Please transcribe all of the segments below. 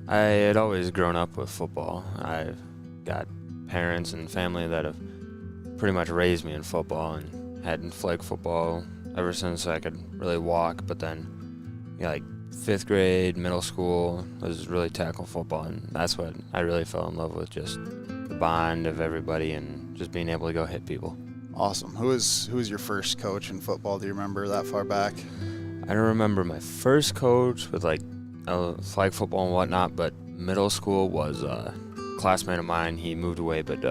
I had always grown up with football. I've got parents and family that have pretty much raised me in football and had flag football ever since I could really walk. But then, like 5th grade, middle school, was really tackle football, and that's what I really fell in love with, just the bond of everybody and just being able to go hit people. Awesome. Who was your first coach in football? Do you remember that far back? I don't remember my first coach with flag football and whatnot, but middle school was a classmate of mine. He moved away, but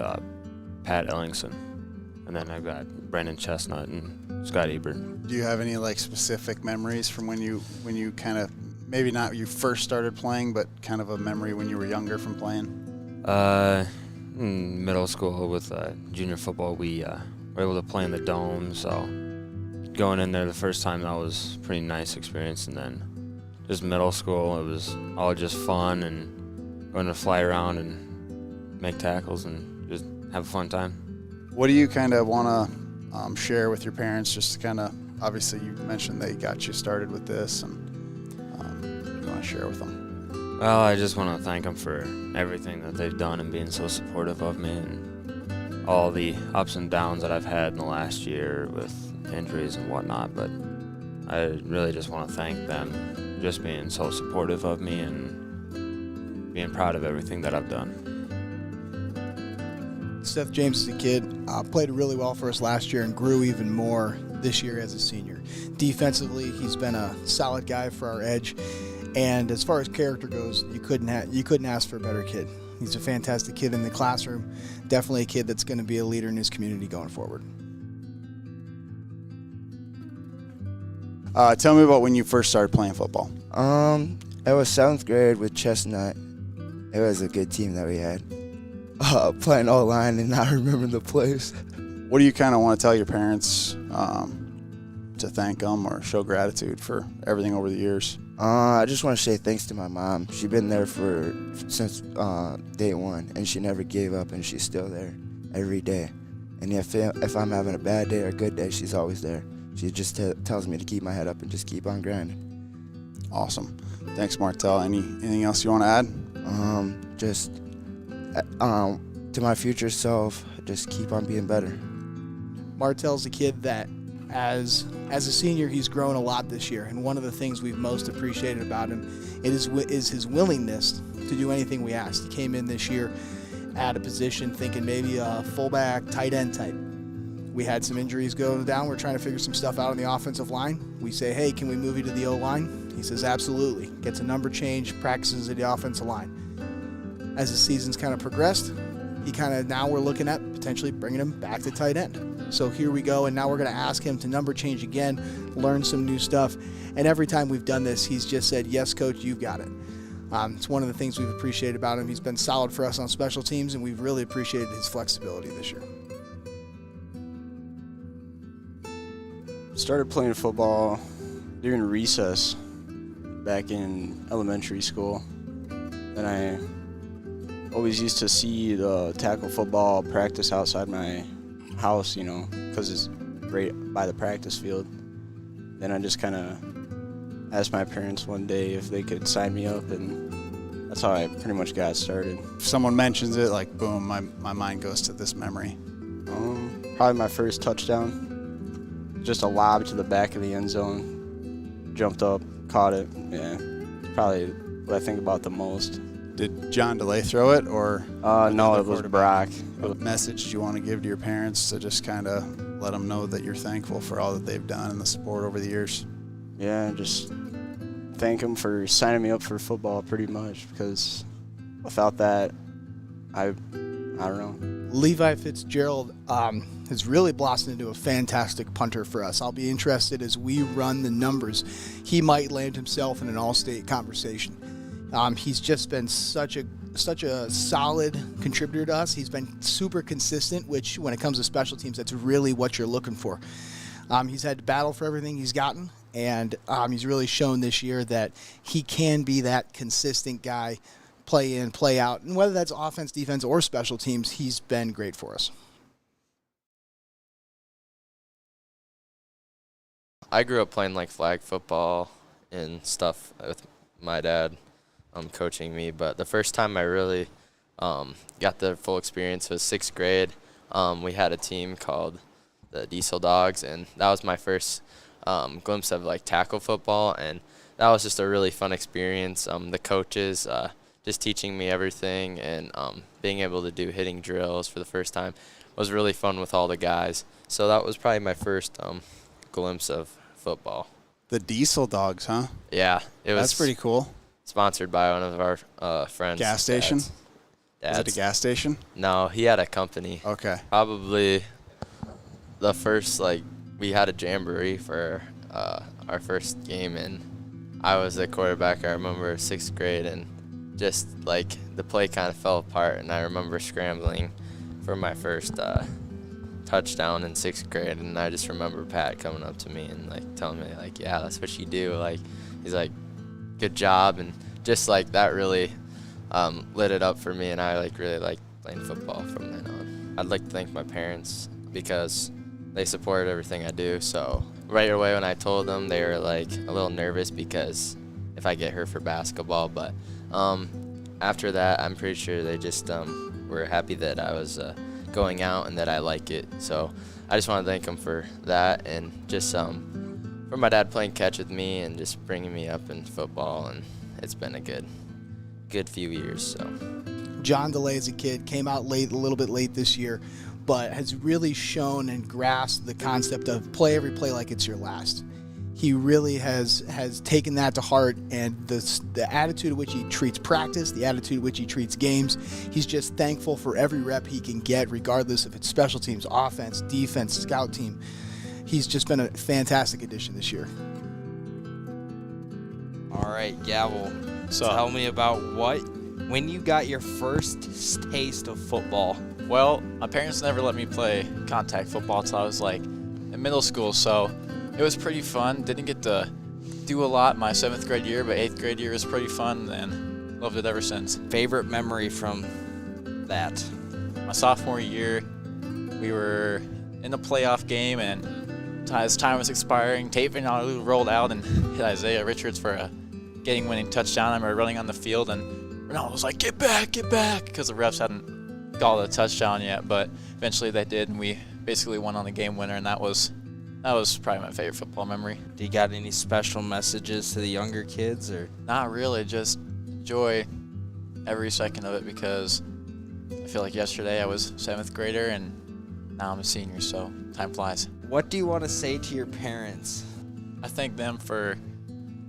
Pat Ellingson. And then I've got Brandon Chestnut and Scott Ebert. Do you have any specific memories from when you kind of, maybe not you first started playing, but kind of a memory when you were younger from playing? In middle school with junior football, we were able to play in the dome, so going in there the first time, that was a pretty nice experience. And then just middle school, it was all just fun and going to fly around and make tackles and just have a fun time. What do you kind of want to share with your parents, just to kind of, obviously you mentioned they got you started with this, and you want to share with them? Well, I just want to thank them for everything that they've done and being so supportive of me and all the ups and downs that I've had in the last year with injuries and whatnot. But I really just want to thank them just being so supportive of me and being proud of everything that I've done. Seth James is a kid, played really well for us last year and grew even more this year as a senior. Defensively, he's been a solid guy for our edge, and as far as character goes, you couldn't ask for a better kid. He's a fantastic kid in the classroom, definitely a kid that's going to be a leader in his community going forward. Tell me about when you first started playing football. It was 7th grade with Chestnut. It was a good team that we had. Playing O-line and not remembering the plays. What do you kind of want to tell your parents to thank them or show gratitude for everything over the years? I just want to say thanks to my mom. She's been there since day one, and she never gave up, and she's still there every day. And if I'm having a bad day or a good day, she's always there. She just tells me to keep my head up and just keep on grinding. Awesome. Thanks, Martel. Anything else you want to add? To my future self, just keep on being better. Martel's a kid that, as a senior, he's grown a lot this year, and one of the things we've most appreciated about him is his willingness to do anything we asked. He came in this year at a position thinking maybe a fullback, tight end type. We had some injuries go down. We're trying to figure some stuff out on the offensive line. We say, hey, can we move you to the O-line? He says, absolutely. Gets a number change, practices at the offensive line. As the season's kind of progressed, now we're looking at potentially bringing him back to tight end. So here we go, and now we're going to ask him to number change again, learn some new stuff. And every time we've done this, he's just said, yes, coach, you've got it. It's one of the things we've appreciated about him. He's been solid for us on special teams, and we've really appreciated his flexibility this year. Started playing football during recess back in elementary school. And I always used to see the tackle football practice outside my house, because it's right by the practice field. Then I just kind of asked my parents one day if they could sign me up, and that's how I pretty much got started. If someone mentions it, boom, my mind goes to this memory. Probably my first touchdown. Just a lob to the back of the end zone. Jumped up, caught it. Yeah, it's probably what I think about the most. Did John DeLay throw it, or? No, it was Brock. What message do you want to give to your parents to just kind of let them know that you're thankful for all that they've done and the support over the years? Yeah, just thank them for signing me up for football pretty much, because without that, I don't know. Levi Fitzgerald has really blossomed into a fantastic punter for us. I'll be interested as we run the numbers. He might land himself in an all-state conversation. He's just been such a solid contributor to us. He's been super consistent, which when it comes to special teams, that's really what you're looking for. He's had to battle for everything he's gotten, and he's really shown this year that he can be that consistent guy, play in, play out. And whether that's offense, defense, or special teams, he's been great for us. I grew up playing flag football and stuff with my dad. coaching me. But the first time I really got the full experience was 6th grade. We had a team called the Diesel Dogs, and that was my first glimpse of like tackle football, and that was just a really fun experience. The coaches just teaching me everything, and being able to do hitting drills for the first time was really fun with all the guys. So that was probably my first glimpse of football. The Diesel Dogs, huh? Yeah, it was. That's pretty cool. Sponsored by one of our friends. Gas station? Dads. Is it a gas station? No, he had a company. Okay. Probably the first, we had a jamboree for our first game, and I was the quarterback. I remember 6th grade, and just, the play kind of fell apart, and I remember scrambling for my first touchdown in 6th grade, and I just remember Pat coming up to me and, telling me, yeah, that's what you do. He's like, good job, and just, that really lit it up for me, and I really liked playing football from then on. I'd like to thank my parents because they supported everything I do. So right away when I told them, they were a little nervous because if I get hurt for basketball, but after that, I'm pretty sure they just were happy that I was going out and that I like it. So I just want to thank them for that, and just for my dad playing catch with me and just bringing me up in football, and it's been a good few years. So John DeLay as a kid came out late, a little bit late this year, but has really shown and grasped the concept of play every play like it's your last. He really has taken that to heart, and the attitude at which he treats practice, the attitude at which he treats games, he's just thankful for every rep he can get, regardless if it's special teams, offense, defense, scout team. He's just been a fantastic addition this year. All right, Gavel, so tell me about when you got your first taste of football. Well, my parents never let me play contact football until I was in middle school, so it was pretty fun. Didn't get to do a lot my 7th grade year, but 8th grade year was pretty fun, and loved it ever since. Favorite memory from that? My sophomore year, we were in a playoff game, and as time was expiring, Tavon Alu rolled out and hit Isaiah Richards for a game-winning touchdown. I remember running on the field, and Ronaldo was like, get back, because the refs hadn't called a touchdown yet, but eventually they did, and we basically won on the game winner, and that was probably my favorite football memory. Do you got any special messages to the younger kids, or? Not really, just enjoy every second of it, because I feel like yesterday I was 7th grader, and now I'm a senior, so time flies. What do you want to say to your parents? I thank them for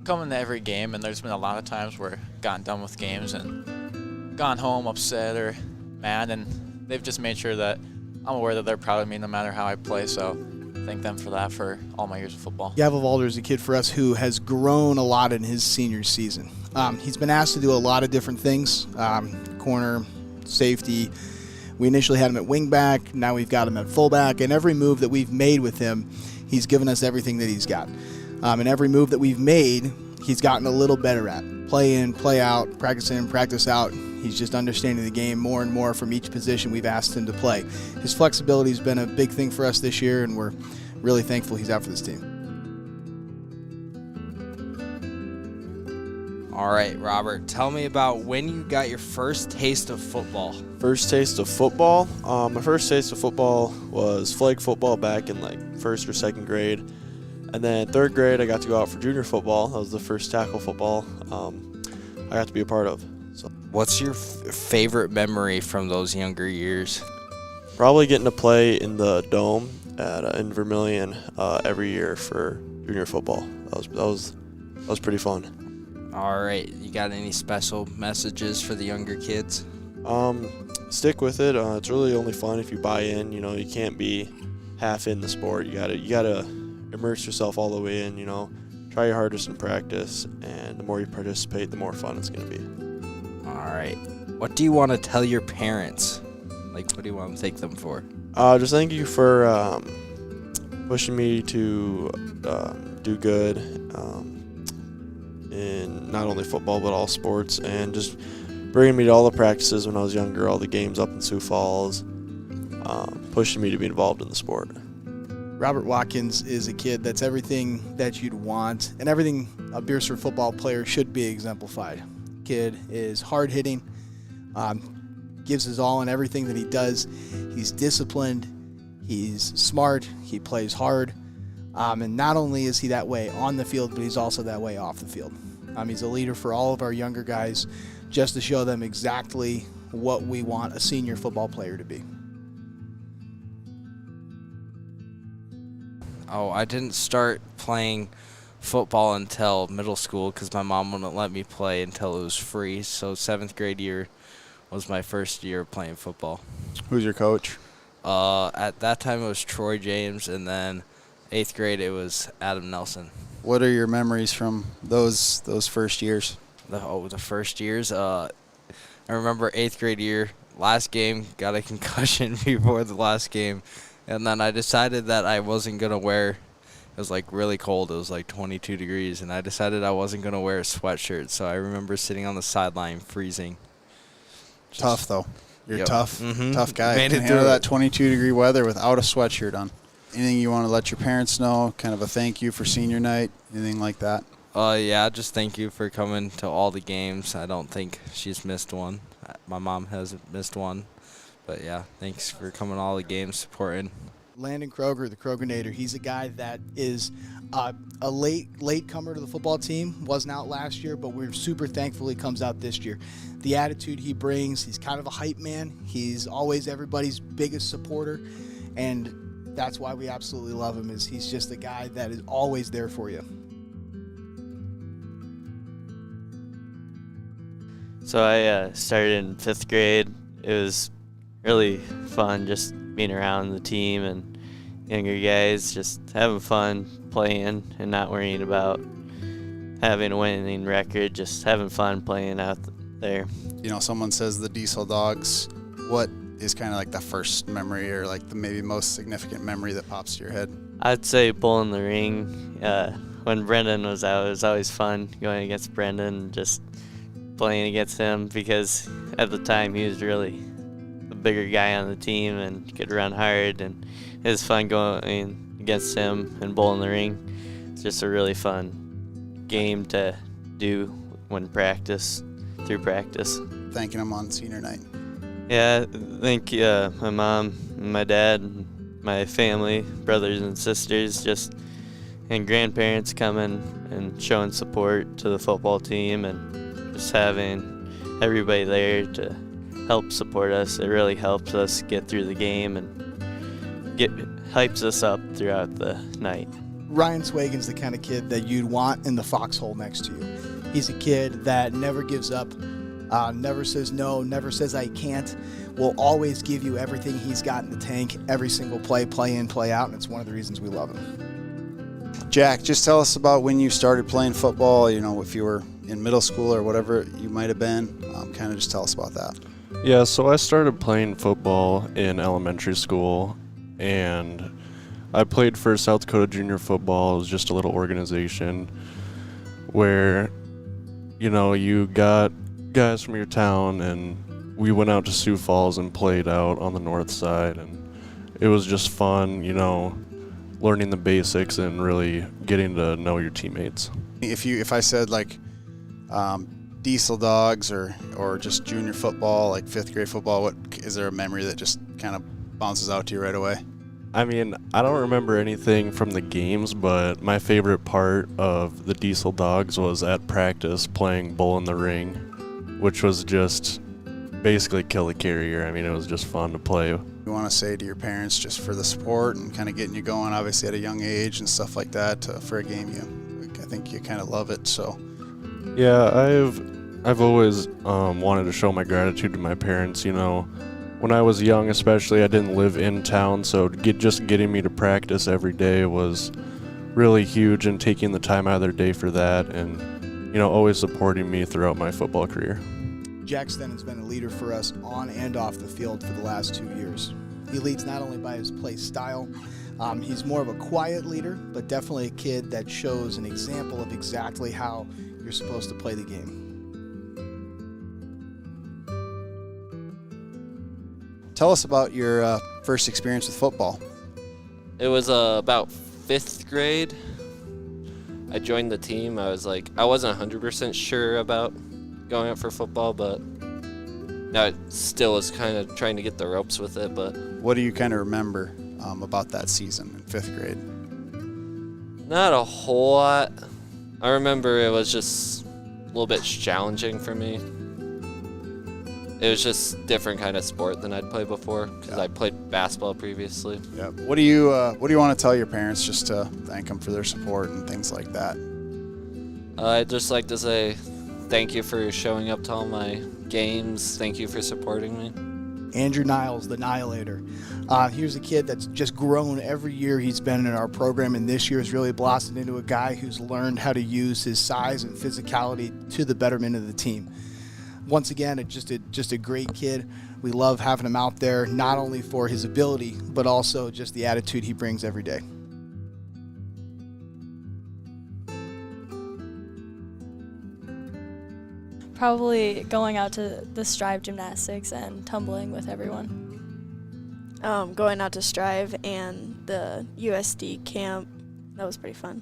coming to every game, and there's been a lot of times where I've gotten done with games and gone home upset or mad, and they've just made sure that I'm aware that they're proud of me no matter how I play, so thank them for that for all my years of football. Gavel is a kid for us who has grown a lot in his senior season. He's been asked to do a lot of different things, corner, safety. We initially had him at wingback, now we've got him at fullback, and every move that we've made with him, he's given us everything that he's got. And every move that we've made, he's gotten a little better at. Play in, play out, practice in, practice out. He's just understanding the game more and more from each position we've asked him to play. His flexibility has been a big thing for us this year, and we're really thankful he's out for this team. All right, Robert, tell me about when you got your first taste of football. First taste of football? My first taste of football was flag football back in 1st or 2nd grade. And then 3rd grade, I got to go out for junior football. That was the first tackle football I got to be a part of. So, what's your favorite memory from those younger years? Probably getting to play in the dome in Vermillion every year for junior football. That was pretty fun. All right, you got any special messages for the younger kids? Stick with it. It's really only fun if you buy in. You can't be half in the sport. You gotta immerse yourself all the way in. Try your hardest in practice, and the more you participate, the more fun it's gonna be. All right, what do you want to tell your parents? What do you want to thank them for? Just thank you for pushing me to do good in not only football but all sports, and just bringing me to all the practices when I was younger, all the games up in Sioux Falls, pushing me to be involved in the sport. Robert Watkins is a kid that's everything that you'd want and everything a Beersford football player should be exemplified. Kid is hard-hitting, gives his all in everything that he does. He's disciplined. He's smart. He plays hard. And not only is he that way on the field, but he's also that way off the field. He's a leader for all of our younger guys, just to show them exactly what we want a senior football player to be. Oh, I didn't start playing football until middle school because my mom wouldn't let me play until it was free. So 7th grade year was my first year playing football. Who's your coach? At that time it was Troy James, and then 8th grade it was Adam Nelson. What are your memories from those first years? The first years. I remember 8th grade year, last game, got a concussion before the last game, and then I decided that I wasn't gonna wear. It was like really cold. It was like 22 degrees, and I decided I wasn't gonna wear a sweatshirt. So I remember sitting on the sideline freezing. Tough though. You're Yep. tough. Mhm. Tough guy. Made Can it handle through that it. 22-degree weather without a sweatshirt on. Anything you want to let your parents know? Kind of a thank you for senior night? Anything like that? Yeah, just thank you for coming to all the games. I don't think she's missed one. My mom hasn't missed one. But yeah, thanks for coming to all the games, supporting. Landon Kroger, the Krogernator, he's a guy that is a late comer to the football team. Wasn't out last year, but we're super thankful he comes out this year. The attitude he brings, he's kind of a hype man. He's always everybody's biggest supporter, and that's why we absolutely love him. Is he's just a guy that is always there for you. So I started in 5th grade. It was really fun just being around the team and younger guys, just having fun playing and not worrying about having a winning record, just having fun playing out there. You know, someone says the Diesel Dogs. What is kind of like the first memory or like the maybe most significant memory that pops to your head? I'd say Bull in the Ring. When Brendan was out, it was always fun going against Brendan and just playing against him because at the time he was really the bigger guy on the team and could run hard, and it was fun going against him and Bull in the Ring. It's just a really fun game to do through practice. Thanking him on senior night. Yeah, I think my mom and my dad and my family, brothers and sisters, and grandparents coming and showing support to the football team, and just having everybody there to help support us. It really helps us get through the game and hypes us up throughout the night. Ryan Swagan's the kind of kid that you'd want in the foxhole next to you. He's a kid that never gives up, never says no, never says I can't, will always give you everything he's got in the tank every single play in, play out, and it's one of the reasons we love him. Jack, just tell us about when you started playing football, you know, if you were in middle school or whatever you might have been. Kind of just tell us about that. Yeah, so I started playing football in elementary school, and I played for South Dakota Junior Football. It was just a little organization where, you know, you got guys from your town, and we went out to Sioux Falls and played out on the north side, and it was just fun, you know, learning the basics and really getting to know your teammates. If I said like Diesel Dogs or just junior football, like 5th grade football, what is there a memory that just kind of bounces out to you right away? I mean, I don't remember anything from the games, but my favorite part of the Diesel Dogs was at practice playing Bull in the Ring, which was just basically kill the carrier. I mean, it was just fun to play. You want to say to your parents just for the support and kind of getting you going, obviously at a young age and stuff like that, for a game I think you kind of love it. So yeah, I've always wanted to show my gratitude to my parents. You know, when I was young especially, I didn't live in town, so just getting me to practice every day was really huge, and taking the time out of their day for that, and, you know, always supporting me throughout my football career. Jack Stennon's been a leader for us on and off the field for the last 2 years. He leads not only by his play style, he's more of a quiet leader, but definitely a kid that shows an example of exactly how you're supposed to play the game. tell us about your first experience with football. It was about 5th grade. I joined the team. I wasn't 100% sure about going up for football, but I still was kind of trying to get the ropes with it. But What do you kind of remember about that season in 5th grade? not a whole lot. I remember it was just a little bit challenging for me. It was just different kind of sport than I'd played before because I played basketball previously. Yeah. What do you want to tell your parents just to thank them for their support and things like that? I'd just like to say thank you for showing up to all my games. Thank you for supporting me. Andrew Niles, the Annihilator. Here's a kid that's just grown every year he's been in our program, and this year has really blossomed into a guy who's learned how to use his size and physicality to the betterment of the team. Once again, just a great kid. We love having him out there, not only for his ability, but also just the attitude he brings every day. Probably going out to the Strive gymnastics and tumbling with everyone. Going out to Strive and the USD camp. That was pretty fun.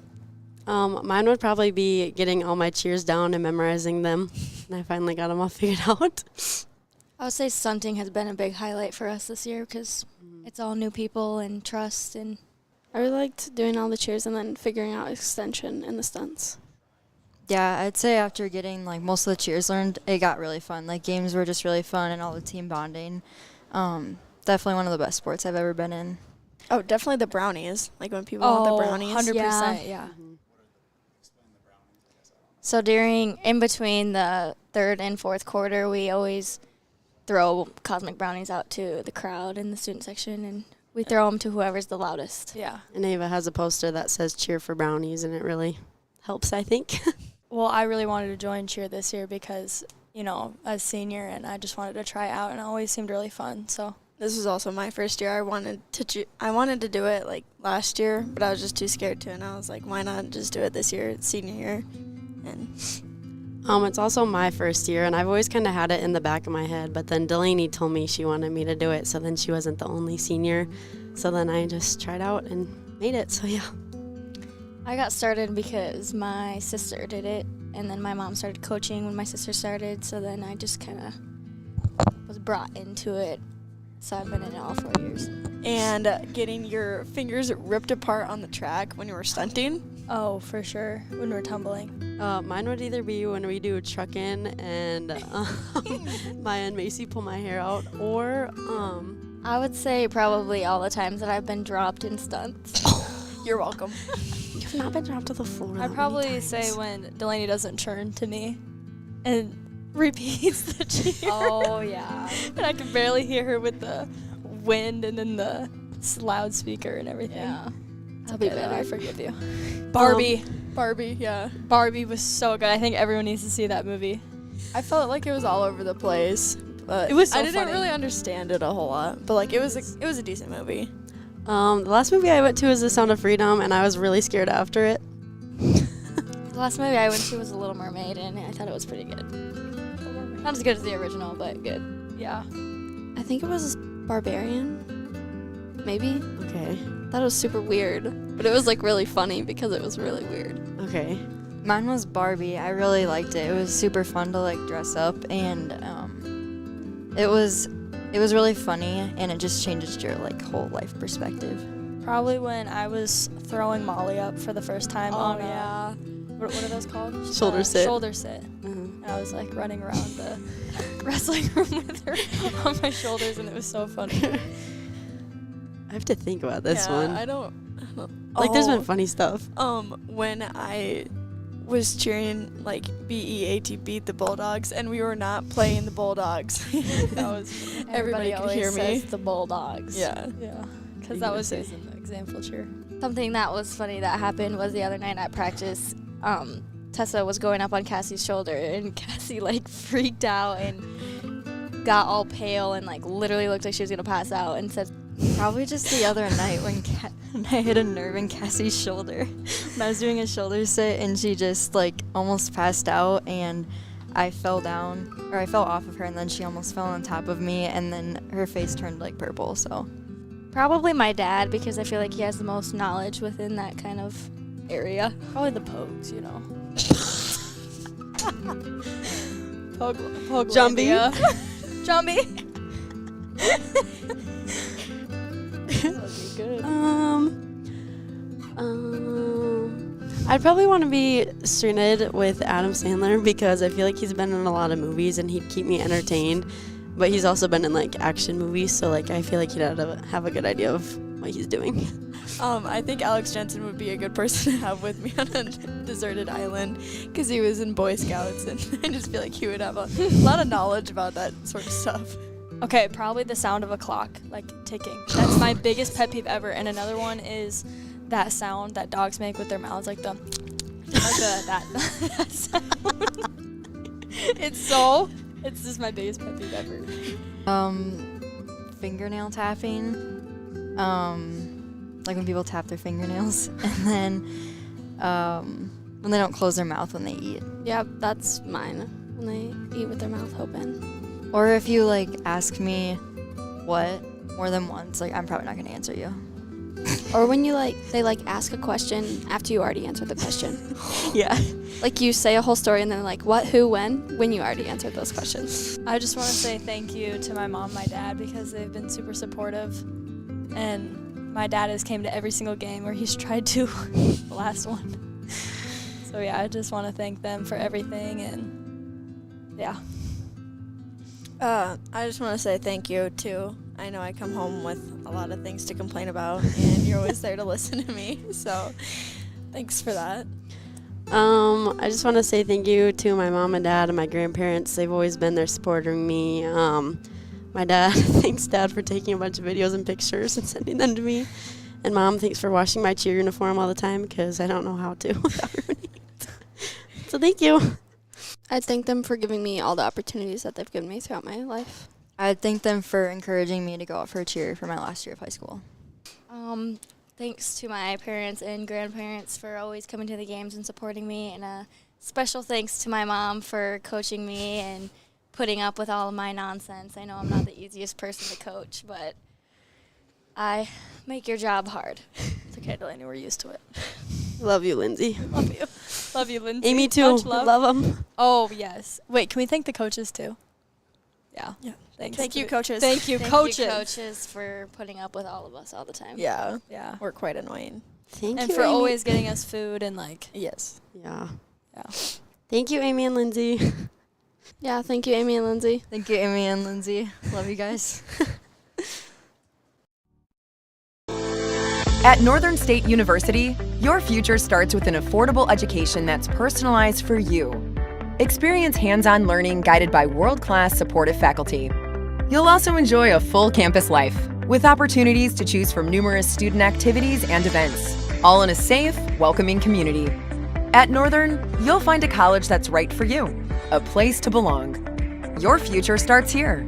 Mine would probably be getting all my cheers down and memorizing them. And I finally got them all figured out. I would say stunting has been a big highlight for us this year because it's all new people and trust. And I really liked doing all the cheers and then figuring out extension and the stunts. Yeah, I'd say after getting like most of the cheers learned, it got really fun. Like games were just really fun and all the team bonding. Definitely one of the best sports I've ever been in. Oh, definitely the brownies. Like when people want the brownies. 100%, yeah. So in between the 3rd and 4th quarter, we always throw cosmic brownies out to the crowd in the student section, and we throw them to whoever's the loudest. Yeah. And Ava has a poster that says cheer for brownies, and it really helps, I think. Well, I really wanted to join cheer this year because, as senior, and I just wanted to try it out, and it always seemed really fun. So this was also my first year. I wanted to do it like last year, but I was just too scared to, and I was like, why not just do it this year? It's senior year. And it's also my first year, and I've always kind of had it in the back of my head, but then Delaney told me she wanted me to do it, so then she wasn't the only senior. So then I just tried out and made it, so yeah. I got started because my sister did it, and then my mom started coaching when my sister started, so then I just kind of was brought into it. So I've been in it all 4 years. And getting your fingers ripped apart on the track when you were stunting? Oh, for sure, when we're tumbling. Mine would either be when we do a truck-in and Maya and Macy pull my hair out, or I would say probably all the times that I've been dropped in stunts. You're welcome. You've not been dropped to the floor. I'd probably say when Delaney doesn't turn to me and repeats the cheer. Oh, yeah. And I can barely hear her with the wind and then the loudspeaker and everything. Yeah. I'll be better. I forgive you. Barbie, yeah. Barbie was so good. I think everyone needs to see that movie. I felt like it was all over the place, but It was so I didn't funny. really understand it a whole lot. But like it was a decent movie. The last movie I went to was The Sound of Freedom, and I was really scared after it. The last movie I went to was The Little Mermaid, and I thought it was pretty good. Not as good as the original, but good. Yeah. I think it was Barbarian. Maybe. Okay. That was super weird, but it was like really funny because it was really weird. Okay. Mine was Barbie. I really liked it. It was super fun to like dress up, and it was really funny, and it just changes your like whole life perspective. Probably when I was throwing Molly up for the first time on yeah. What are those called? Shoulder sit. Shoulder sit. And I was like running around the wrestling room with her on my shoulders, and it was so funny. I have to think about this one. I don't Like, there's been funny stuff. When I was cheering like BEAT beat the Bulldogs, and we were not playing the Bulldogs. That was everybody could always hear me. says the Bulldogs. Yeah. Because that was his in the example cheer. Something that was funny that happened was the other night at practice. Tessa was going up on Cassie's shoulder, and Cassie like freaked out and got all pale and like literally looked like she was gonna pass out, and said, Probably just the other night when I hit a nerve in Cassie's shoulder. When I was doing a shoulder sit, and she just like almost passed out, and I fell down, or I fell off of her, and then she almost fell on top of me, and then her face turned like purple. So probably my dad, because I feel like he has the most knowledge within that kind of area. Probably the Pogues, Jumbie. Jumbie. I'd probably want to be Stranded with Adam Sandler because I feel like he's been in a lot of movies and he'd keep me entertained. But he's also been in like action movies, so like I feel like he'd have a good idea of what he's doing. I think Alex Jensen would be a good person to have with me on a deserted island because he was in Boy Scouts, and I just feel like he would have a lot of knowledge about that sort of stuff. Okay, probably the sound of a clock, like ticking. That's my biggest pet peeve ever. And another one is that sound that dogs make with their mouths, that sound. It's just my biggest pet peeve ever. Fingernail tapping. Like when people tap their fingernails, and then when they don't close their mouth when they eat. Yeah, that's mine. When they eat with their mouth open. Or if you like ask me what more than once, like I'm probably not gonna answer you. Or when you they ask a question after you already answered the question. Yeah. Like you say a whole story and then like what, who, when you already answered those questions. I just want to say thank you to my mom and my dad because they've been super supportive. And my dad has came to every single game where he's tried to, the last one. So yeah, I just want to thank them for everything, and yeah. I just want to say thank you too. I know I come home with a lot of things to complain about, and you're always there to listen to me. So thanks for that. I just want to say thank you to my mom and dad and my grandparents. They've always been there supporting me. My dad, thanks Dad for taking a bunch of videos and pictures and sending them to me. And Mom, thanks for washing my cheer uniform all the time because I don't know how to without ruining it. So thank you. I thank them for giving me all the opportunities that they've given me throughout my life. I thank them for encouraging me to go out for a cheer for my last year of high school. Thanks to my parents and grandparents for always coming to the games and supporting me, and a special thanks to my mom for coaching me and putting up with all of my nonsense. I know I'm not the easiest person to coach, but I make your job hard. It's okay, Delaney, we're used to it. Love you, Lindsay. Love you. Love you, Lindsay. Amy, too. Much love. Love them. Oh, yes. Wait, can we thank the coaches, too? Yeah. Thanks. Thank you, coaches. Thank you, Thank coaches. you, coaches, for putting up with all of us all the time. Yeah. Yeah. We're quite annoying. Thank and you, for Amy. always getting us food and Yes. Yeah. Yeah. Thank you, Amy and Lindsay. Yeah, thank you, Amy and Lindsay. Thank you, Amy and Lindsay. Love you guys. At Northern State University, your future starts with an affordable education that's personalized for you. Experience hands-on learning guided by world-class supportive faculty. You'll also enjoy a full campus life with opportunities to choose from numerous student activities and events, all in a safe, welcoming community. At Northern, you'll find a college that's right for you, a place to belong. Your future starts here.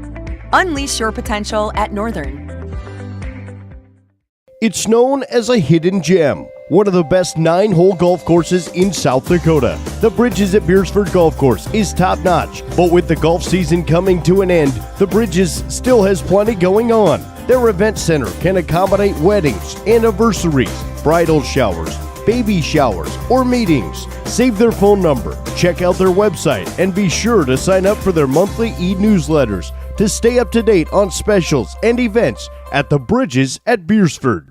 Unleash your potential at Northern. It's known as a hidden gem, one of the best 9-hole golf courses in South Dakota. The Bridges at Beersford Golf Course is top-notch, but with the golf season coming to an end, the Bridges still has plenty going on. Their event center can accommodate weddings, anniversaries, bridal showers, baby showers, or meetings. Save their phone number, check out their website, and be sure to sign up for their monthly e-newsletters to stay up to date on specials and events at the Bridges at Beersford.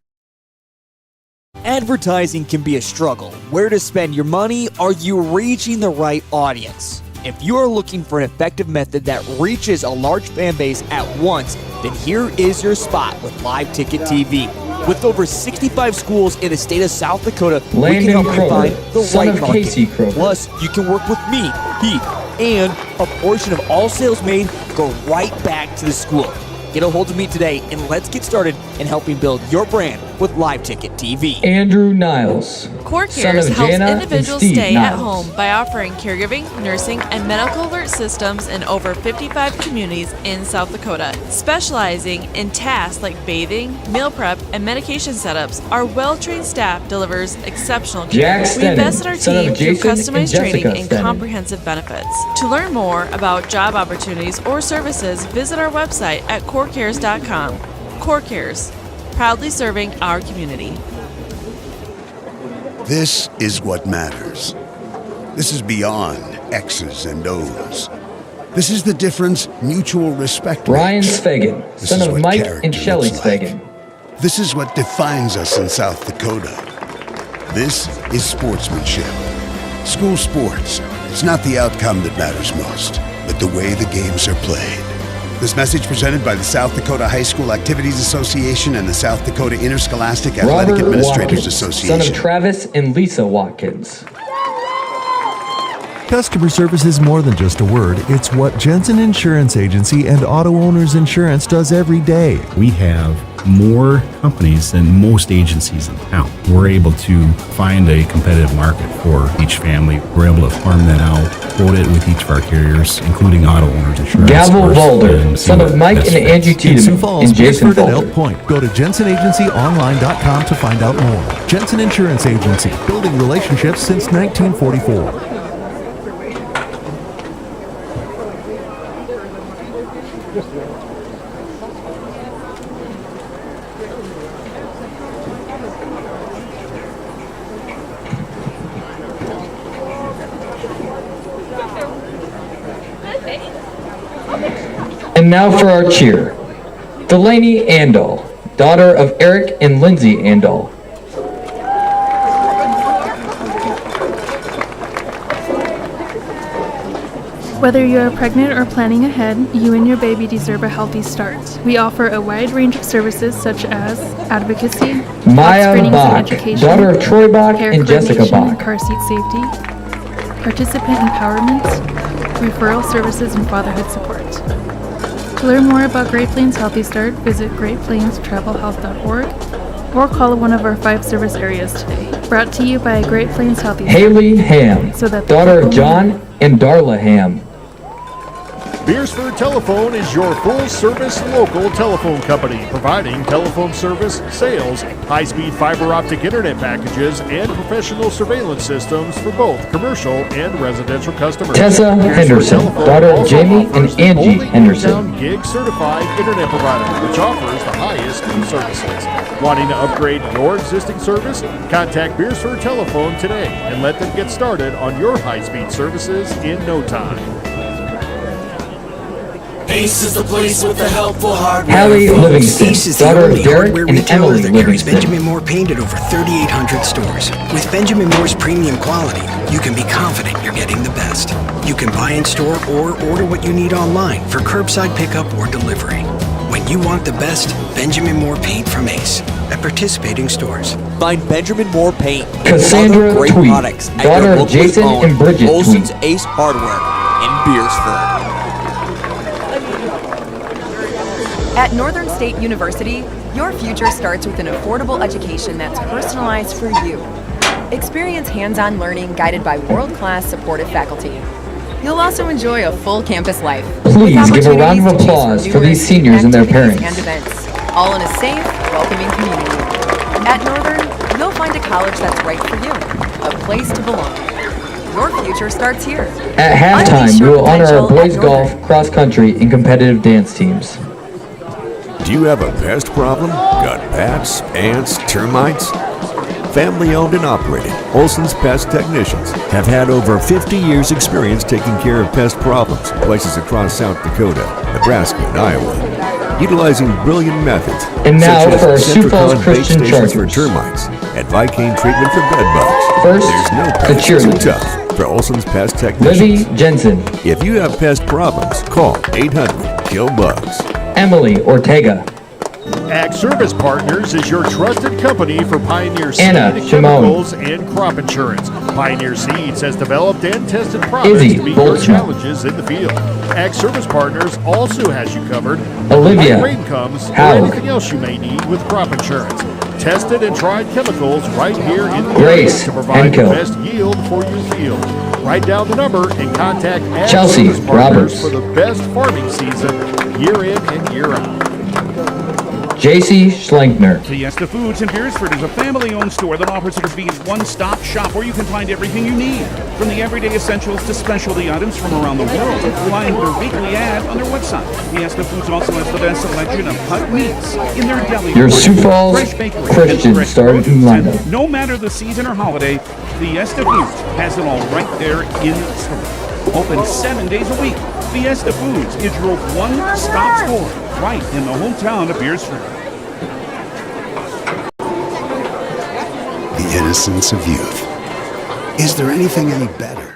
Advertising can be a struggle. Where to spend your money? Are you reaching the right audience? If you are looking for an effective method that reaches a large fan base at once, then here is your spot with Live Ticket TV. With over 65 schools in the state of South Dakota, we can help you find the right market. Plus, you can work with me, Heath, and a portion of all sales made go right back to the school. Get a hold of me today and let's get started in helping build your brand with Live Ticket TV. Andrew Niles, Core son Cares of helps Jana individuals and Steve stay at Niles. home by offering caregiving, nursing, and medical alert systems in over 55 communities in South Dakota. Specializing in tasks like bathing, meal prep, and medication setups, our well-trained staff delivers exceptional care. Jack We invest in Stenning, our son of team through Jason and customized Jessica training and Stenning. comprehensive benefits. To learn more about job opportunities or services, visit our website at corecares.com. Core Cares, proudly serving our community. This is what matters. This is beyond X's and O's. This is the difference mutual respect Ryan makes. Sfagan, This son is of what Mike character and Shelley looks like. Sfagan. This is what defines us in South Dakota. This is sportsmanship. School sports. It's not the outcome that matters most, but the way the games are played. This message presented by the South Dakota High School Activities Association and the South Dakota Interscholastic Athletic Robert Administrators Watkins, Association. son of Travis and Lisa Watkins. Customer service is more than just a word. It's what Jensen Insurance Agency and Auto Owners Insurance does every day. We have more companies than most agencies in town. We're able to find a competitive market for each family. We're able to farm that out, quote it with each of our carriers, including Auto Owners Insurance. Gavel first, Volder, and see son what of Mike best and fits. Angie In Sioux Tiedemann Falls, and Jason Biddeford, and Volder. Elk Point. Go to JensenAgencyOnline.com to find out more. Jensen Insurance Agency, building relationships since 1944. And now for our cheer. Delaney Andal, daughter of Eric and Lindsay Andal. Whether you are pregnant or planning ahead, you and your baby deserve a healthy start. We offer a wide range of services such as advocacy, health Maya screenings Bach, and education, daughter of Troy Bach hair and Jessica coordination and Bach. car seat safety, participant empowerment, referral services, and fatherhood support. To learn more about Great Plains Healthy Start, visit greatplainstravelhealth.org or call one of our 5 service areas today. Brought to you by Great Plains Healthy Start. Haley Ham, So that daughter of John and Darla Ham. Beersford Telephone is your full-service local telephone company, providing telephone service, sales, high-speed fiber optic internet packages, and professional surveillance systems for both commercial and residential customers. Tessa Beersford Henderson, Telephone daughter of also Jamie offers and the Angie only Henderson. in-town gig-certified internet provider, which offers the highest in services. Wanting to upgrade your existing service? Contact Beersford Telephone today and let them get started on your high-speed services in no time. Ace is the place with the helpful hardware. Hallie folks. Livingston, Ace is the daughter only of Derek hardware and retailer Emily that carries Livingston. Benjamin Moore paint at over 3,800 stores. With Benjamin Moore's premium quality, you can be confident you're getting the best. You can buy in store or order what you need online for curbside pickup or delivery. When you want the best, Benjamin Moore paint from Ace at participating stores. Find Benjamin Moore paint and Cassandra other great Tweed, products at daughter your of locally Jason owned and Bridget Olson's Tweed. Ace Hardware in Beersford. At Northern State University, your future starts with an affordable education that's personalized for you. Experience hands-on learning guided by world-class supportive faculty. You'll also enjoy a full campus life. Please give a round of applause for these seniors and their parents. And events, all in a safe, welcoming community. At Northern, you'll find a college that's right for you, a place to belong. Your future starts here. At halftime, we will honor our boys golf, cross country, and competitive dance teams. Do you have a pest problem? Got bats, ants, termites? Family owned and operated, Olson's Pest Technicians have had over 50 years experience taking care of pest problems in places across South Dakota, Nebraska, and Iowa, utilizing brilliant methods And now such as for our Sioux Falls Centricon bait Christian stations for Chargers. termites and Vicane treatment for bed bugs. First, There's no the pest too cheerleaders. tough for Olson's Pest Technicians. Livy Jensen, If you have pest problems, call 800-KILL-BUGS. Emily Ortega, Ag Service Partners is your trusted company for Pioneer Seed, Anna chemicals, and crop insurance. Pioneer Seeds has developed and tested products Izzy to meet your Boltzmann. challenges in the field. Ag Service Partners also has you covered Olivia when rain comes or Haug. anything else you may need with crop insurance. Tested and tried chemicals right here in the Grace area to provide Henkel. the best yield for your field. Write down the number and contact Ag Chelsea Service Partners Roberts. for the best farming season year in and year out. JC Schlankner, Fiesta Foods in Beersford is a family-owned store that offers a convenient one-stop shop where you can find everything you need, from the everyday essentials to specialty items from around the world. Find their weekly ad on their website. Fiesta Foods also has the best selection of cut meats in their deli. Your Sioux Falls fresh bakery, Christian fresh started produce, in London. and no matter the season or holiday, Fiesta Foods has it all right there in store. Open 7 days a week. Fiesta Foods is your one-stop store right in the hometown of Beersford. The innocence of youth. Is there anything any better?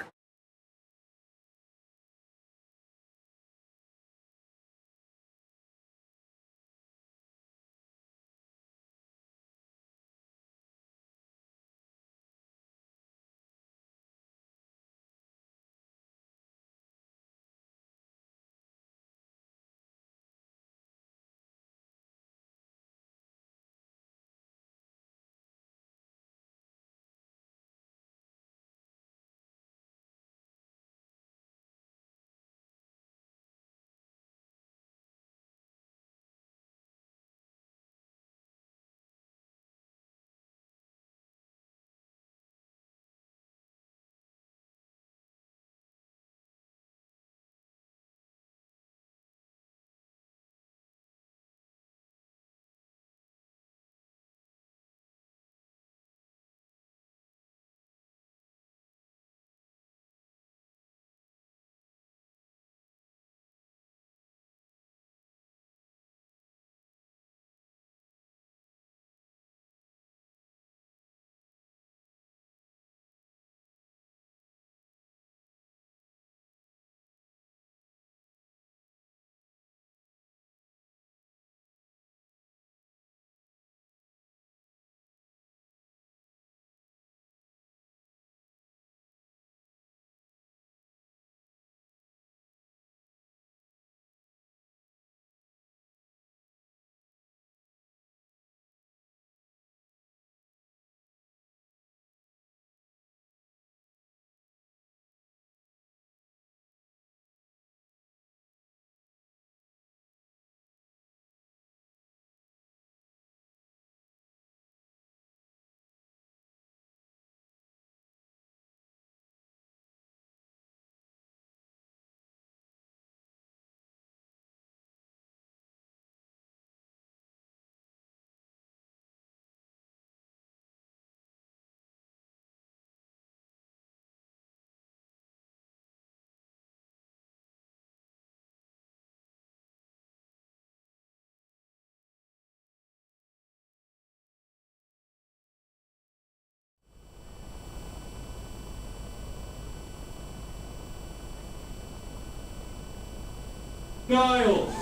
Niles.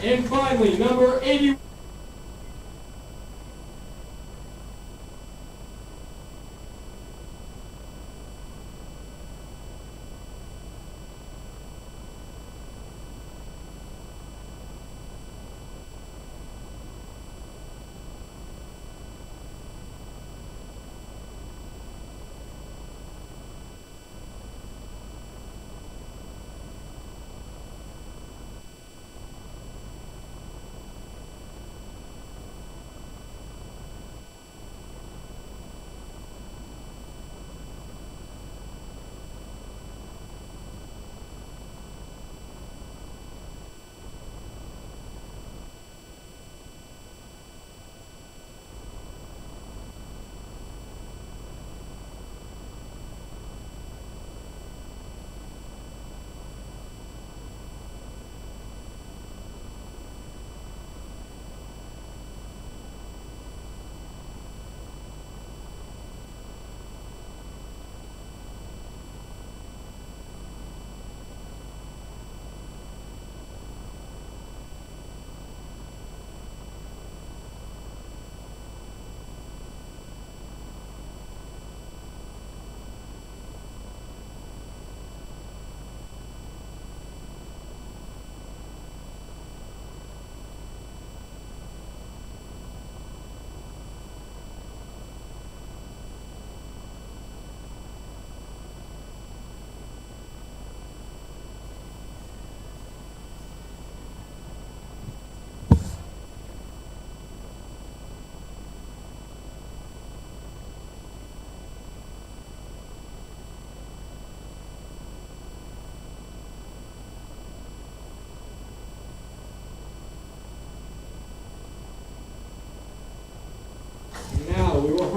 And finally, number 80.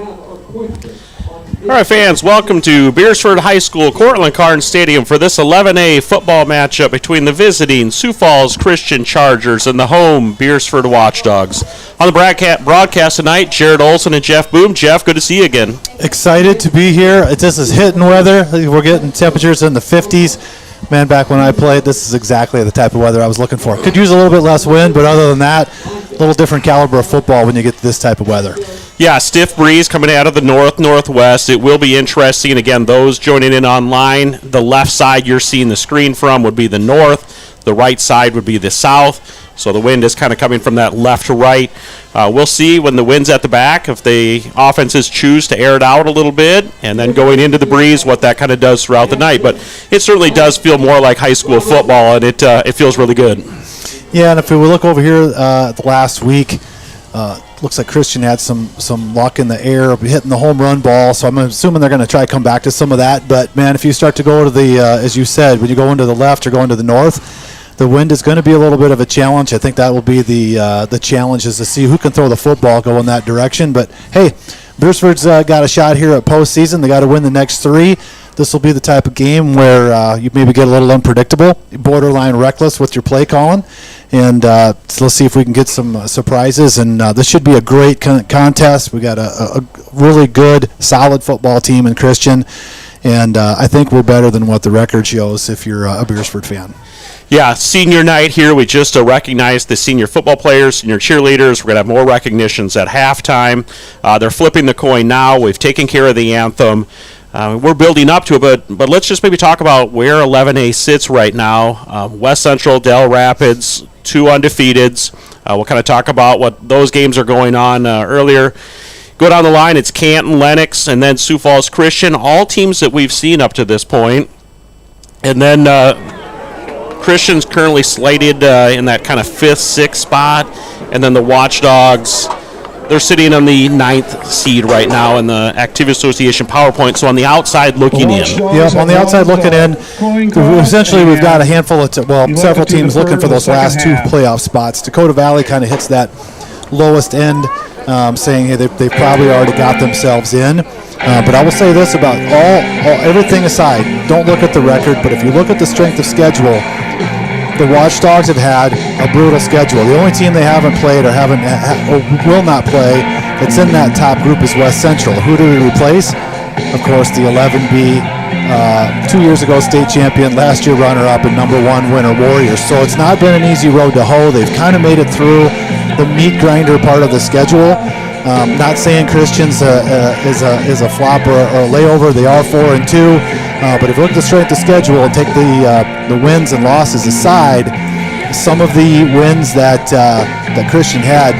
All right, fans, welcome to Beersford High School, Cortland Carnes Stadium for this 11A football matchup between the visiting Sioux Falls Christian Chargers and the home Beersford Watchdogs. On the broadcast tonight, Jared Olson and Jeff Boom. Jeff, good to see you again. Excited to be here. This is hitting weather. We're getting temperatures in the 50s. Man, back when I played, this is exactly the type of weather I was looking for. Could use a little bit less wind, but other than that, a little different caliber of football when you get this type of weather. Yeah, stiff breeze coming out of the northwest. It will be interesting. Again, those joining in online, the left side you're seeing the screen from would be the north. The right side would be the south. So the wind is kind of coming from that left to right. We'll see when the wind's at the back if the offenses choose to air it out a little bit, and then going into the breeze, what that kind of does throughout the night. But it certainly does feel more like high school football, and it feels really good. Yeah, and if we look over here the last week, looks like Christian had some luck in the air, hitting the home run ball, so I'm assuming they're going to try to come back to some of that. But, man, if you start to go to the, as you said, when you go into the left or go into the north, the wind is going to be a little bit of a challenge. I think that will be the challenge, is to see who can throw the football, go in that direction. But, hey, Beersford's got a shot here at postseason. They got to win the next 3. This will be the type of game where you maybe get a little unpredictable, borderline reckless with your play calling. And so let's see if we can get some surprises. And this should be a great contest. We got a really good, solid football team in Christian. And I think we're better than what the record shows if you're a Beersford fan. Yeah, senior night here. We just recognized the senior football players, senior cheerleaders. We're going to have more recognitions at halftime. They're flipping the coin now. We've taken care of the anthem. We're building up to it, but let's just maybe talk about where 11A sits right now. West Central, Del Rapids, 2 undefeateds. We'll kind of talk about what those games are going on earlier. Go down the line, it's Canton, Lennox, and then Sioux Falls Christian, all teams that we've seen up to this point. And then Christian's currently slated in that kind of 5th, 6th spot. And then the Watchdogs, they're sitting on the 9th seed right now in the Activity Association PowerPoint. So on the outside looking in. Yes, on the outside looking in. Essentially, we've got a handful of, several teams looking for those last 2 playoff spots. Dakota Valley kind of hits that lowest end, saying hey, they've probably already got themselves in. But I will say this about everything aside, don't look at the record, but if you look at the strength of schedule, the Watchdogs have had a brutal schedule. The only team they haven't played or will not play that's in that top group is West Central. Who do we replace? Of course, the 11B, 2 years ago state champion, last year runner-up, and #1 winner Warriors. So it's not been an easy road to hoe. They've kind of made it through the meat grinder part of the schedule. Not saying Christian's is a flop or a layover. They are 4-2. But if you look at the strength of schedule and take the wins and losses aside, some of the wins that Christian had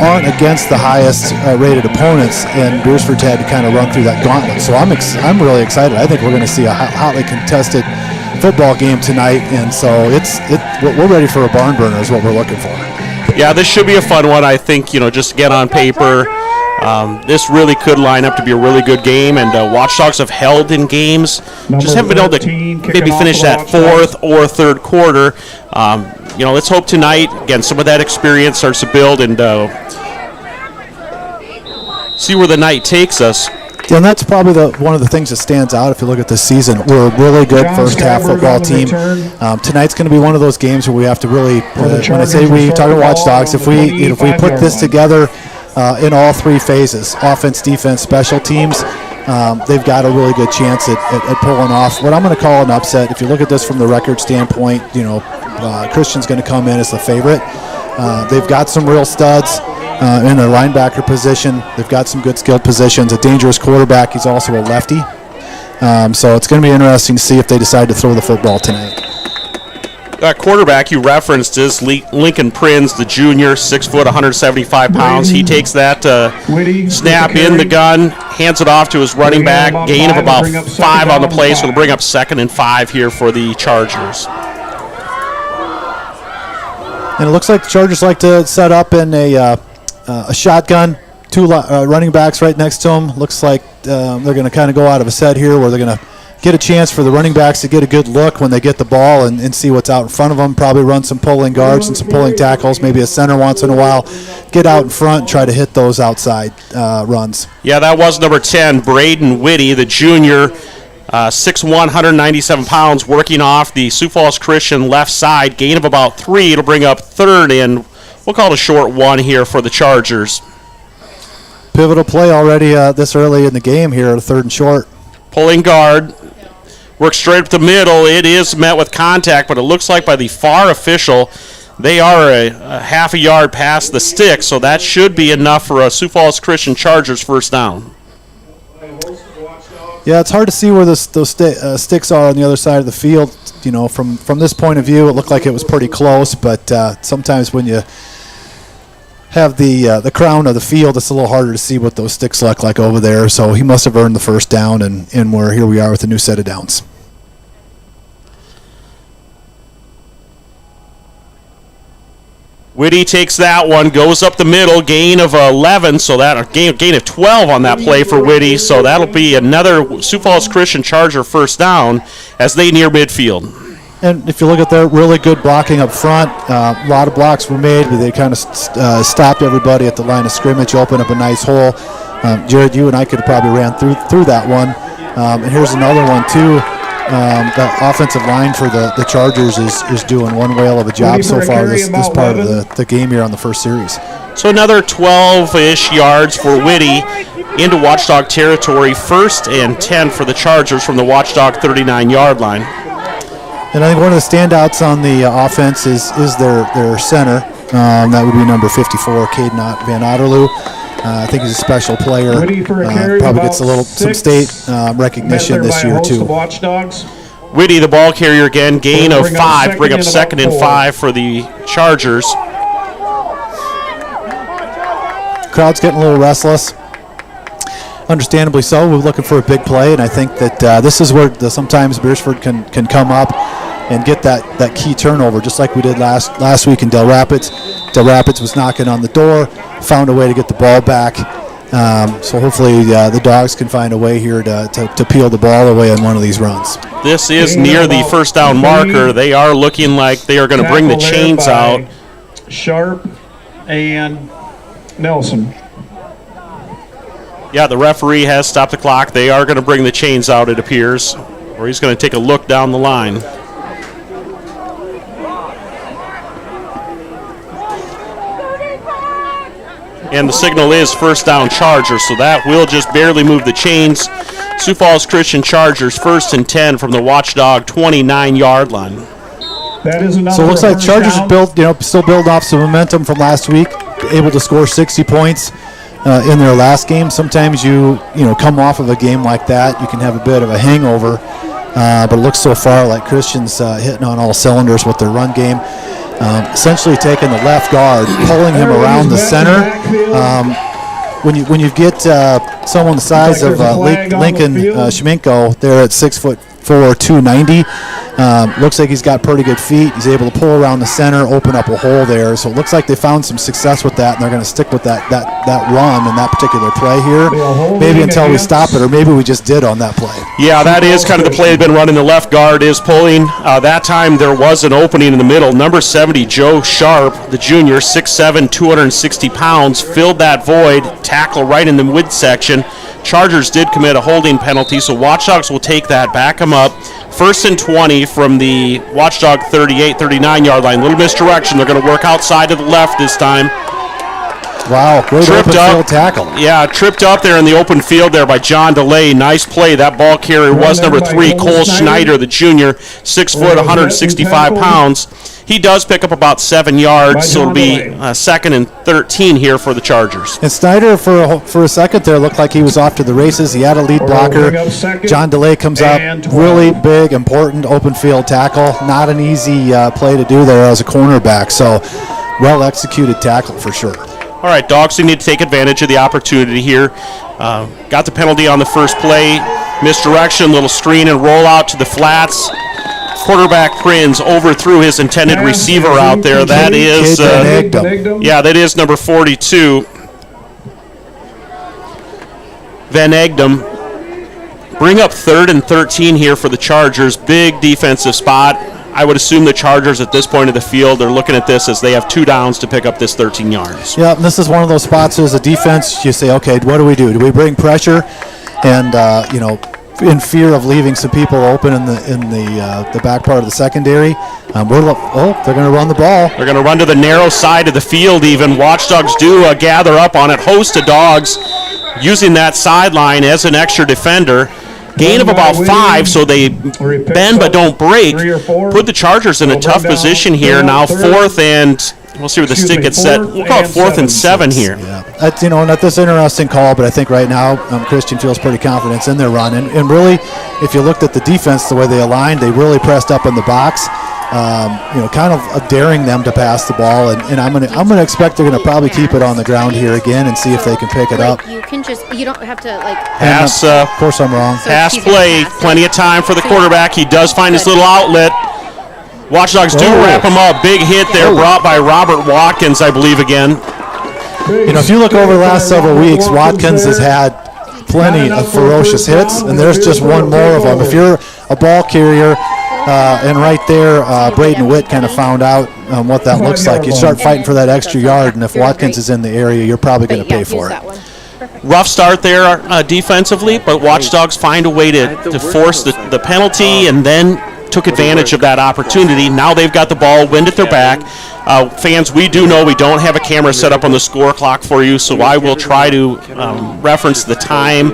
aren't against the highest rated opponents, and Beersford had to kind of run through that gauntlet. So I'm really excited. I think we're going to see a hotly contested football game tonight, and so we're ready for a barn burner is what we're looking for. Yeah, this should be a fun one. I think, just to get on paper, this really could line up to be a really good game, and Watchdogs have held in games. Just haven't been able to maybe finish that 4th or 3rd quarter. Let's hope tonight, again, some of that experience starts to build and see where the night takes us. Yeah, and that's probably one of the things that stands out if you look at this season. We're a really good first-half football team. Tonight's going to be one of those games where we have to really, when I say we talk about Watchdogs, if we put this together in all 3 phases, offense, defense, special teams, they've got a really good chance at pulling off what I'm going to call an upset. If you look at this from the record standpoint, Christian's going to come in as the favorite. They've got some real studs in their linebacker position. They've got some good skilled positions. A dangerous quarterback. He's also a lefty. So it's going to be interesting to see if they decide to throw the football tonight. That quarterback you referenced is Lincoln Prins, the junior, 6 foot, 175 pounds. He takes that snap in the gun, hands it off to his running back, gain of about 5 on the play, so they'll bring up 2nd and 5 here for the Chargers. And it looks like the Chargers like to set up in a shotgun, 2 running backs right next to them. Looks like they're going to kind of go out of a set here where they're going to get a chance for the running backs to get a good look when they get the ball and see what's out in front of them. Probably run some pulling guards and some pulling tackles, maybe a center once in a while. Get out in front and try to hit those outside runs. Yeah, that was number 10, Braden Whitty, the junior, 6'1", 197 pounds, working off the Sioux Falls Christian left side. Gain of about 3. It'll bring up third and we'll call it a short 1 here for the Chargers. Pivotal play already this early in the game here, 3rd and short. Pulling guard. Works straight up the middle. It is met with contact, but it looks like by the far official, they are a half a yard past the stick, so that should be enough for a Sioux Falls Christian Chargers first down. Yeah, it's hard to see where those sticks are on the other side of the field. You know, from this point of view, it looked like it was pretty close, but sometimes when you have the crown of the field, it's a little harder to see what those sticks look like over there. So he must have earned the first down, and here we are with a new set of downs. Whitty takes that one, goes up the middle, gain of 11, so that gain of 12 on that play for Whitty, so that'll be another Sioux Falls Christian Charger first down as they near midfield. And if you look at their really good blocking up front, a lot of blocks were made, but they kind of stopped everybody at the line of scrimmage, opened up a nice hole. Jared, you and I could have probably ran through that one. And here's another one, too. The offensive line for the Chargers is doing one whale of a job so far this part of the game here on the first series. So another 12-ish yards for Whitty into Watchdog territory. 1st and 10 for the Chargers from the Watchdog 39-yard line. And I think one of the standouts on the offense is their center. That would be number 54, Caden Van Otterloo. I think he's a special player. Probably gets some state recognition this year, too. Whitty, the ball carrier again, gain of 5. Bring up 2nd and 5 for the Chargers. Crowd's getting a little restless. Understandably so. We're looking for a big play, and I think that this is where sometimes Beersford can come up and get that key turnover, just like we did last week in Del Rapids. Del Rapids was knocking on the door, found a way to get the ball back. So hopefully the Dogs can find a way here to peel the ball away on one of these runs. This is near the first down marker. They are looking like they are going to bring the chains out. Sharp and Nelson. Yeah, the referee has stopped the clock. They are going to bring the chains out, it appears, or he's going to take a look down the line. And the signal is first down Chargers, so that will just barely move the chains. Sioux Falls Christian Chargers 1st and 10 from the Watchdog 29-yard line. So it looks like Chargers still build off some momentum from last week, able to score 60 points in their last game. Sometimes you come off of a game like that, you can have a bit of a hangover, but it looks so far like Christian's hitting on all cylinders with their run game. Essentially taking the left guard, pulling him around the center. When you get someone the size of Lincoln Schminko, they're at 6'4", 290. Looks like he's got pretty good feet. He's able to pull around the center, open up a hole there. So it looks like they found some success with that, and they're going to stick with that run and that particular play here. Maybe until we stop it, or maybe we just did on that play. Yeah, that is kind of the play they've been running. The left guard is pulling. That time there was an opening in the middle. Number 70, Joe Sharp, the junior, 6'7", 260 pounds, filled that void, tackle right in the midsection. Chargers did commit a holding penalty, so Watchdogs will take that, back them up. 1st and 20 from the Watchdog 38, 39-yard line. Little misdirection. They're going to work outside to the left this time. Wow, great open field tackle. Yeah, tripped up there in the open field there by John DeLay. Nice play. That ball carrier was number 3, Cole Schneider, the junior, 6', 165 pounds. He does pick up about 7 yards, so it'll be 2nd and 13 here for the Chargers. And Snyder, for a second there, looked like he was off to the races. He had a lead blocker. John DeLay comes up, really big, important open field tackle. Not an easy play to do there as a cornerback, so well-executed tackle for sure. All right, Dogs need to take advantage of the opportunity here. Got the penalty on the first play. Misdirection, little screen and roll out to the flats. Quarterback Prinz overthrew his intended receiver out there. That is, that is number 42, Van Egdom. bring up 3rd and 13 here for the Chargers. Big defensive spot. I would assume the Chargers at this point of the field are looking at this as they have 2 downs to pick up this 13 yards. Yeah, and this is one of those spots as a defense, you say, okay, what do we do? Do we bring pressure and, in fear of leaving some people open in the back part of the secondary? They're going to run the ball. They're going to run to the narrow side of the field even. Watchdogs do gather up on it. Host of dogs using that sideline as an extra defender. Gain of about 5, so they bend but don't break. Put the Chargers in a tough position here. Now 4th and, we'll see where the stick gets set. We'll call it 4th and 7 here. Yeah, that's, that's an interesting call, but I think right now Christian feels pretty confident in their run. And really, if you looked at the defense, the way they aligned, they really pressed up in the box, kind of daring them to pass the ball. And I'm gonna expect they're gonna probably keep it on the ground here again and see if they can pick it up. You don't have to pass. Of course, I'm wrong. Pass play, plenty of time for the quarterback. He does find his little outlet. Watchdogs do wrap him up. Big hit there brought by Robert Watkins, I believe, again. If you look over the last several weeks, Watkins has had plenty of ferocious hits, and there's just one more of them. If you're a ball carrier, and right there, Braden Witt kind of found out what that looks like. You start fighting for that extra yard, and if Watkins is in the area, you're probably going to pay for it. Rough start there defensively, but Watchdogs find a way to force the penalty and then took advantage of that opportunity. Now they've got the ball, wind at their back. Fans, we do know we don't have a camera set up on the score clock for you, so I will try to reference the time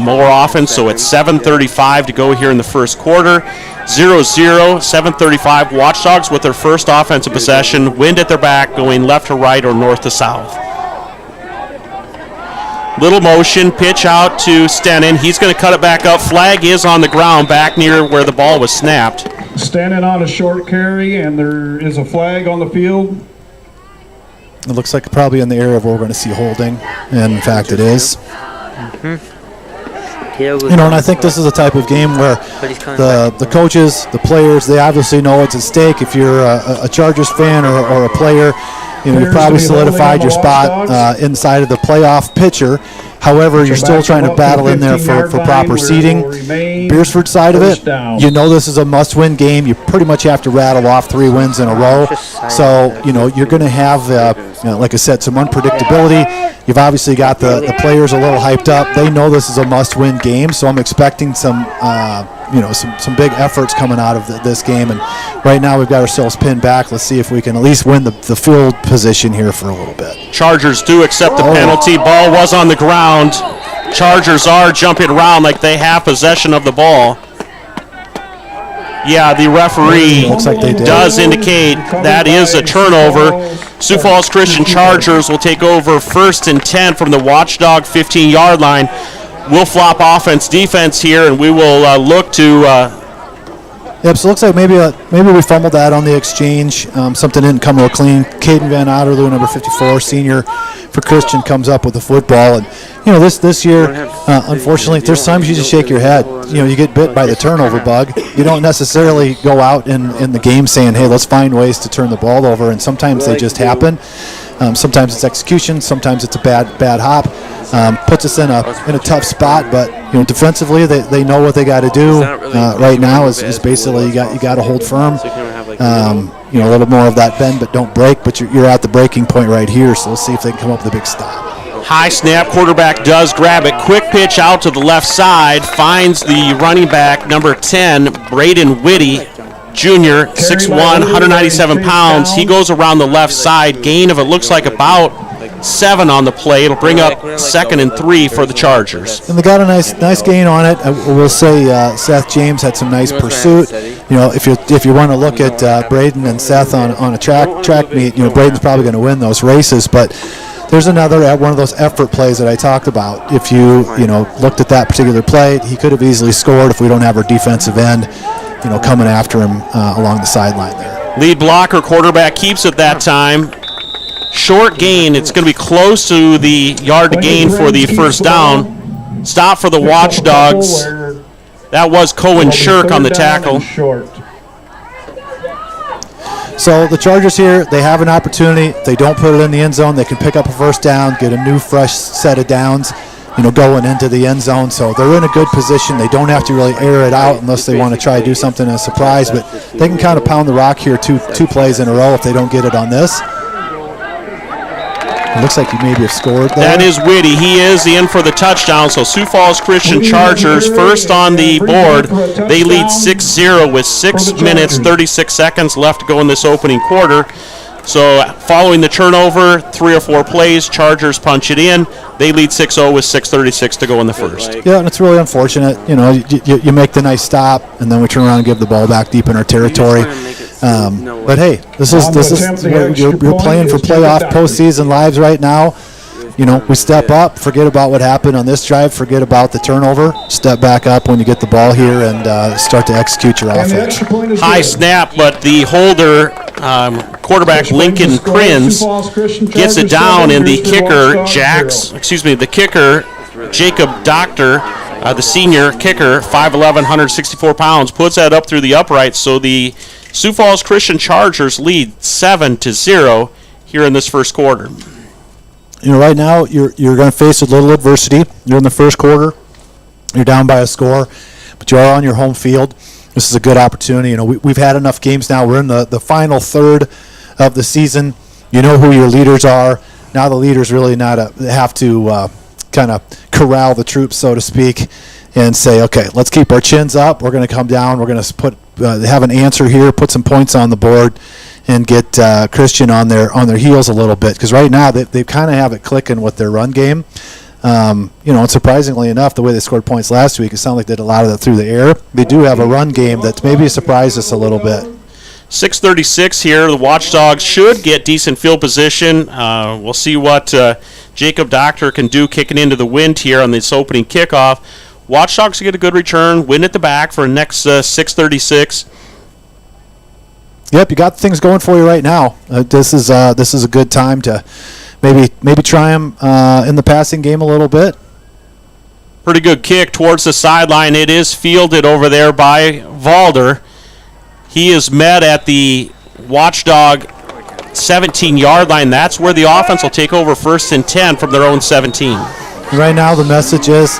more often. So it's 7:35 to go here in the first quarter. 0-0, 7:35. Watchdogs with their first offensive possession, wind at their back, going left to right or north to south. Little motion, pitch out to Stennon. He's going to cut it back up. Flag is on the ground back near where the ball was snapped. Stennon on a short carry, and there is a flag on the field. It looks like probably in the area where we're going to see holding, and in fact it is. And I think this is a type of game where the coaches, the players, they obviously know what's at stake. If you're a Chargers fan or a player, you've probably solidified your spot inside of the playoff picture. However, you're still trying to battle in there for proper seating. Beersford's side of it, this is a must-win game. You pretty much have to rattle off 3 wins in a row. So, you're going to have, like I said, some unpredictability. You've obviously got the players a little hyped up. They know this is a must-win game, so I'm expecting some big efforts coming out of this game. And right now we've got ourselves pinned back. Let's see if we can at least win the field position here for a little bit. Chargers do accept the penalty. Ball was on the ground. Chargers are jumping around like they have possession of the ball. Yeah, the referee does indicate that is a turnover. Sioux Falls Christian Chargers will take over 1st and 10 from the Watchdog 15-yard line. We'll flop offense defense here, and we will look to. Yep, so it looks like maybe we fumbled that on the exchange. Something didn't come real clean. Caden Van Otterloo, number 54, senior for Christian, comes up with the football. And, this year, unfortunately, there's times you just shake your head. You get bit by the turnover bug. You don't necessarily go out in the game saying, hey, let's find ways to turn the ball over. And sometimes they just happen. Sometimes it's execution. Sometimes it's a bad hop. Puts us in a tough spot, but defensively they know what they got to do. Right now is basically you got to hold firm. A little more of that bend, but don't break. But you're at the breaking point right here. So let's see if they can come up with a big stop. High snap, quarterback does grab it. Quick pitch out to the left side, finds the running back, number 10, Braden Whitty. Junior, 6'1", 197 pounds. He goes around the left side. Gain of it looks like about 7 on the play. It'll bring up 2nd and 3 for the Chargers. And they got a nice gain on it. We'll say Seth James had some nice pursuit. If you want to look at Braden and Seth on a track meet, Braden's probably going to win those races. But there's another one of those effort plays that I talked about. If you looked at that particular play, he could have easily scored if we don't have our defensive end coming after him along the sideline there. Lead blocker, quarterback keeps it that time. Short gain. It's going to be close to the yard to gain for the first down. Stop for the Watchdogs. That was Cohen Shirk on the tackle. So the Chargers here, they have an opportunity. If they don't put it in the end zone, they can pick up a first down, get a new fresh set of downs. going into the end zone. So they're in a good position. They don't have to really air it out unless they want to try to do something as a surprise. But they can kind of pound the rock here two plays in a row if they don't get it on this. It looks like he maybe have scored there. That is Whitty. He is in for the touchdown. So Sioux Falls Christian Chargers first on the board. They lead 6-0 with 6 minutes, 36 seconds left to go in this opening quarter. So following the turnover, 3 or 4 plays, Chargers punch it in. They lead 6-0 with 6:36 to go in the first. Yeah, and it's really unfortunate. You make the nice stop, and then we turn around and give the ball back deep in our territory. But hey, this is you're playing for playoff postseason lives right now. We step up, forget about what happened on this drive, forget about the turnover, step back up when you get the ball here and start to execute your offense. High snap, but the holder, quarterback Lincoln Krins, gets it down, and the kicker, Jacob Doctor, the senior kicker, 5'11", 164 pounds, puts that up through the uprights. So the Sioux Falls Christian Chargers lead 7-0 here in this first quarter. Right now you're going to face a little adversity. You're in the first quarter. You're down by a score, but you are on your home field. This is a good opportunity. We've had enough games now. We're in the final third of the season. You know who your leaders are. Now the leaders really have to kind of corral the troops, so to speak, and say, okay, let's keep our chins up. We're going to come down. We're going to have an answer here, put some points on the board, and get Christian on their heels a little bit, because right now they kind of have it clicking with their run game. And surprisingly enough, the way they scored points last week, it sounded like they did a lot of that through the air. They do have a run game that's maybe surprised us a little bit. 6:36 here. The Watchdogs should get decent field position. We'll see what Jacob Doctor can do kicking into the wind here on this opening kickoff. Watchdogs get a good return, win at the back for next 6:36. Yep, you got things going for you right now. This is a good time to maybe try them in the passing game a little bit. Pretty good kick towards the sideline. It is fielded over there by Valder. He is met at the Watchdog 17-yard line. That's where the offense will take over 1st and 10 from their own 17. Right now, the message is,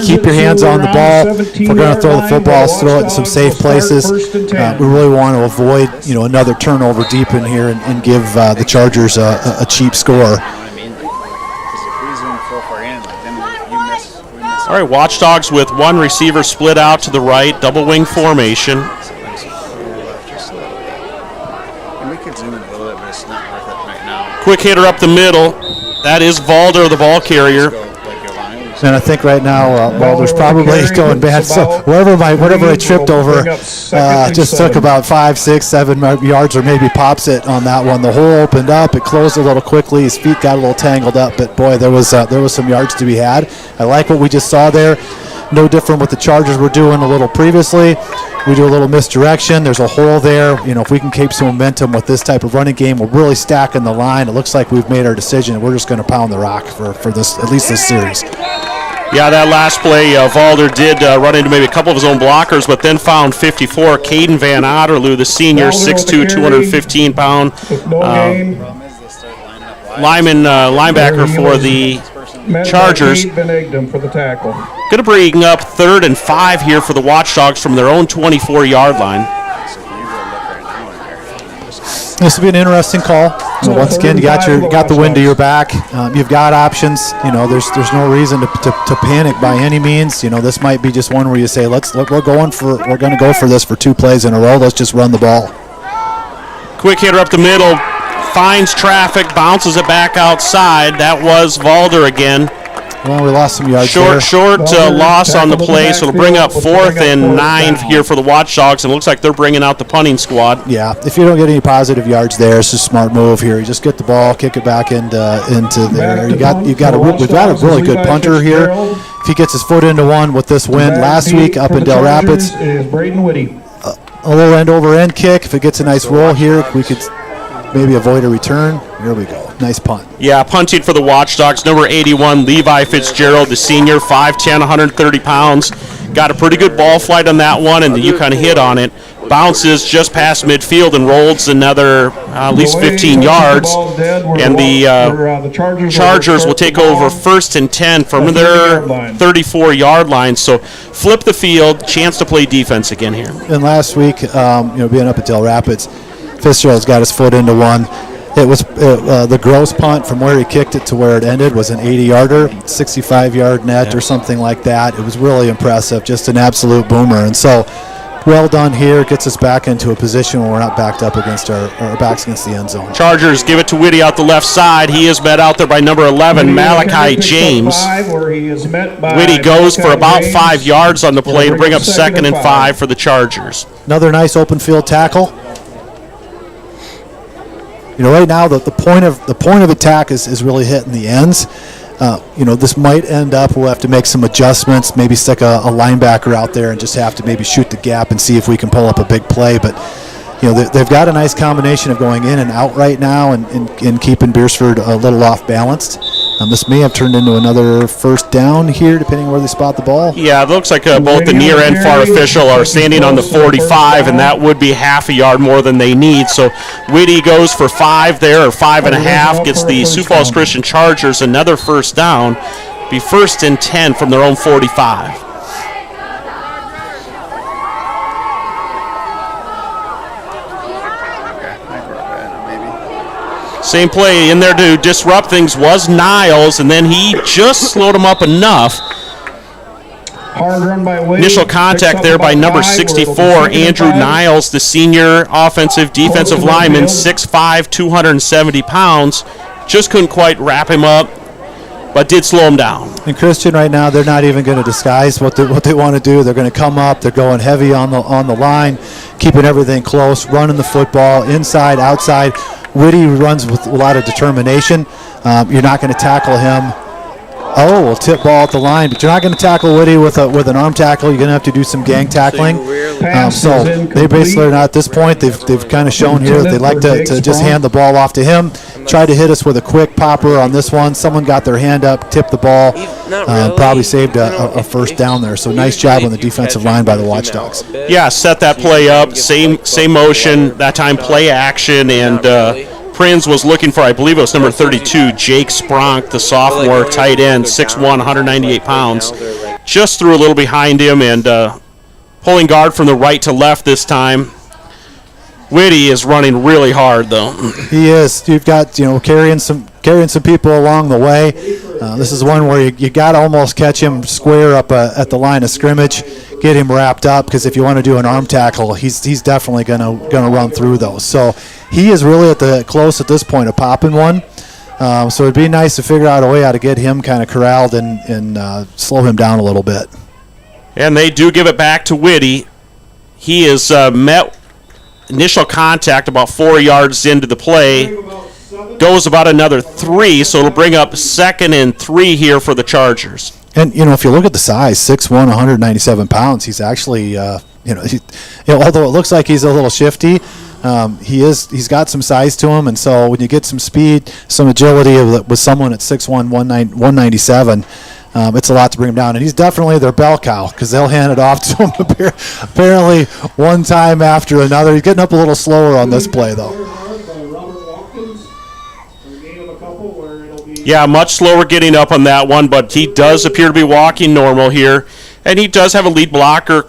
keep your hands on the ball. If we're going to throw the football, throw it in some safe places. We really want to avoid, another turnover deep in here and give the Chargers a cheap score. All right, Watchdogs with one receiver split out to the right, double wing formation. Quick hitter up the middle. That is Valder, the ball carrier. And I think right now Valder's probably going bad. So whatever I tripped over just took about 5, 6, 7 yards, or maybe pops it on that one. The hole opened up. It closed a little quickly. His feet got a little tangled up. But boy, there was some yards to be had. I like what we just saw there. No different what the Chargers were doing a little previously. We do a little misdirection. There's a hole there. If we can keep some momentum with this type of running game, we're really stacking the line. It looks like we've made our decision. We're just going to pound the rock for this, at least this series. Yeah, that last play, Valder did run into maybe a couple of his own blockers, but then found 54, Caden Van Otterloo, the senior, 6'2", 215-pound linebacker for the Chargers. Going to bring up 3rd and 5 here for the Watchdogs from their own 24-yard line. This will be an interesting call. So once again, you got the wind to your back. You've got options. There's no reason to panic by any means. This might be just one where you say, we're going to go for this for 2 plays in a row. Let's just run the ball. Quick hitter up the middle, finds traffic, bounces it back outside. That was Valder again. Well, we lost some yards Short loss on the play, so it'll bring up 4th and 9 here for the Watchdogs, and it looks like they're bringing out the punting squad. Yeah, if you don't get any positive yards there, it's just a smart move here. You just get the ball, kick it back into there. We've got a really good punter here. If he gets his foot into one with this win last week up in Del Rapids, a little end-over-end kick. If it gets a nice roll here, we could maybe avoid a return. Here we go. Nice punt. Yeah, punting for the Watchdogs. Number 81, Levi Fitzgerald, the senior, 5'10", 130 pounds. got a pretty good ball flight on that one, and you kind of hit on it. Bounces just past midfield and rolls another at least 15 yards. And the Chargers will take over 1st and 10 from their 34-yard line. So flip the field, chance to play defense again here. And last week, being up at Del Rapids, Fitzgerald's got his foot into one. It was the gross punt from where he kicked it to where it ended was an 80-yarder, 65-yard net or something like that. It was really impressive, just an absolute boomer. And so, well done here. Gets us back into a position where we're not backed up against our backs against the end zone. Chargers give it to Whitty out the left side. He is met out there by number 11, Malachi James. Whitty goes for about 5 yards on the play to bring up 2nd and 5 for the Chargers. Another nice open field tackle. Right now the point of attack is really hitting the ends. This might end up, we'll have to make some adjustments, maybe stick a linebacker out there and just have to maybe shoot the gap and see if we can pull up a big play. But, they've got a nice combination of going in and out right now and keeping Beersford a little off balanced. This may have turned into another 1st down here, depending on where they spot the ball. Yeah, it looks like both the near and far official are standing on the 45, and that would be half a yard more than they need. So Whitty goes for 5 there, or 5.5, gets the Sioux Falls Christian Chargers another 1st down. Be 1st and 10 from their own 45. Same play in there to disrupt things was Niles, and then he just slowed him up enough. Hard run by Wade. Initial contact there by number 64, Andrew Niles, the senior defensive lineman, 6'5", 270 pounds. Just couldn't quite wrap him up, but did slow him down. And Christian right now, they're not even going to disguise what they want to do. They're going to come up. They're going heavy on the line, keeping everything close, running the football inside, outside. Whitty runs with a lot of determination. You're not going to tackle him. We'll tip ball at the line, but you're not going to tackle Whitty with an arm tackle. You're going to have to do some gang tackling. So they basically are not at this point. They've kind of shown here that they like to just hand the ball off to him. Tried to hit us with a quick popper on this one. Someone got their hand up, tipped the ball, probably saved a 1st down there. So nice job on the defensive line by the Watchdogs. Yeah, set that play up. Same motion, that time play action, and Prinz was looking for, I believe it was number 32, Jake Spronk, the sophomore tight end, 6'1", 198 pounds. Just threw a little behind him and pulling guard from the right to left this time. Whitty is running really hard, though. He is. You've got carrying some people along the way. This is one where you got to almost catch him square up at the line of scrimmage, get him wrapped up, because if you want to do an arm tackle, he's definitely gonna run through those. So he is really close at this point of popping one. So it'd be nice to figure out a way how to get him kind of corralled and slow him down a little bit. And they do give it back to Whitty. He is met initial contact about 4 yards into the play. Goes about another 3, so it'll bring up 2nd and 3 here for the Chargers. And, if you look at the size, 6'1", 197 pounds, he's actually, although it looks like he's a little shifty, he's got some size to him, and so when you get some speed, some agility with someone at 6'1", 197, it's a lot to bring him down. And he's definitely their bell cow, because they'll hand it off to him apparently one time after another. He's getting up a little slower on this play, though. Yeah, much slower getting up on that one, but he does appear to be walking normal here. And he does have a lead blocker,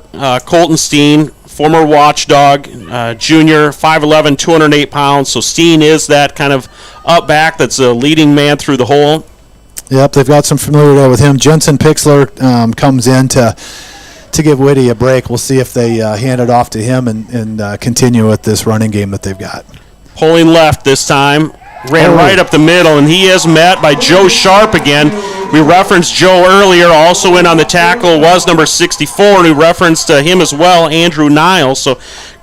Colton Steen, former Watchdog, junior, 5'11", 208 pounds. So Steen is that kind of up back that's a leading man through the hole. Yep, they've got some familiarity with him. Jensen Pixler comes in to give Whitty a break. We'll see if they hand it off to him and continue with this running game that they've got. Pulling left this time. Ran right up the middle, and he is met by Joe Sharp again. We referenced Joe earlier. Also in on the tackle was number 64, and we referenced him as well, Andrew Niles. So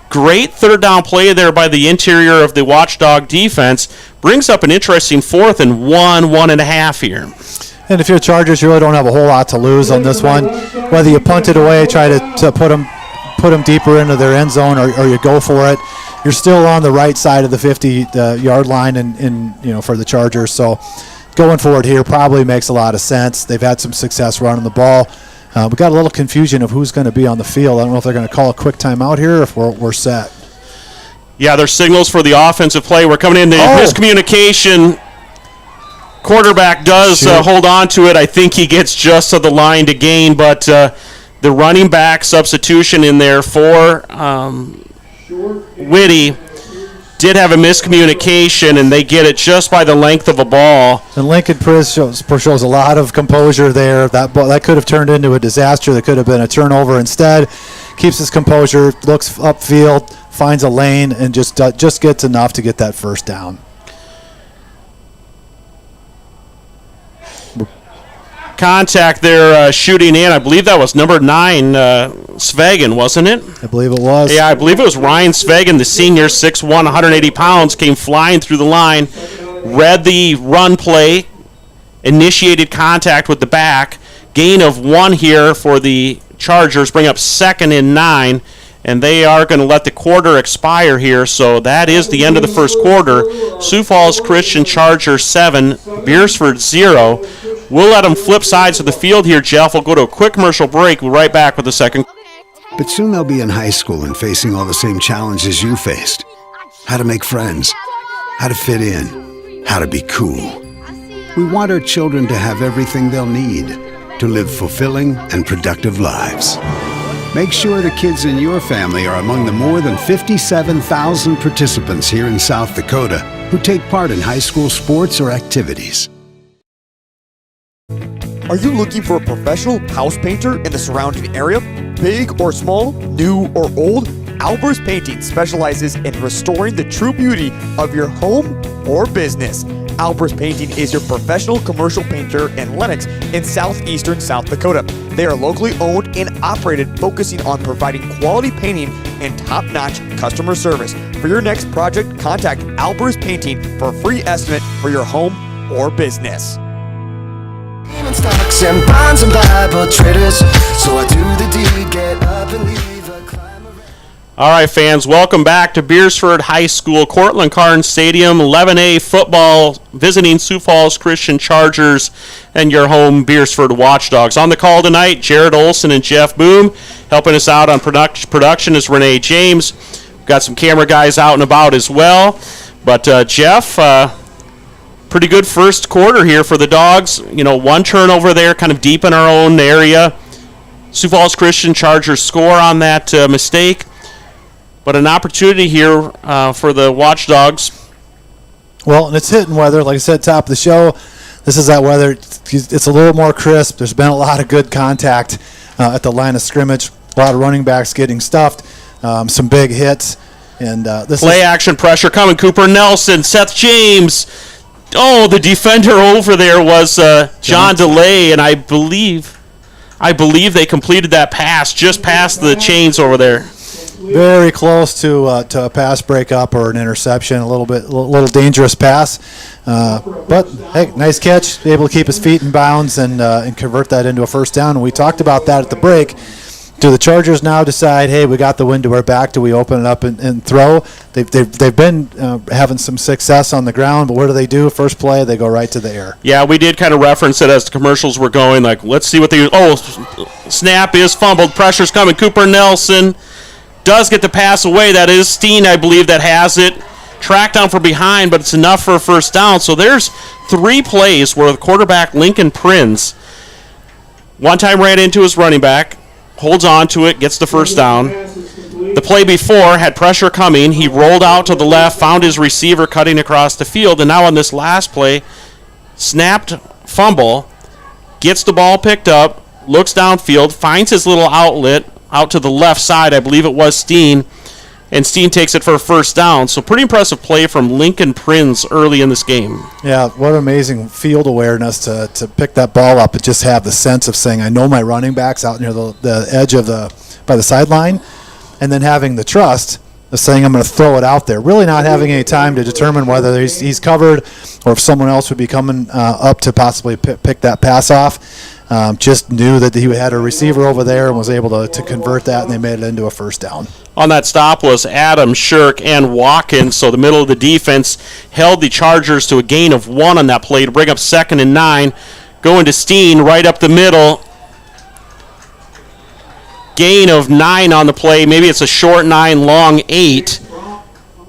great 3rd down play there by the interior of the Watchdog defense. Brings up an interesting 4th and 1.5 here. And if you're Chargers, you really don't have a whole lot to lose on this one. Whether you punt it away, try to put them deeper into their end zone, or you go for it, you're still on the right side of the 50-yard line in for the Chargers. So going forward here probably makes a lot of sense. They've had some success running the ball. we got a little confusion of who's going to be on the field. I don't know if they're going to call a quick timeout here or if we're set. Yeah, there's signals for the offensive play. We're coming in. The miscommunication. Quarterback does hold on to it. I think he gets just to the line to gain, but the running back substitution in there for Whitty did have a miscommunication, and they get it just by the length of a ball. And Lincoln Priz shows a lot of composure there. That could have turned into a disaster. That could have been a turnover. Instead, keeps his composure, looks upfield, finds a lane, and just gets enough to get that first down. Contact there shooting in. I believe that was number 9, Svegan, wasn't it? I believe it was. Yeah, I believe it was Ryan Svegan, the senior, 6'1", 180 pounds, came flying through the line, read the run play, initiated contact with the back. Gain of 1 here for the Chargers, bring up 2nd and 9, and they are going to let the quarter expire here, so that is the end of the first quarter. Sioux Falls Christian Chargers 7, Beersford 0. We'll let them flip sides of the field here, Jeff. We'll go to a quick commercial break. We'll be right back with the second. But soon they'll be in high school and facing all the same challenges you faced. How to make friends, how to fit in, how to be cool. We want our children to have everything they'll need to live fulfilling and productive lives. Make sure the kids in your family are among the more than 57,000 participants here in South Dakota who take part in high school sports or activities. Are you looking for a professional house painter in the surrounding area? Big or small, new or old, Albers Painting specializes in restoring the true beauty of your home or business. Albers Painting is your professional commercial painter in Lenox in southeastern South Dakota. They are locally owned and operated, focusing on providing quality painting and top-notch customer service. For your next project, contact Albers Painting for a free estimate for your home or business. Stocks and bonds and Bible traders, so I do the deed, get up and leave a climb. All right, fans, welcome back to Beersford High School, Cortland Carnes Stadium, 11A football, visiting Sioux Falls Christian Chargers and your home Beersford Watchdogs. On the call tonight, Jared Olson and Jeff Boom. Helping us out on production is Renee James. We've got some camera guys out and about as well. But Jeff, pretty good first quarter here for the Dogs. You know, 1 turnover there, kind of deep in our own area. Sioux Falls Christian Chargers score on that mistake. But an opportunity here for the Watchdogs. Well, and it's hitting weather. Like I said, top of the show, this is that weather. It's a little more crisp. There's been a lot of good contact at the line of scrimmage. A lot of running backs getting stuffed. Some big hits. And this play action pressure coming. Cooper Nelson, Seth James. Oh, the defender over there was John DeLay, and I believe they completed that pass just past the chains over there. Very close to a pass breakup or an interception. A little dangerous pass, but hey, nice catch. Able to keep his feet in bounds and convert that into a first down. And we talked about that at the break. Do the Chargers now decide, hey, we got the wind to our back? Do we open it up and throw? They've been having some success on the ground, but what do? First play, they go right to the air. Yeah, we did kind of reference it as the commercials were going. Like, let's see what they. Oh, snap is fumbled. Pressure's coming. Cooper Nelson does get the pass away. That is Steen, I believe, that has it. Tracked down from behind, but it's enough for a first down. So there's 3 plays where the quarterback, Lincoln Prinz, one time ran into his running back, holds on to it, gets the first down. The play before had pressure coming. He rolled out to the left, found his receiver cutting across the field, and now on this last play, snapped fumble, gets the ball picked up, looks downfield, finds his little outlet out to the left side. I believe it was Steen, and Steen takes it for a first down. So pretty impressive play from Lincoln Prinz early in this game. Yeah, what amazing field awareness to pick that ball up and just have the sense of saying, I know my running back's out near the edge of by the sideline, and then having the trust of saying, I'm going to throw it out there. Really not having any time to determine whether he's covered or if someone else would be coming up to possibly pick that pass off. Just knew that he had a receiver over there and was able to convert that, and they made it into a first down. On that stop was Adam, Shirk, and Watkins, so the middle of the defense held the Chargers to a gain of 1 on that play to bring up 2nd and 9. Going to Steen right up the middle. gain of 9 on the play. Maybe it's a short 9, long 8.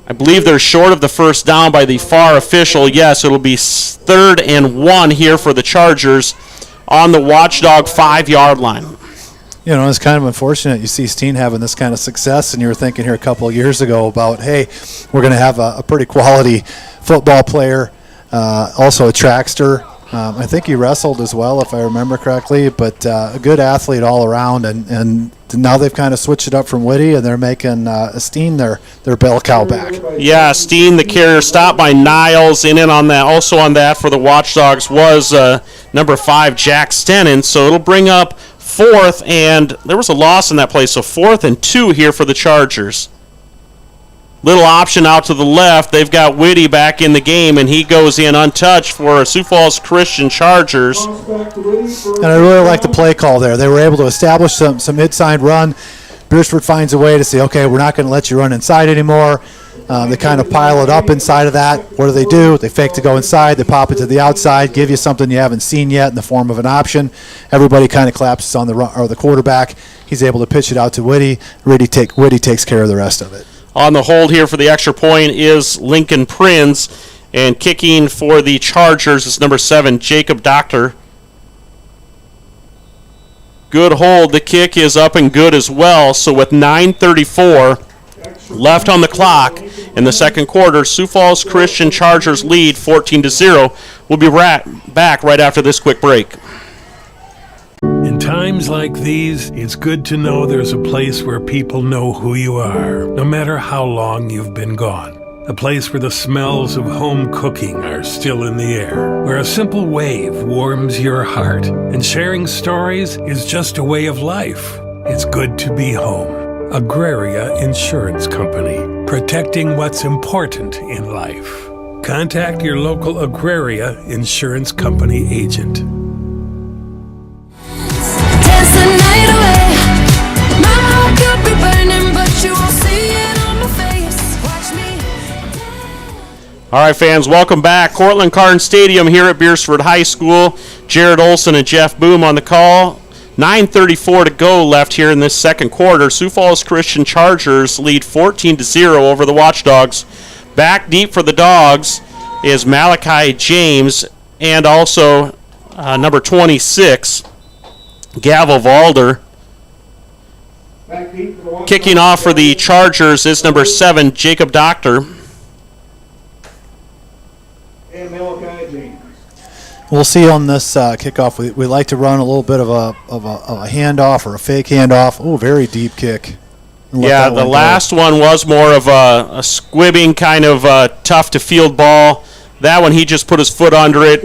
I believe they're short of the first down by the far official. Yes, it'll be 3rd and 1 here for the Chargers on the Watchdog 5-yard line. You know, it's kind of unfortunate you see Steen having this kind of success, and you were thinking here a couple of years ago about, hey, we're going to have a pretty quality football player, also a trackster. I think he wrestled as well, if I remember correctly, but a good athlete all around, and now they've kind of switched it up from Whitty, and they're making Steen their bell cow back. Yeah, Steen, the carrier, stopped by Niles, and in on that, also on that for the Watchdogs was number 5, Jack Stennon, so it'll bring up 4th, and there was a loss in that play, so 4th and 2 here for the Chargers. Little option out to the left. They've got Whitty back in the game, and he goes in untouched for Sioux Falls Christian Chargers. And I really like the play call there. They were able to establish some inside run. Beersford finds a way to say, okay, we're not going to let you run inside anymore. They kind of pile it up inside of that. What do? They fake to go inside. They pop it to the outside, give you something you haven't seen yet in the form of an option. Everybody kind of collapses on the quarterback. He's able to pitch it out to Whitty. Whitty takes care of the rest of it. On the hold here for the extra point is Lincoln Prinz, and kicking for the Chargers is number 7, Jacob Doctor. Good hold. The kick is up and good as well. So with 9:34 left on the clock in the second quarter, Sioux Falls Christian Chargers lead 14-0. We'll be back right after this quick break. In times like these, it's good to know there's a place where people know who you are, no matter how long you've been gone. A place where the smells of home cooking are still in the air, where a simple wave warms your heart, and sharing stories is just a way of life. It's good to be home. Agraria Insurance Company, protecting what's important in life. Contact your local Agraria Insurance Company agent. All right, fans, welcome back. Cortland Carton Stadium here at Beersford High School. Jared Olson and Jeff Boom on the call. 9:34 to go left here in this second quarter. Sioux Falls Christian Chargers lead 14-0 over the Watchdogs. Back deep for the Dogs is Malachi James and also number 26, Gavel Valder. Kicking off for the Chargers is number 7, Jacob Doctor. We'll see on this kickoff. We like to run a little bit of a handoff or a fake handoff. Oh, very deep kick. Yeah, the last one was more of a squibbing kind of tough to field ball. That one he just put his foot under it,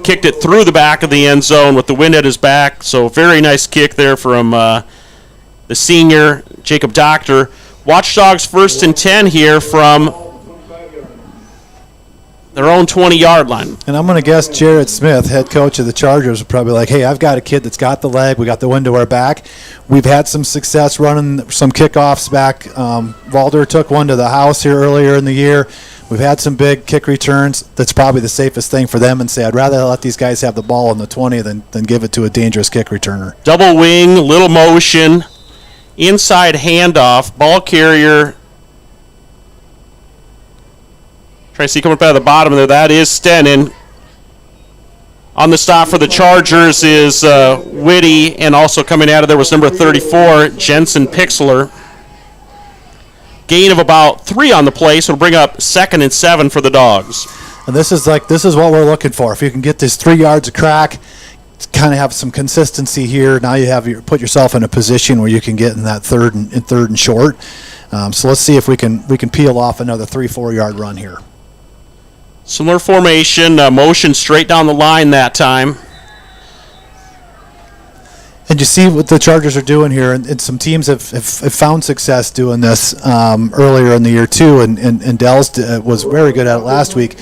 kicked it through the back of the end zone with the wind at his back. So very nice kick there from the senior Jacob Doctor. Watchdogs 1st and 10 here from their own 20-yard line. And I'm going to guess Jared Smith, head coach of the Chargers, would probably like, hey, I've got a kid that's got the leg. We got the wind to our back. We've had some success running some kickoffs back. Valder took one to the house here earlier in the year. We've had some big kick returns. That's probably the safest thing for them, and say, I'd rather let these guys have the ball in the 20 than give it to a dangerous kick returner. Double wing, little motion, inside handoff, ball carrier. Try to see coming up out of the bottom there. That is Stennon. On the stop for the Chargers is Whitty, and also coming out of there was number 34, Jensen Pixler. Gain of about 3 on the play, so it'll bring up 2nd and 7 for the Dogs. And this is what we're looking for. If you can get this 3 yards of crack, kind of have some consistency here. Now you put yourself in a position where you can get in that third and short. So let's see if we can peel off another 3-4 yard run here. Similar formation, motion straight down the line that time. And you see what the Chargers are doing here, and some teams have found success doing this earlier in the year too, and Dells was very good at it last week,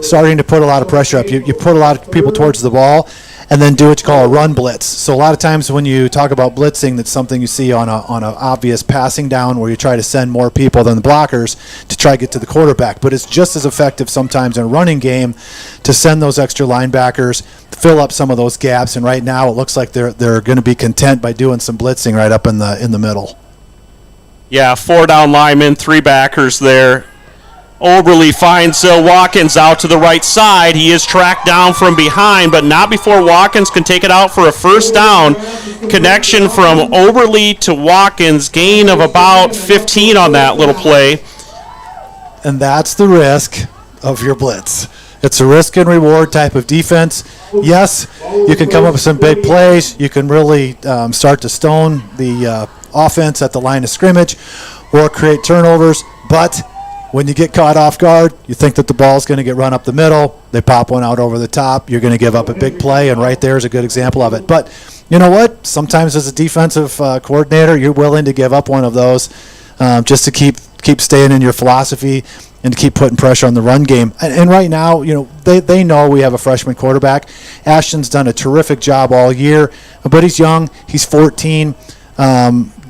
starting to put a lot of pressure up. You put a lot of people towards the ball, and then do what you call a run blitz. So a lot of times when you talk about blitzing, that's something you see on a obvious passing down where you try to send more people than the blockers to try to get to the quarterback. But it's just as effective sometimes in a running game to send those extra linebackers, fill up some of those gaps. And right now it looks like they're going to be content by doing some blitzing right up in the middle. Yeah, 4 down linemen, 3 backers there. Oberle finds Watkins out to the right side. He is tracked down from behind, but not before Watkins can take it out for a first down. Connection from Oberle to Watkins, gain of about 15 on that little play. And that's the risk of your blitz. It's a risk and reward type of defense. Yes, you can come up with some big plays. You can really start to stone the offense at the line of scrimmage or create turnovers, but when you get caught off guard, you think that the ball's going to get run up the middle, they pop one out over the top, you're going to give up a big play, and right there is a good example of it. But you know what? Sometimes as a defensive coordinator, you're willing to give up one of those just to keep staying in your philosophy and to keep putting pressure on the run game. And right now, they know we have a freshman quarterback. Ashton's done a terrific job all year, but he's young. He's 14.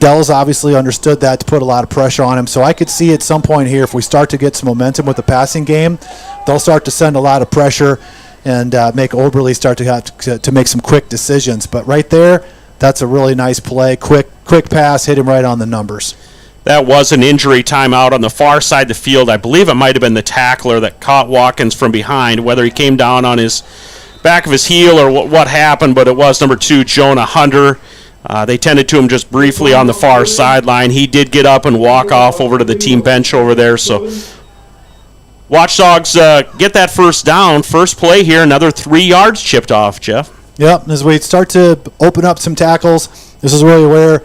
Dell's obviously understood that to put a lot of pressure on him. So I could see at some point here, if we start to get some momentum with the passing game, they'll start to send a lot of pressure and make Oberle start to have to make some quick decisions. But right there, that's a really nice play. Quick pass, hit him right on the numbers. That was an injury timeout on the far side of the field. I believe it might have been the tackler that caught Watkins from behind, whether he came down on his back of his heel or what happened, but it was number 2, Jonah Hunter. They tended to him just briefly on the far sideline. He did get up and walk off over to the team bench over there. So Watchdogs get that first down. First play here, another 3 yards chipped off, Jeff. Yep, as we start to open up some tackles, this is really where,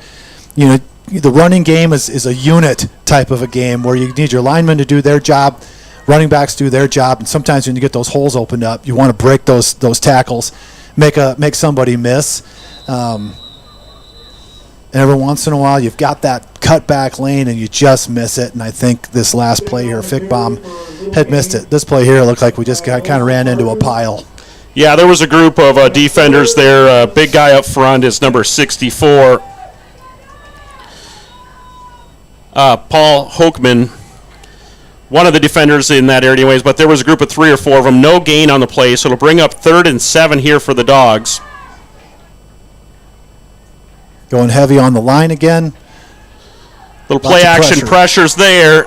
the running game is a unit type of a game where you need your linemen to do their job, running backs do their job, and sometimes when you get those holes opened up, you want to break those tackles, make somebody miss. And every once in a while, you've got that cutback lane and you just miss it. And I think this last play here, Fickbaum had missed it. This play here looked like we just kind of ran into a pile. Yeah, there was a group of defenders there. Big guy up front is number 64. Paul Hoekman, one of the defenders in that area anyways, but there was a group of 3 or 4 of them. No gain on the play, so it'll bring up 3rd and 7 here for the Dogs. Going heavy on the line again. Little play action pressures there.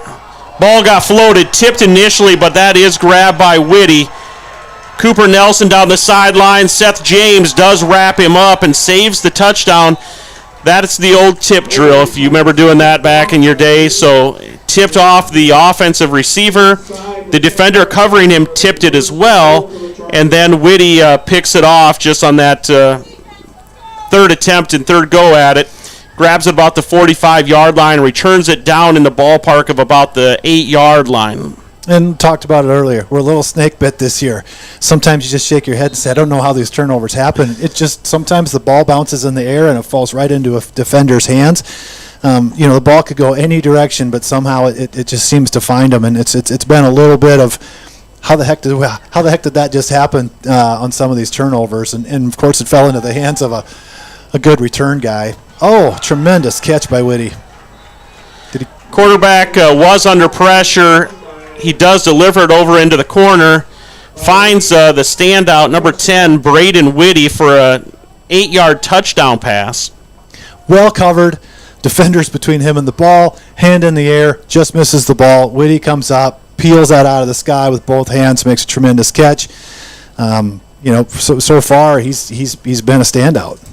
Ball got floated, tipped initially, but that is grabbed by Whitty. Cooper Nelson down the sideline. Seth James does wrap him up and saves the touchdown. That's the old tip drill, if you remember doing that back in your day. So tipped off the offensive receiver. The defender covering him tipped it as well. And then Whitty picks it off just on that third attempt and third go at it. Grabs it about the 45-yard line, returns it down in the ballpark of about the 8-yard line. And talked about it earlier. We're a little snake bit this year. Sometimes you just shake your head and say, I don't know how these turnovers happen. It just, sometimes the ball bounces in the air and it falls right into a defender's hands. The ball could go any direction, but somehow it just seems to find them. And it's been a little bit of how the heck did that just happen on some of these turnovers? And of course, it fell into the hands of a good return guy. Oh, tremendous catch by Whitty. Quarterback was under pressure. He does deliver it over into the corner. Finds the standout, number 10, Braden Whitty, for a 8-yard touchdown pass. Well covered. Defenders between him and the ball. Hand in the air. Just misses the ball. Whitty comes up, peels that out of the sky with both hands, makes a tremendous catch. So far he's been a standout.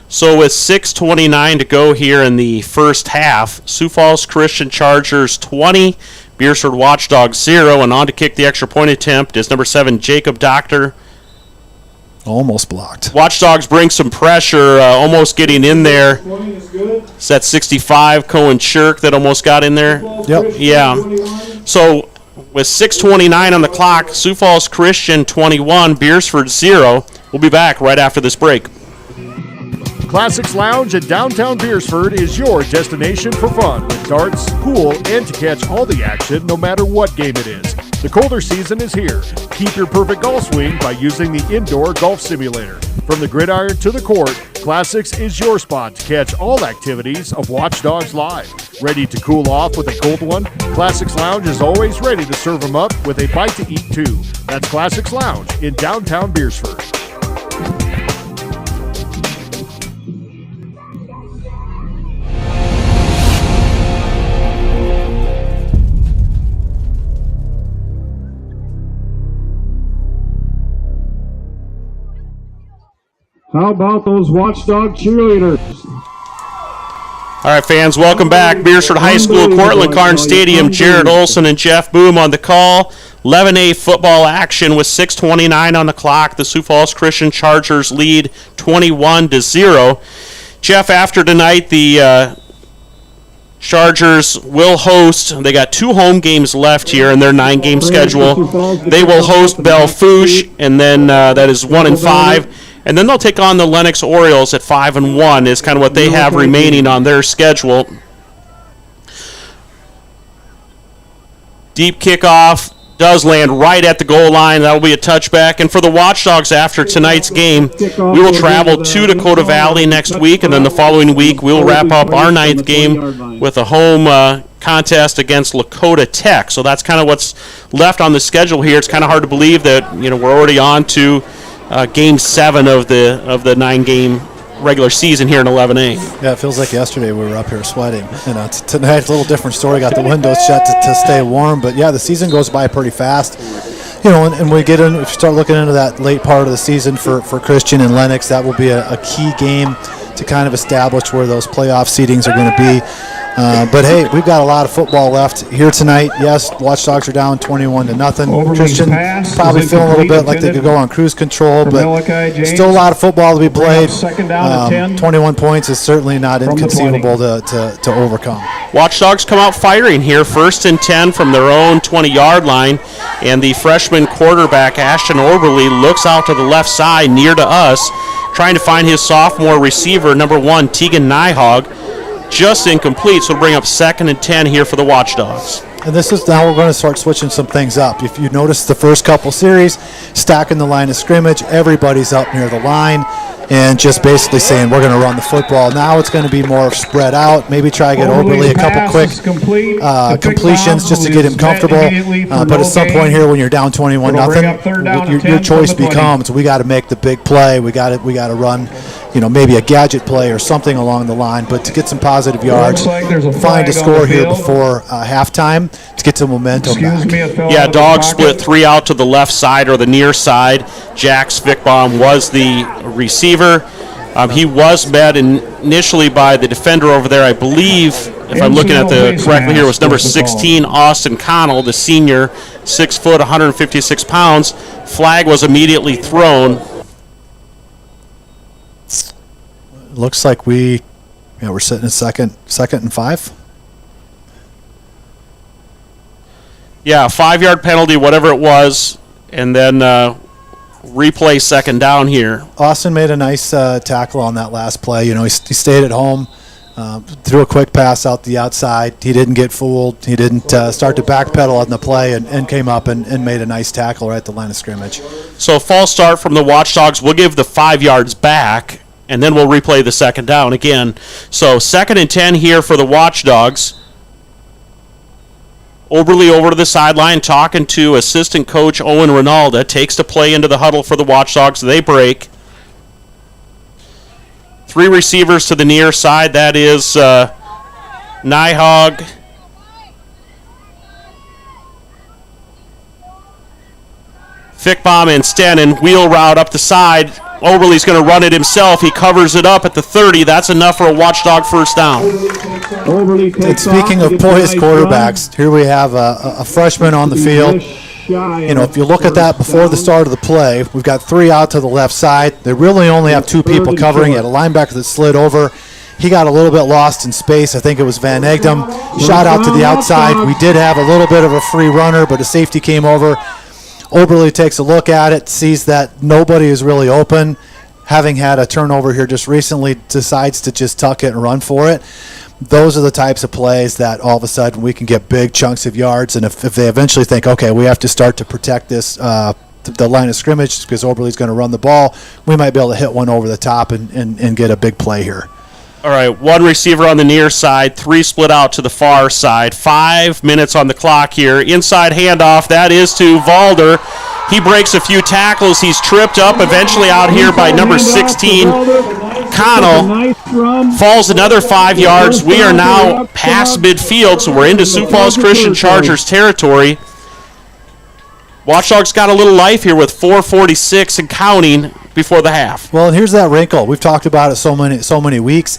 So with 6:29 to go here in the first half, Sioux Falls Christian Chargers 20, Beersford Watchdogs 0, and on to kick the extra point attempt is number 7, Jacob Doctor. Almost blocked. Watchdogs bring some pressure, almost getting in there. It's that 65, Cohen Shirk, that almost got in there. Yep. Yeah. So with 6:29 on the clock, Sioux Falls Christian 21, Beersford 0. We'll be back right after this break. Classics Lounge in downtown Beersford is your destination for fun with darts, pool, and to catch all the action no matter what game it is. The colder season is here. Keep your perfect golf swing by using the indoor golf simulator. From the gridiron to the court, Classics is your spot to catch all activities of Watchdogs Live. Ready to cool off with a cold one? Classics Lounge is always ready to serve them up with a bite to eat too. That's Classics Lounge in downtown Beersford. How about those Watchdog cheerleaders? All right, fans, welcome back. Beersford High School, Cortland Karn Stadium. Jared Olson and Jeff Boom on the call. 11A football action with 6:29 on the clock. The Sioux Falls Christian Chargers lead 21-0. Jeff, after tonight, the Chargers will host. They got 2 home games left here in their 9-game schedule. They will host Belfouche, and then that is 1-5. And then they'll take on the Lennox Orioles at 5-1 is kind of what they have remaining on their schedule. Deep kickoff does land right at the goal line. That will be a touchback. And for the Watchdogs after tonight's game, we will travel to Dakota Valley next week, and then the following week we'll wrap up our 9th game with a home contest against Lakota Tech. So that's kind of what's left on the schedule here. It's kind of hard to believe that we're already on to Game 7 of the 9-game regular season here in 11A. Yeah, it feels like yesterday we were up here sweating. Tonight it's a little different story. Got the windows shut to stay warm, but yeah, the season goes by pretty fast. And we get in. If you start looking into that late part of the season for Christian and Lennox, that will be a key game to kind of establish where those playoff seedings are going to be. But hey, we've got a lot of football left here tonight. Yes, Watchdogs are down 21-0. Christian probably feeling a little bit like they could go on cruise control, but still a lot of football to be played. 21 points is certainly not inconceivable to overcome. Watchdogs come out firing here, 1st and 10 from their own 20-yard line, and the freshman quarterback Ashton Orberly looks out to the left side near to us, trying to find his sophomore receiver, number 1, Tegan Nyhog. Just incomplete, so it'll bring up 2nd and 10 here for the Watchdogs. And this is now we're going to start switching some things up. If you notice the first couple series, stacking the line of scrimmage, everybody's up near the line and just basically saying we're going to run the football. Now it's going to be more spread out. Maybe try to get Oberly a couple quick completions just to get him comfortable. But at some point here when you're down 21-0, your choice becomes we got to make the big play. We got to run, maybe a gadget play or something along the line. But to get some positive yards, find a score here before halftime to get some momentum back. Yeah, Dogs split 3 out to the left side or the near side. Jack Zwickbaum was the receiver. He was met initially by the defender over there, I believe, if I'm looking at the correctly here, was number 16, Austin Connell, the senior, 6 foot, 156 pounds. Flag was immediately thrown. Looks like we're sitting at second and 5. Yeah, 5-yard penalty, whatever it was, and then replay 2nd down here. Austin made a nice tackle on that last play. He stayed at home, threw a quick pass out the outside. He didn't get fooled. He didn't start to backpedal on the play and came up and made a nice tackle right at the line of scrimmage. So false start from the Watchdogs. We'll give the 5 yards back, and then we'll replay the 2nd down again. So 2nd and 10 here for the Watchdogs. Oberly over to the sideline talking to assistant coach Owen Ronalda. Takes the play into the huddle for the Watchdogs. They break. 3 receivers to the near side. That is Nyhog, Fickbaum, and Stennon. Wheel route up the side. Oberly's going to run it himself. He covers it up at the 30. That's enough for a Watchdog first down. And speaking of poised quarterbacks, here we have a freshman on the field. If you look at that before the start of the play, we've got 3 out to the left side. They really only have 2 people covering it. A linebacker that slid over. He got a little bit lost in space. I think it was Van Egdom. Shot out to the outside. We did have a little bit of a free runner, but a safety came over. Oberly takes a look at it, sees that nobody is really open, having had a turnover here just recently, decides to just tuck it and run for it. Those are the types of plays that all of a sudden we can get big chunks of yards. And if they eventually think, okay, we have to start to protect this, the line of scrimmage because Oberle's going to run the ball, we might be able to hit one over the top and get a big play here. All right, one receiver on the near side, 3 split out to the far side. 5 minutes on the clock here. Inside handoff, that is to Valder. He breaks a few tackles. He's tripped up, eventually out here by number 16, Connell. Falls another 5 yards. We are now past midfield, so we're into Sioux Falls Christian Chargers territory. Watchdogs got a little life here with 4:46 and counting before the half. Well, and here's that wrinkle. We've talked about it so many weeks.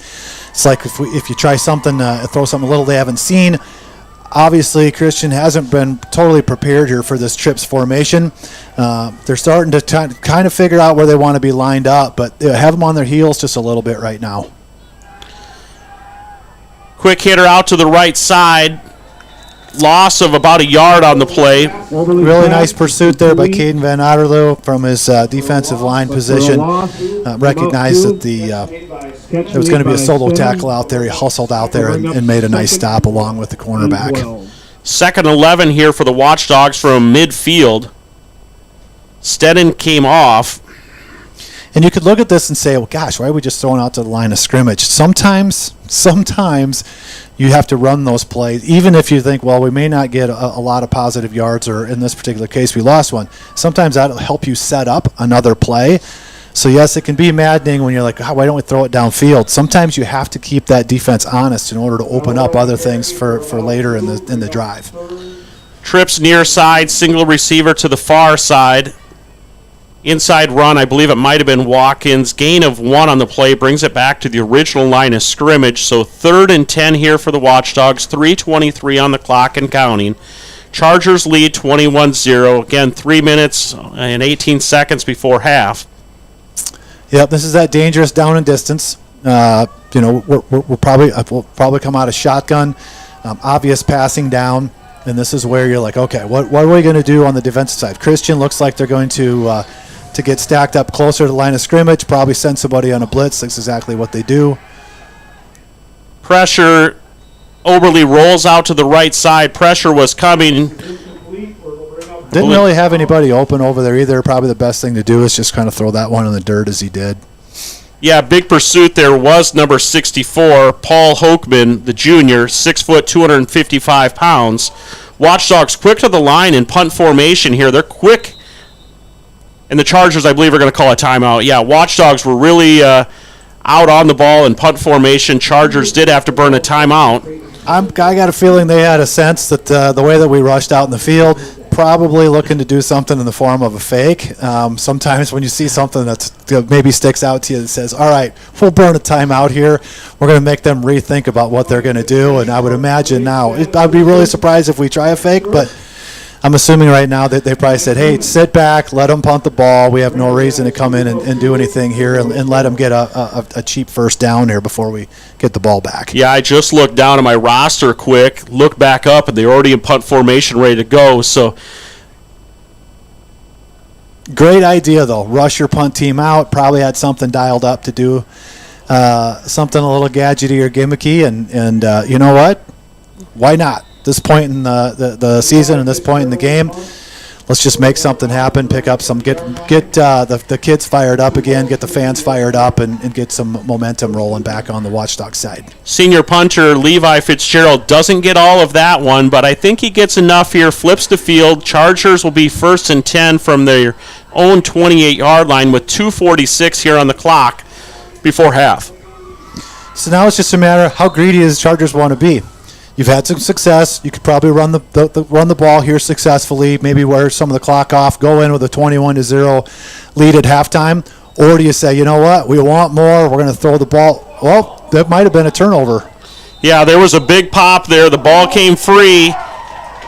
It's like if you try something, throw something little they haven't seen. Obviously, Christian hasn't been totally prepared here for this trips formation. They're starting to kind of figure out where they want to be lined up, but they have them on their heels just a little bit right now. Quick hitter out to the right side. Loss of about a yard on the play. Really nice pursuit there by Caden Van Otterloo from his defensive line position. Recognized that there was going to be a solo tackle out there. He hustled out there and made a nice stop along with the cornerback. Second 11 here for the Watchdogs from midfield. Stedden came off. And you could look at this and say, well, gosh, why are we just throwing out to the line of scrimmage? Sometimes you have to run those plays, even if you think, well, we may not get a lot of positive yards, or in this particular case, we lost one. Sometimes that'll help you set up another play. So, yes, it can be maddening when you're like, oh, why don't we throw it downfield? Sometimes you have to keep that defense honest in order to open up other things for later in the drive. Trips near side, single receiver to the far side. Inside run, I believe it might have been Watkins. Gain of 1 on the play brings it back to the original line of scrimmage. So 3rd and 10 here for the Watchdogs. 3:23 on the clock and counting. Chargers lead 21-0. Again, 3 minutes and 18 seconds before half. Yep, this is that dangerous down and distance. We'll probably come out of shotgun, obvious passing down, and this is where you're like, okay, what are we going to do on the defensive side? Christian looks like they're going to get stacked up closer to the line of scrimmage, probably send somebody on a blitz. That's exactly what they do. Pressure. Oberle rolls out to the right side. Pressure was coming. Didn't really have anybody open over there either. Probably the best thing to do is just kind of throw that one in the dirt as he did. Yeah, big pursuit there was number 64, Paul Hokeman, the junior, 6 foot, 255 pounds. Watchdogs quick to the line in punt formation here. They're quick. And the Chargers, I believe, are going to call a timeout. Yeah, Watchdogs were really out on the ball in punt formation. Chargers did have to burn a timeout. I got a feeling they had a sense that the way that we rushed out in the field, probably looking to do something in the form of a fake. Sometimes when you see something that maybe sticks out to you that says, all right, we'll burn a timeout here. We're going to make them rethink about what they're going to do. And I would imagine now, I'd be really surprised if we try a fake, but I'm assuming right now that they probably said, hey, sit back, let them punt the ball. We have no reason to come in and do anything here and let them get a cheap first down here before we get the ball back. Yeah, I just looked down at my roster quick, looked back up, and they're already in punt formation ready to go. So great idea, though. Rush your punt team out. Probably had something dialed up to do something a little gadgety or gimmicky. And you know what? Why not? This point in the season and this point in the game, let's just make something happen, pick up some, get the kids fired up again, get the fans fired up, and get some momentum rolling back on the Watchdog side. Senior punter Levi Fitzgerald doesn't get all of that one, but I think he gets enough here, flips the field. Chargers will be 1st and 10 from their own 28-yard line with 2:46 here on the clock before half. So now it's just a matter of how greedy does Chargers want to be. You've had some success. You could probably run the ball here successfully, maybe wear some of the clock off, go in with a 21-0 lead at halftime. Or do you say, you know what, we want more, we're going to throw the ball. Well, that might have been a turnover. Yeah, there was a big pop there. The ball came free.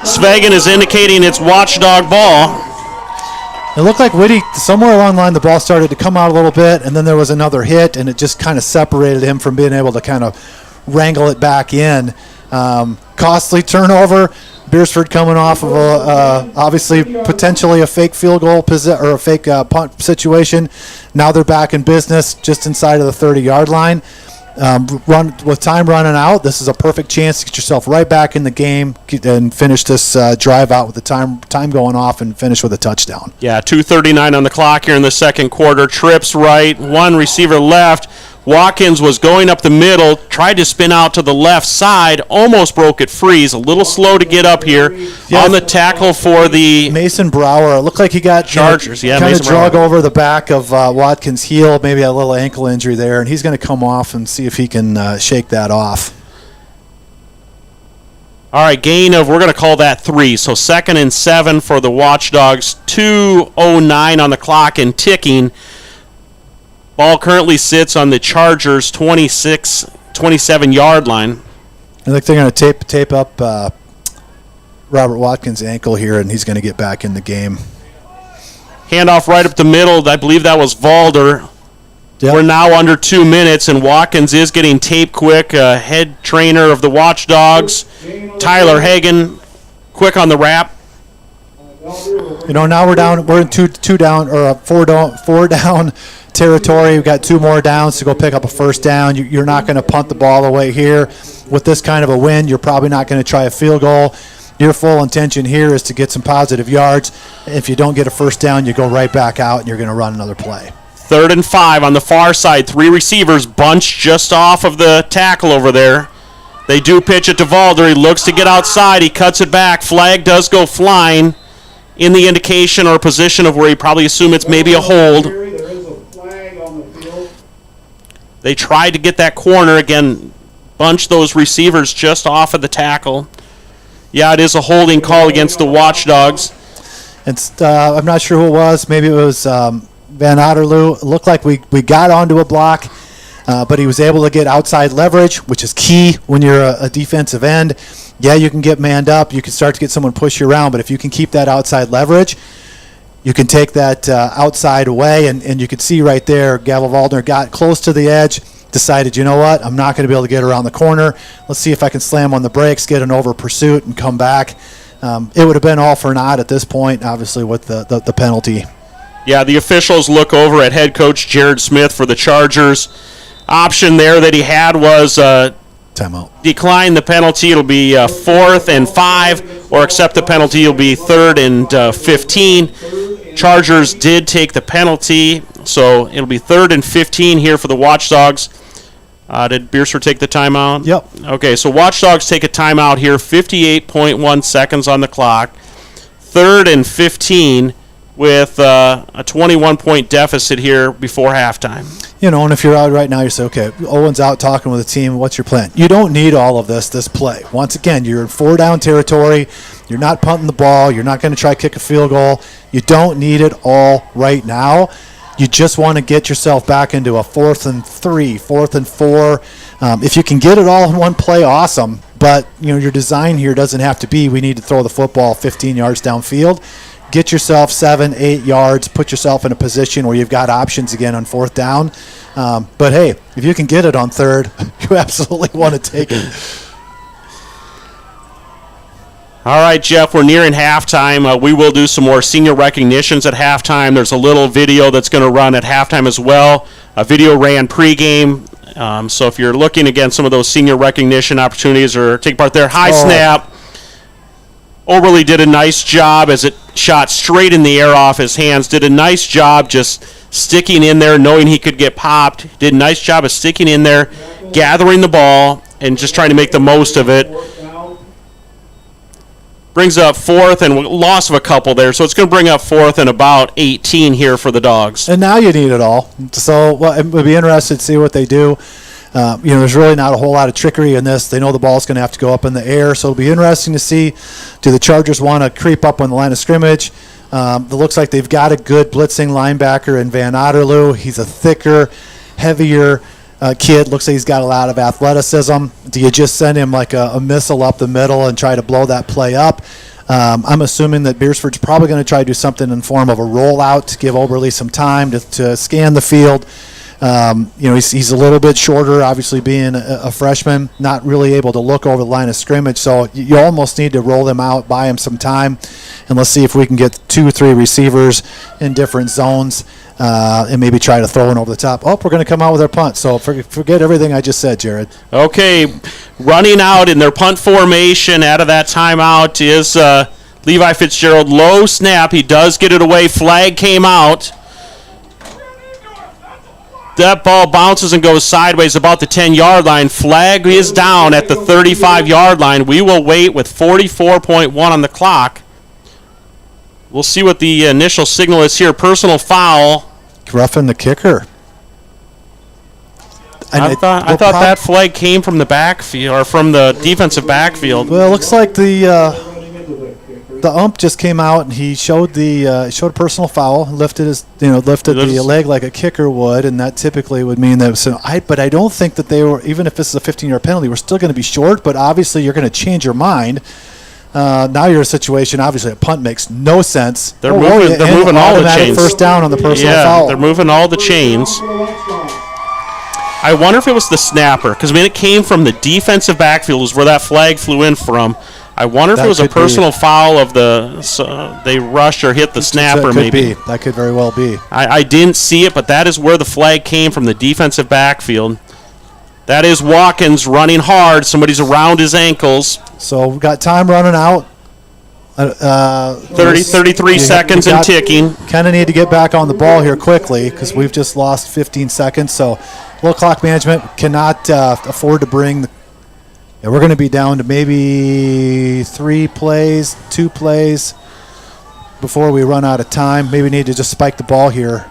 Svegan is indicating it's Watchdog ball. It looked like Whitty, somewhere along the line, the ball started to come out a little bit, and then there was another hit, and it just kind of separated him from being able to kind of wrangle it back in. Costly turnover. Beersford coming off of obviously potentially a fake field goal or a fake punt situation. Now they're back in business just inside of the 30-yard line. With time running out, this is a perfect chance to get yourself right back in the game and finish this drive out with the time going off and finish with a touchdown. Yeah, 2:39 on the clock here in the second quarter. Trips right, one receiver left. Watkins was going up the middle, tried to spin out to the left side, almost broke it free. He's a little slow to get up here on the tackle for the Mason Brower. It looked like he got Chargers. kind of drug over the back of Watkins' heel, maybe a little ankle injury there, and he's going to come off and see if he can shake that off. All right, gain of, we're going to call that 3. So 2nd and 7 for the Watchdogs. 2:09 on the clock and ticking. Ball currently sits on the Chargers' 27-yard line. I think they're going to tape up Robert Watkins' ankle here, and he's going to get back in the game. Handoff right up the middle. I believe that was Valder. Yep. We're now under 2 minutes, and Watkins is getting taped quick. Head trainer of the Watchdogs, Tyler Hagan, quick on the wrap. Now we're in four down territory. We've got 2 more downs to go pick up a first down. You're not going to punt the ball away here. With this kind of a win, you're probably not going to try a field goal. Your full intention here is to get some positive yards. If you don't get a first down, you go right back out and you're going to run another play. 3rd and 5 on the far side. 3 receivers bunched just off of the tackle over there. They do pitch it to Valder. He looks to get outside. He cuts it back. Flag does go flying in the indication or position of where you probably assume it's maybe a hold. They tried to get that corner. Again, bunch those receivers just off of the tackle. Yeah, it is a holding call against the Watchdogs. I'm not sure who it was. Maybe it was Van Otterloo. It looked like we got onto a block, but he was able to get outside leverage, which is key when you're a defensive end. Yeah, you can get manned up. You can start to get someone push you around, but if you can keep that outside leverage, you can take that outside away, and you can see right there, Gavel Waldner got close to the edge, decided, you know what, I'm not going to be able to get around the corner. Let's see if I can slam on the brakes, get an over pursuit, and come back. It would have been all for naught at this point, obviously, with the penalty. Yeah, the officials look over at head coach Jared Smith for the Chargers. Option there that he had was timeout. Decline the penalty. It'll be 4th and 5, or accept the penalty. It'll be 3rd and 15. Chargers did take the penalty, so it'll be 3rd and 15 here for the Watchdogs. Did Beersford take the timeout? Yep. Okay, so Watchdogs take a timeout here, 58.1 seconds on the clock. 3rd and 15 with a 21-point deficit here before halftime. And if you're out right now, you say, okay, Owen's out talking with the team. What's your plan? You don't need all of this play. Once again, you're in 4-down territory. You're not punting the ball. You're not going to try to kick a field goal. You don't need it all right now. You just want to get yourself back into a 4th and 3, 4th and 4. If you can get it all in one play, awesome. But your design here doesn't have to be we need to throw the football 15 yards downfield. Get yourself 7-8 yards. Put yourself in a position where you've got options again on 4th down. But hey, if you can get it on 3rd, you absolutely want to take it. All right, Jeff, we're nearing halftime. We will do some more senior recognitions at halftime. There's a little video that's going to run at halftime as well. A video ran pregame. So if you're looking, again, some of those senior recognition opportunities or take part there. High snap. Oberle did a nice job as it shot straight in the air off his hands. Did a nice job just sticking in there, knowing he could get popped. Did a nice job of sticking in there, gathering the ball, and just trying to make the most of it. Brings up 4th and loss of a couple there, so it's going to bring up 4th and about 18 here for the Dogs. And now you need it all. So it would be interesting to see what they do. There's really not a whole lot of trickery in this. They know the ball's going to have to go up in the air, so it'll be interesting to see, do the Chargers want to creep up on the line of scrimmage? It looks like they've got a good blitzing linebacker in Van Otterloo. He's a thicker, heavier kid. Looks like he's got a lot of athleticism. Do you just send him like a missile up the middle and try to blow that play up? I'm assuming that Beersford's probably going to try to do something in form of a rollout to give Oberle some time to scan the field. He's a little bit shorter, obviously being a freshman, not really able to look over the line of scrimmage. So you almost need to roll them out, buy him some time, and let's see if we can get 2 or 3 receivers in different zones and maybe try to throw one over the top. Oh, we're going to come out with our punt. So forget everything I just said, Jared. Okay, running out in their punt formation out of that timeout is Levi Fitzgerald. Low snap. He does get it away. Flag came out. That ball bounces and goes sideways about the 10-yard line. Flag is down at the 35-yard line. We will wait with 44.1 on the clock. We'll see what the initial signal is here. Personal foul. Roughing the kicker. I thought that flag came from the backfield or from the defensive backfield. Well, it looks like the ump just came out and he showed a personal foul, lifted the leg like a kicker would, and that typically would mean that. But I don't think that they were, even if this is a 15-yard penalty, we're still going to be short. But obviously, you're going to change your mind. Now you're in a situation. Obviously, a punt makes no sense. They're moving all the chains. First down on the personal foul. They're moving all the chains. I wonder if it was the snapper, because it came from the defensive backfield, is where that flag flew in from. I wonder if it was a personal foul of they rushed or hit the snapper. Maybe that could very well be. I didn't see it, but that is where the flag came from, the defensive backfield. That is Watkins running hard. Somebody's around his ankles. So we've got time running out. 33 seconds and ticking. Kind of need to get back on the ball here quickly because we've just lost 15 seconds. So low clock management cannot afford to bring. We're going to be down to maybe 2 plays before we run out of time. Maybe need to just spike the ball here.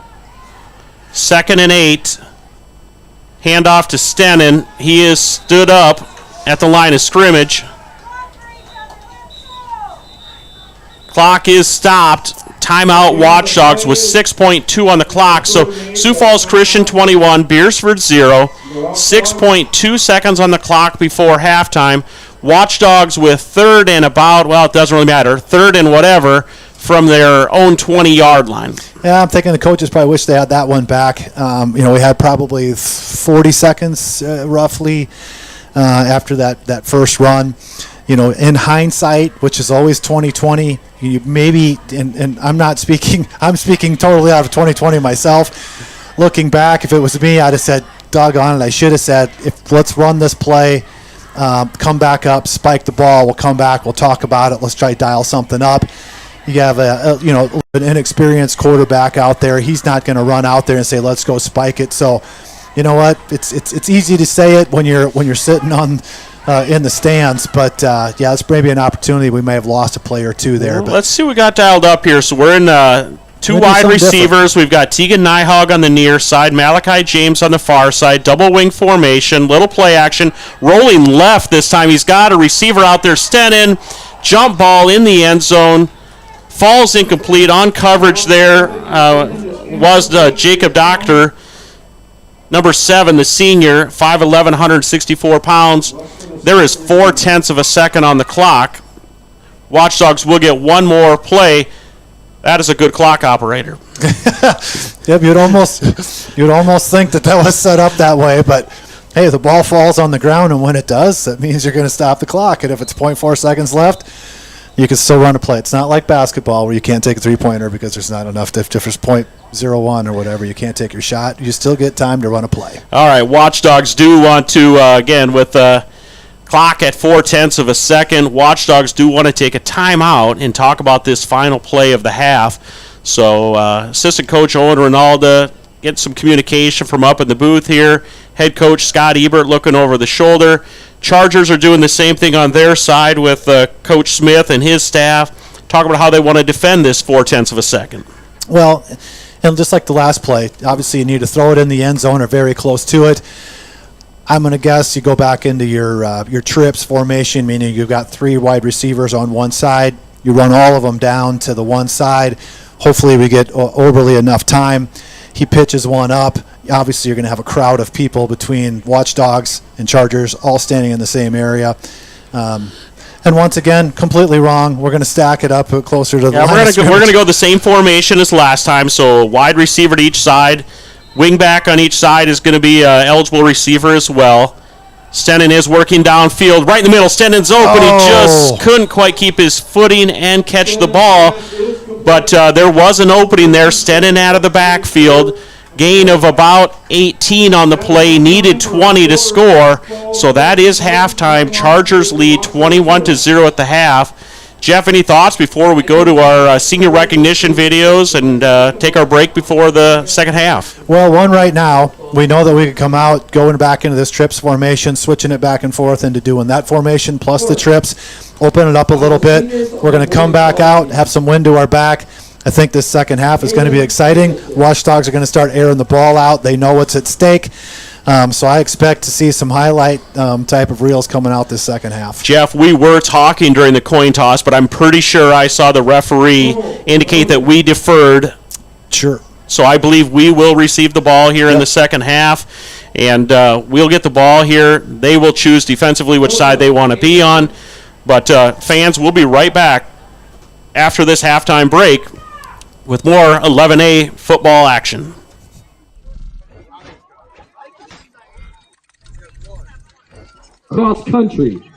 2nd and 8. Handoff to Stennon. He is stood up at the line of scrimmage. Clock is stopped. Timeout Watchdogs with 6.2 on the clock. So Sioux Falls Christian 21, Beersford 0. 6.2 seconds on the clock before halftime. Watchdogs with 3rd and about, well, it doesn't really matter, 3rd and whatever from their own 20-yard line. Yeah, I'm thinking the coaches probably wish they had that one back. We had probably 40 seconds roughly after that first run. In hindsight, which is always 2020, you maybe, and I'm speaking totally out of 2020 myself. Looking back, if it was me, I'd have said, doggone it, I should have said, let's run this play, come back up, spike the ball, we'll come back, we'll talk about it, let's try to dial something up. You have an inexperienced quarterback out there. He's not going to run out there and say, let's go spike it. So, you know what? It's easy to say it when you're sitting on in the stands, but it's maybe an opportunity. We may have lost a play or two there. Well, let's see what we got dialed up here. So we're in 2 wide receivers. Different. We've got Tegan Nyhog on the near side, Malachi James on the far side, double wing formation, little play action, rolling left this time. He's got a receiver out there, Stennon, jump ball in the end zone, falls incomplete on coverage there. Was Jacob Doctor, number 7, the senior, 5'11", 164 pounds. There is 0.4 of a second on the clock. Watchdogs will get one more play. That is a good clock operator. Yep, you'd almost think that was set up that way, but hey, the ball falls on the ground, and when it does, that means you're going to stop the clock. And if it's 0.4 seconds left, you can still run a play. It's not like basketball where you can't take a three-pointer because there's not enough. If there's 0.01 or whatever, you can't take your shot. You still get time to run a play. All right, Watchdogs do want to, again, with clock at 0.4 of a second, Watchdogs do want to take a timeout and talk about this final play of the half. So assistant coach Owen Ronaldo getting some communication from up in the booth here. Head coach Scott Ebert looking over the shoulder. Chargers are doing the same thing on their side with Coach Smith and his staff, talking about how they want to defend this 0.4 of a second. Well, and just like the last play, obviously you need to throw it in the end zone or very close to it. I'm going to guess you go back into your trips formation, meaning you've got 3 wide receivers on one side. You run all of them down to the one side. Hopefully we get Oberly enough time. He pitches one up. Obviously you're going to have a crowd of people between Watchdogs and Chargers all standing in the same area. And once again, completely wrong. We're going to stack it up closer to the line. We're going to go the same formation as last time, so wide receiver to each side. Wing back on each side is going to be an eligible receiver as well. Stennon is working downfield. Right in the middle, Stennon's open. He just couldn't quite keep his footing and catch the ball. But there was an opening there. Stennon out of the backfield. Gain of about 18 on the play. Needed 20 to score. So that is halftime. Chargers lead 21-0 at the half. Jeff, any thoughts before we go to our senior recognition videos and take our break before the second half? Well, one right now. We know that we could come out going back into this trips formation, switching it back and forth into doing that formation plus the trips, open it up a little bit. We're going to come back out, have some wind to our back. I think this second half is going to be exciting. Watchdogs are going to start airing the ball out. They know what's at stake. So I expect to see some highlight type of reels coming out this second half. Jeff, we were talking during the coin toss, but I'm pretty sure I saw the referee indicate that we deferred. Sure. So I believe we will receive the ball here in the second half, and we'll get the ball here. They will choose defensively which side they want to be on. But fans, we'll be right back after this halftime break with more 11A football action. Cross country.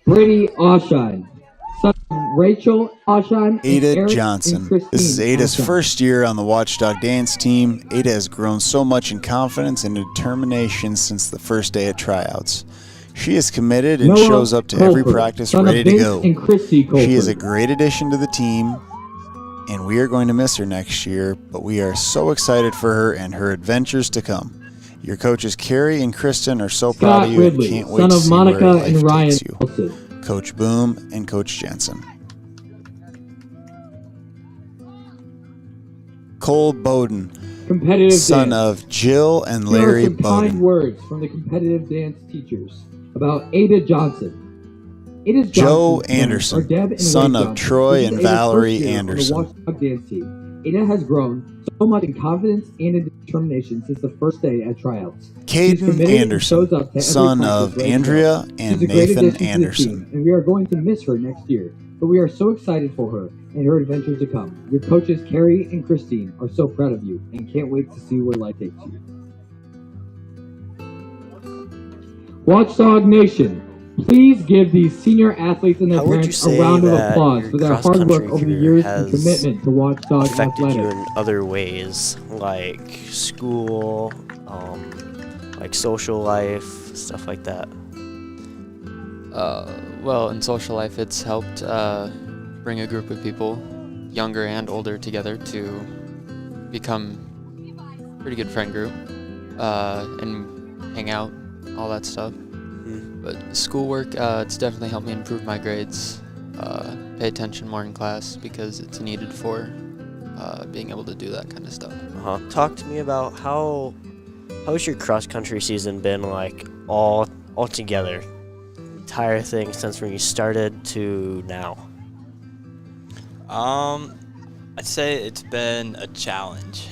Brady Oshine. Son of Rachel Oshine. Ada Johnson. This is Ada's first year on the Watchdog dance team. Ada has grown so much in confidence and determination since the first day at tryouts. She is committed and shows up to every practice ready to go. She is a great addition to the team, and we are going to miss her next year, but we are so excited for her and her adventures to come. Your coaches Carrie and Kristen are so proud of you and can't wait to see where life takes you. Coach Boom and Coach Jensen. Cole Bowden, son of Jill and Larry Here are some Bowden. kind words from the competitive dance teachers about Ada Johnson. Ada's Joe Johnson's Anderson, parents are Deb and son Wade of Johnson. Troy This is and Ada's Valerie first year on the Anderson. Watchdog dance team. Ada has grown so much in confidence and in determination since the first day at tryouts. Caden Anderson, son of Andrea and Nathan Anderson. And we are going to miss her next year, but we are so excited for her and her adventures to come. Your coaches Carrie and Christine are so proud of you and can't wait to see where life takes you. Watchdog Nation, please give these senior athletes and their parents a round of applause for their hard work over the years and commitment to Watchdog affected athletics. you in other ways, like school, like social life, stuff like that. Well, in social life, it's helped bring a group of people, younger and older, together to become a pretty good friend group and hang out, all that stuff. But schoolwork, it's definitely helped me improve my grades, pay attention more in class because it's needed for being able to do that kind of stuff. Talk to me about how's your cross-country season been like all together? Entire thing since when you started to now. I'd say it's been a challenge,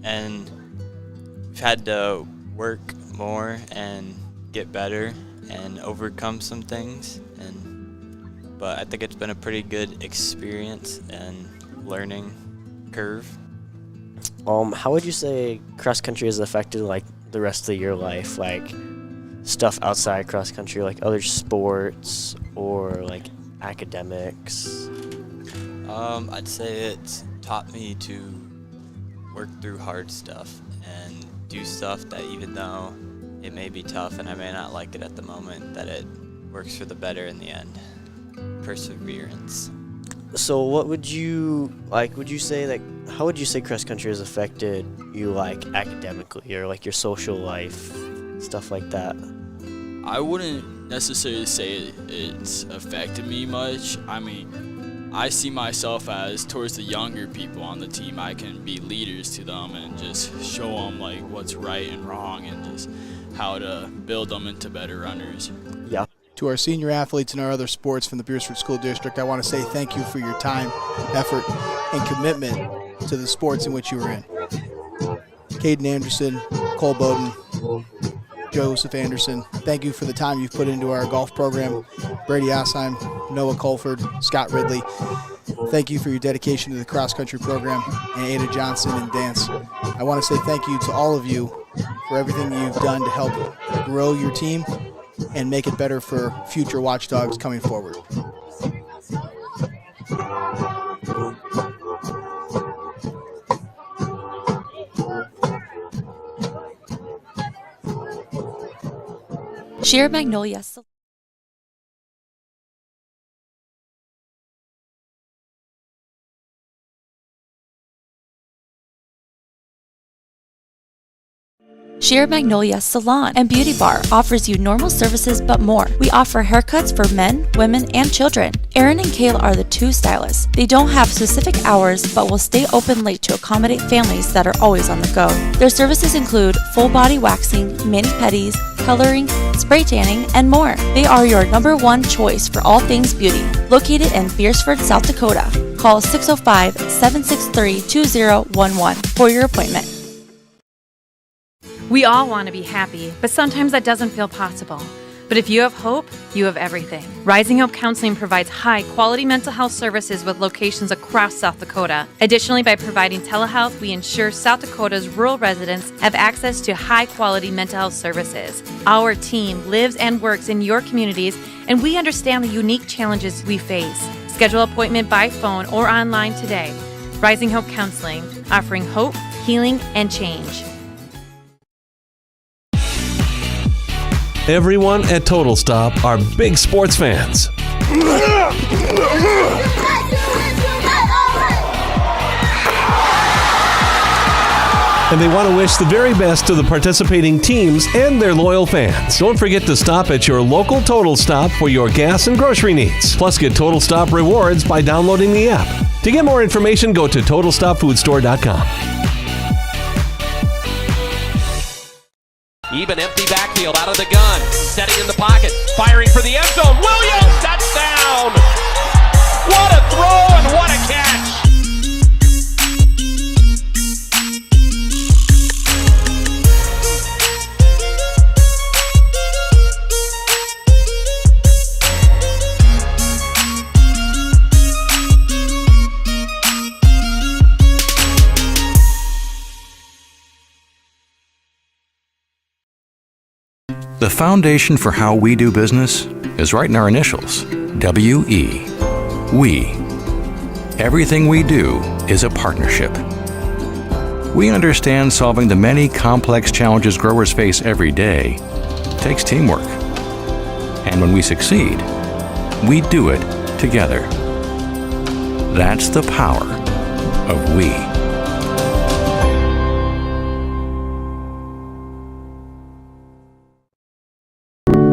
and we've had to work more and get better and overcome some things, but I think it's been a pretty good experience and learning curve. How would you say cross country has affected like the rest of your life, like stuff outside cross country, like other sports or like academics? I'd say it's taught me to work through hard stuff and do stuff that even though it may be tough and I may not like it at the moment, that it works for the better in the end. Perseverance. So what would you like, would you say that, how would you say cross country has affected you like academically or like your social life, stuff like that? I wouldn't necessarily say it's affected me much. I mean, I see myself as towards the younger people on the team. I can be leaders to them and just show them like what's right and wrong and just how to build them into better runners. Yeah. To our senior athletes and our other sports from the Beersford School District, I want to say thank you for your time, effort, and commitment to the sports in which you were in. Caden Anderson, Cole Bowden, Joseph Anderson, thank you for the time you've put into our golf program. Brady Osheim, Noah Colford, Scott Ridley, thank you for your dedication to the cross-country program. And Ada Johnson and dance, I want to say thank you to all of you for everything you've done to help grow your team and make it better for future Watchdogs coming forward. Sheer Magnolia. Sheer Magnolia Salon and Beauty Bar offers you normal services but more. We offer haircuts for men, women, and children. Aaron and Kayla are the two stylists. They don't have specific hours but will stay open late to accommodate families that are always on the go. Their services include full body waxing, mani-pedis, coloring, spray tanning, and more. They are your #1 choice for all things beauty. Located in Beersford, South Dakota. Call 605-763-2011 for your appointment. We all want to be happy, but sometimes that doesn't feel possible. But if you have hope, you have everything. Rising Hope Counseling provides high-quality mental health services with locations across South Dakota. Additionally, by providing telehealth, we ensure South Dakota's rural residents have access to high-quality mental health services. Our team lives and works in your communities, and we understand the unique challenges we face. Schedule an appointment by phone or online today. Rising Hope Counseling, offering hope, healing, and change. Everyone at Total Stop are big sports fans. And they want to wish the very best to the participating teams and their loyal fans. Don't forget to stop at your local Total Stop for your gas and grocery needs. Plus, get Total Stop rewards by downloading the app. To get more information, go to TotalStopFoodStore.com. Even empty backfield out of the gun. Setting in the pocket. Firing for the end zone. Williams, touchdown! What a throw and what a catch! The foundation for how we do business is right in our initials, W-E. We. Everything we do is a partnership. We understand solving the many complex challenges growers face every day takes teamwork. And when we succeed, we do it together. That's the power of we.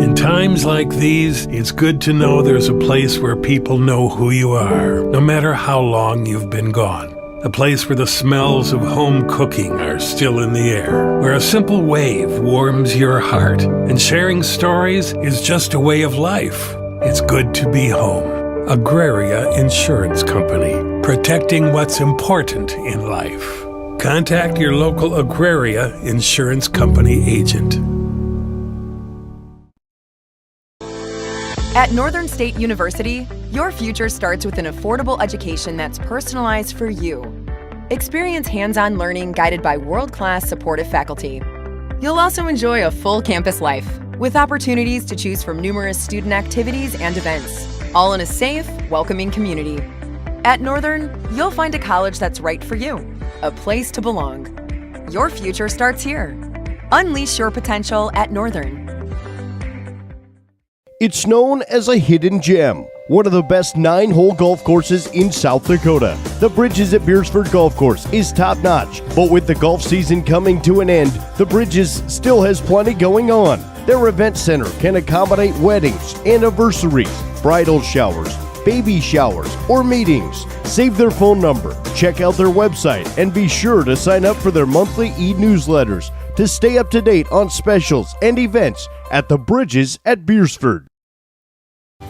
In times like these, it's good to know there's a place where people know who you are, no matter how long you've been gone. A place where the smells of home cooking are still in the air, where a simple wave warms your heart, and sharing stories is just a way of life. It's good to be home. Agraria Insurance Company, protecting what's important in life. Contact your local Agraria Insurance Company agent. At Northern State University, your future starts with an affordable education that's personalized for you. Experience hands-on learning guided by world-class supportive faculty. You'll also enjoy a full campus life with opportunities to choose from numerous student activities and events, all in a safe, welcoming community. At Northern, you'll find a college that's right for you, a place to belong. Your future starts here. Unleash your potential at Northern. It's known as a hidden gem, one of the best 9-hole golf courses in South Dakota. The Bridges at Beersford Golf Course is top-notch, but with the golf season coming to an end, the Bridges still has plenty going on. Their event center can accommodate weddings, anniversaries, bridal showers, baby showers, or meetings. Save their phone number, check out their website, and be sure to sign up for their monthly e-newsletters to stay up to date on specials and events at the Bridges at Beersford.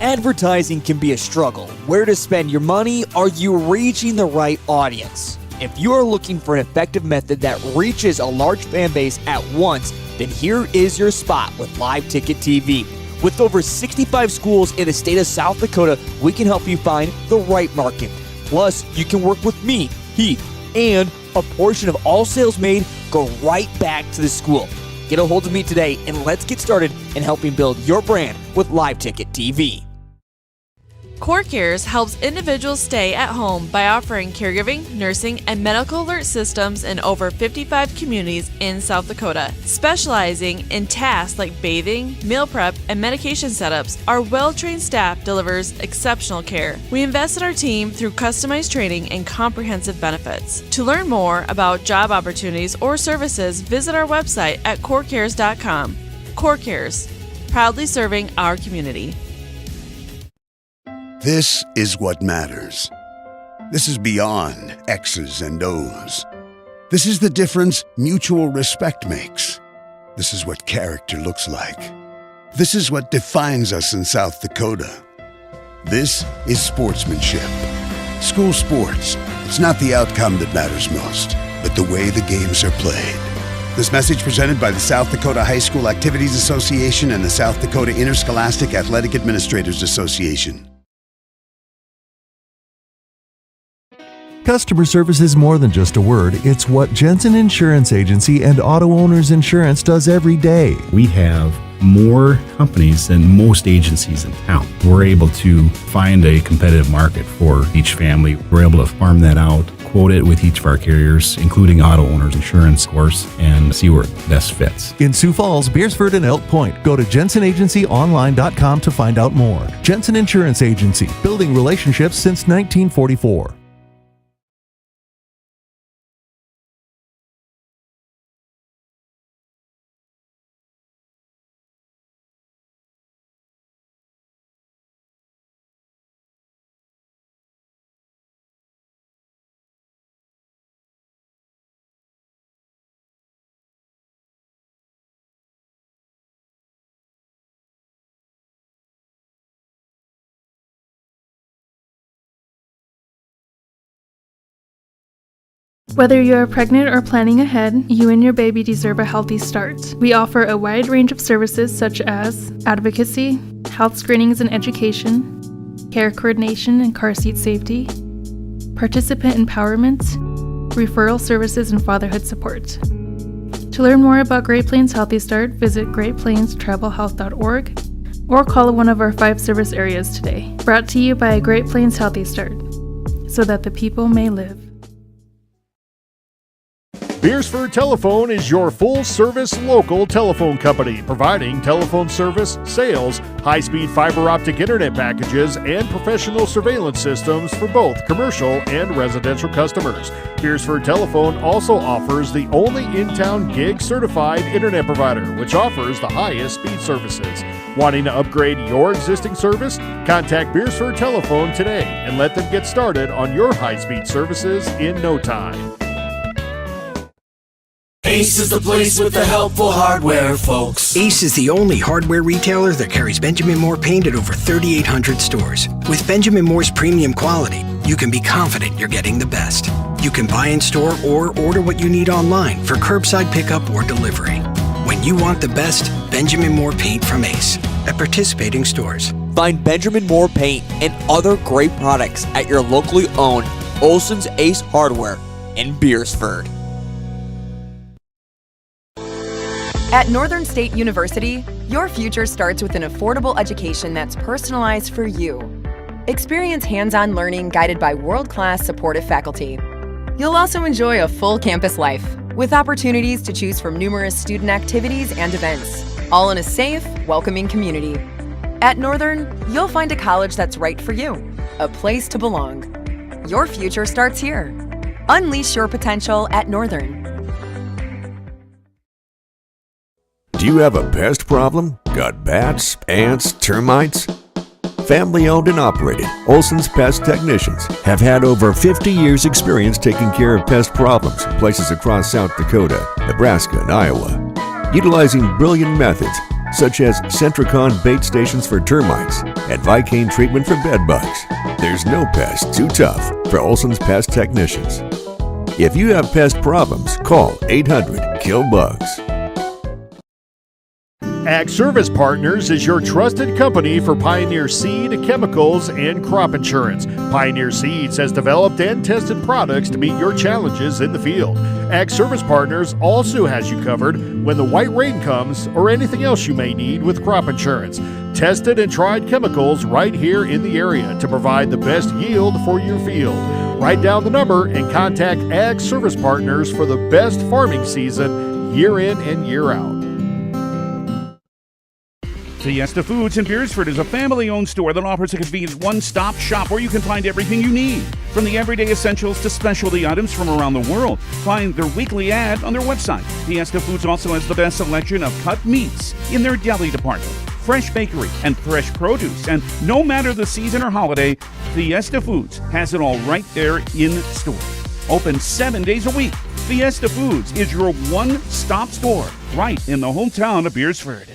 Advertising can be a struggle. Where to spend your money? Are you reaching the right audience? If you are looking for an effective method that reaches a large fan base at once, then here is your spot with Live Ticket TV. With over 65 schools in the state of South Dakota, we can help you find the right market. Plus, you can work with me, Heath, and a portion of all sales made go right back to the school. Get a hold of me today and let's get started in helping build your brand with Live Ticket TV. Core Cares helps individuals stay at home by offering caregiving, nursing, and medical alert systems in over 55 communities in South Dakota. Specializing in tasks like bathing, meal prep, and medication setups, our well-trained staff delivers exceptional care. We invest in our team through customized training and comprehensive benefits. To learn more about job opportunities or services, visit our website at corecares.com. Core Cares, proudly serving our community. This is what matters. This is beyond X's and O's. This is the difference mutual respect makes. This is what character looks like. This is what defines us in South Dakota. This is sportsmanship. School sports. It's not the outcome that matters most, but the way the games are played. This message presented by the South Dakota High School Activities Association and the South Dakota Interscholastic Athletic Administrators Association. Customer service is more than just a word. It's what Jensen Insurance Agency and Auto Owners Insurance does every day. We have more companies than most agencies in town. We're able to find a competitive market for each family. We're able to farm that out, quote it with each of our carriers, including Auto Owners Insurance, of course, and see where it best fits. In Sioux Falls, Beersford, and Elk Point, go to jensenagencyonline.com to find out more. Jensen Insurance Agency, building relationships since 1944. Whether you are pregnant or planning ahead, you and your baby deserve a healthy start. We offer a wide range of services such as advocacy, health screenings and education, care coordination and car seat safety, participant empowerment, referral services, and fatherhood support. To learn more about Great Plains Healthy Start, visit greatplainstravelhealth.org or call one of our 5 service areas today. Brought to you by Great Plains Healthy Start, so that the people may live. Beersford Telephone is your full-service local telephone company, providing telephone service, sales, high-speed fiber optic internet packages, and professional surveillance systems for both commercial and residential customers. Beersford Telephone also offers the only in-town gig-certified internet provider, which offers the highest speed services. Wanting to upgrade your existing service? Contact Beersford Telephone today and let them get started on your high-speed services in no time. Ace is the place with the helpful hardware, folks. Ace is the only hardware retailer that carries Benjamin Moore paint at over 3,800 stores. With Benjamin Moore's premium quality, you can be confident you're getting the best. You can buy in store or order what you need online for curbside pickup or delivery. When you want the best, Benjamin Moore paint from Ace at participating stores. Find Benjamin Moore paint and other great products at your locally owned Olson's Ace Hardware in Beersford. At Northern State University, your future starts with an affordable education that's personalized for you. Experience hands-on learning guided by world-class supportive faculty. You'll also enjoy a full campus life with opportunities to choose from numerous student activities and events, all in a safe, welcoming community. At Northern, you'll find a college that's right for you, a place to belong. Your future starts here. Unleash your potential at Northern. Do you have a pest problem? Got bats, ants, termites? Family owned and operated, Olson's Pest Technicians have had over 50 years experience taking care of pest problems in places across South Dakota, Nebraska, and Iowa. Utilizing brilliant methods such as Centricon bait stations for termites and Vicane treatment for bed bugs, there's no pest too tough for Olson's Pest Technicians. If you have pest problems, call 800-KILL-BUGS. Ag Service Partners is your trusted company for Pioneer seed, chemicals, and crop insurance. Pioneer Seeds has developed and tested products to meet your challenges in the field. Ag Service Partners also has you covered when the white rain comes or anything else you may need with crop insurance. Tested and tried chemicals right here in the area to provide the best yield for your field. Write down the number and contact Ag Service Partners for the best farming season year in and year out. Fiesta Foods in Beersford is a family-owned store that offers a convenient one-stop shop where you can find everything you need, from the everyday essentials to specialty items from around the world. Find their weekly ad on their website. Fiesta Foods also has the best selection of cut meats in their deli department, fresh bakery, and fresh produce. And no matter the season or holiday, Fiesta Foods has it all right there in store. Open 7 days a week. Fiesta Foods is your one-stop store right in the hometown of Beersford.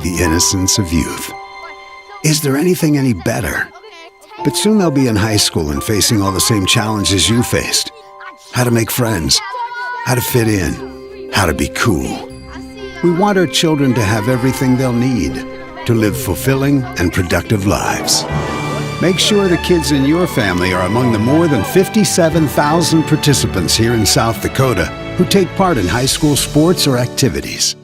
The innocence of youth. Is there anything any better? But soon they'll be in high school and facing all the same challenges you faced. How to make friends, how to fit in, how to be cool. We want our children to have everything they'll need to live fulfilling and productive lives. Make sure the kids in your family are among the more than 57,000 participants here in South Dakota who take part in high school sports or activities.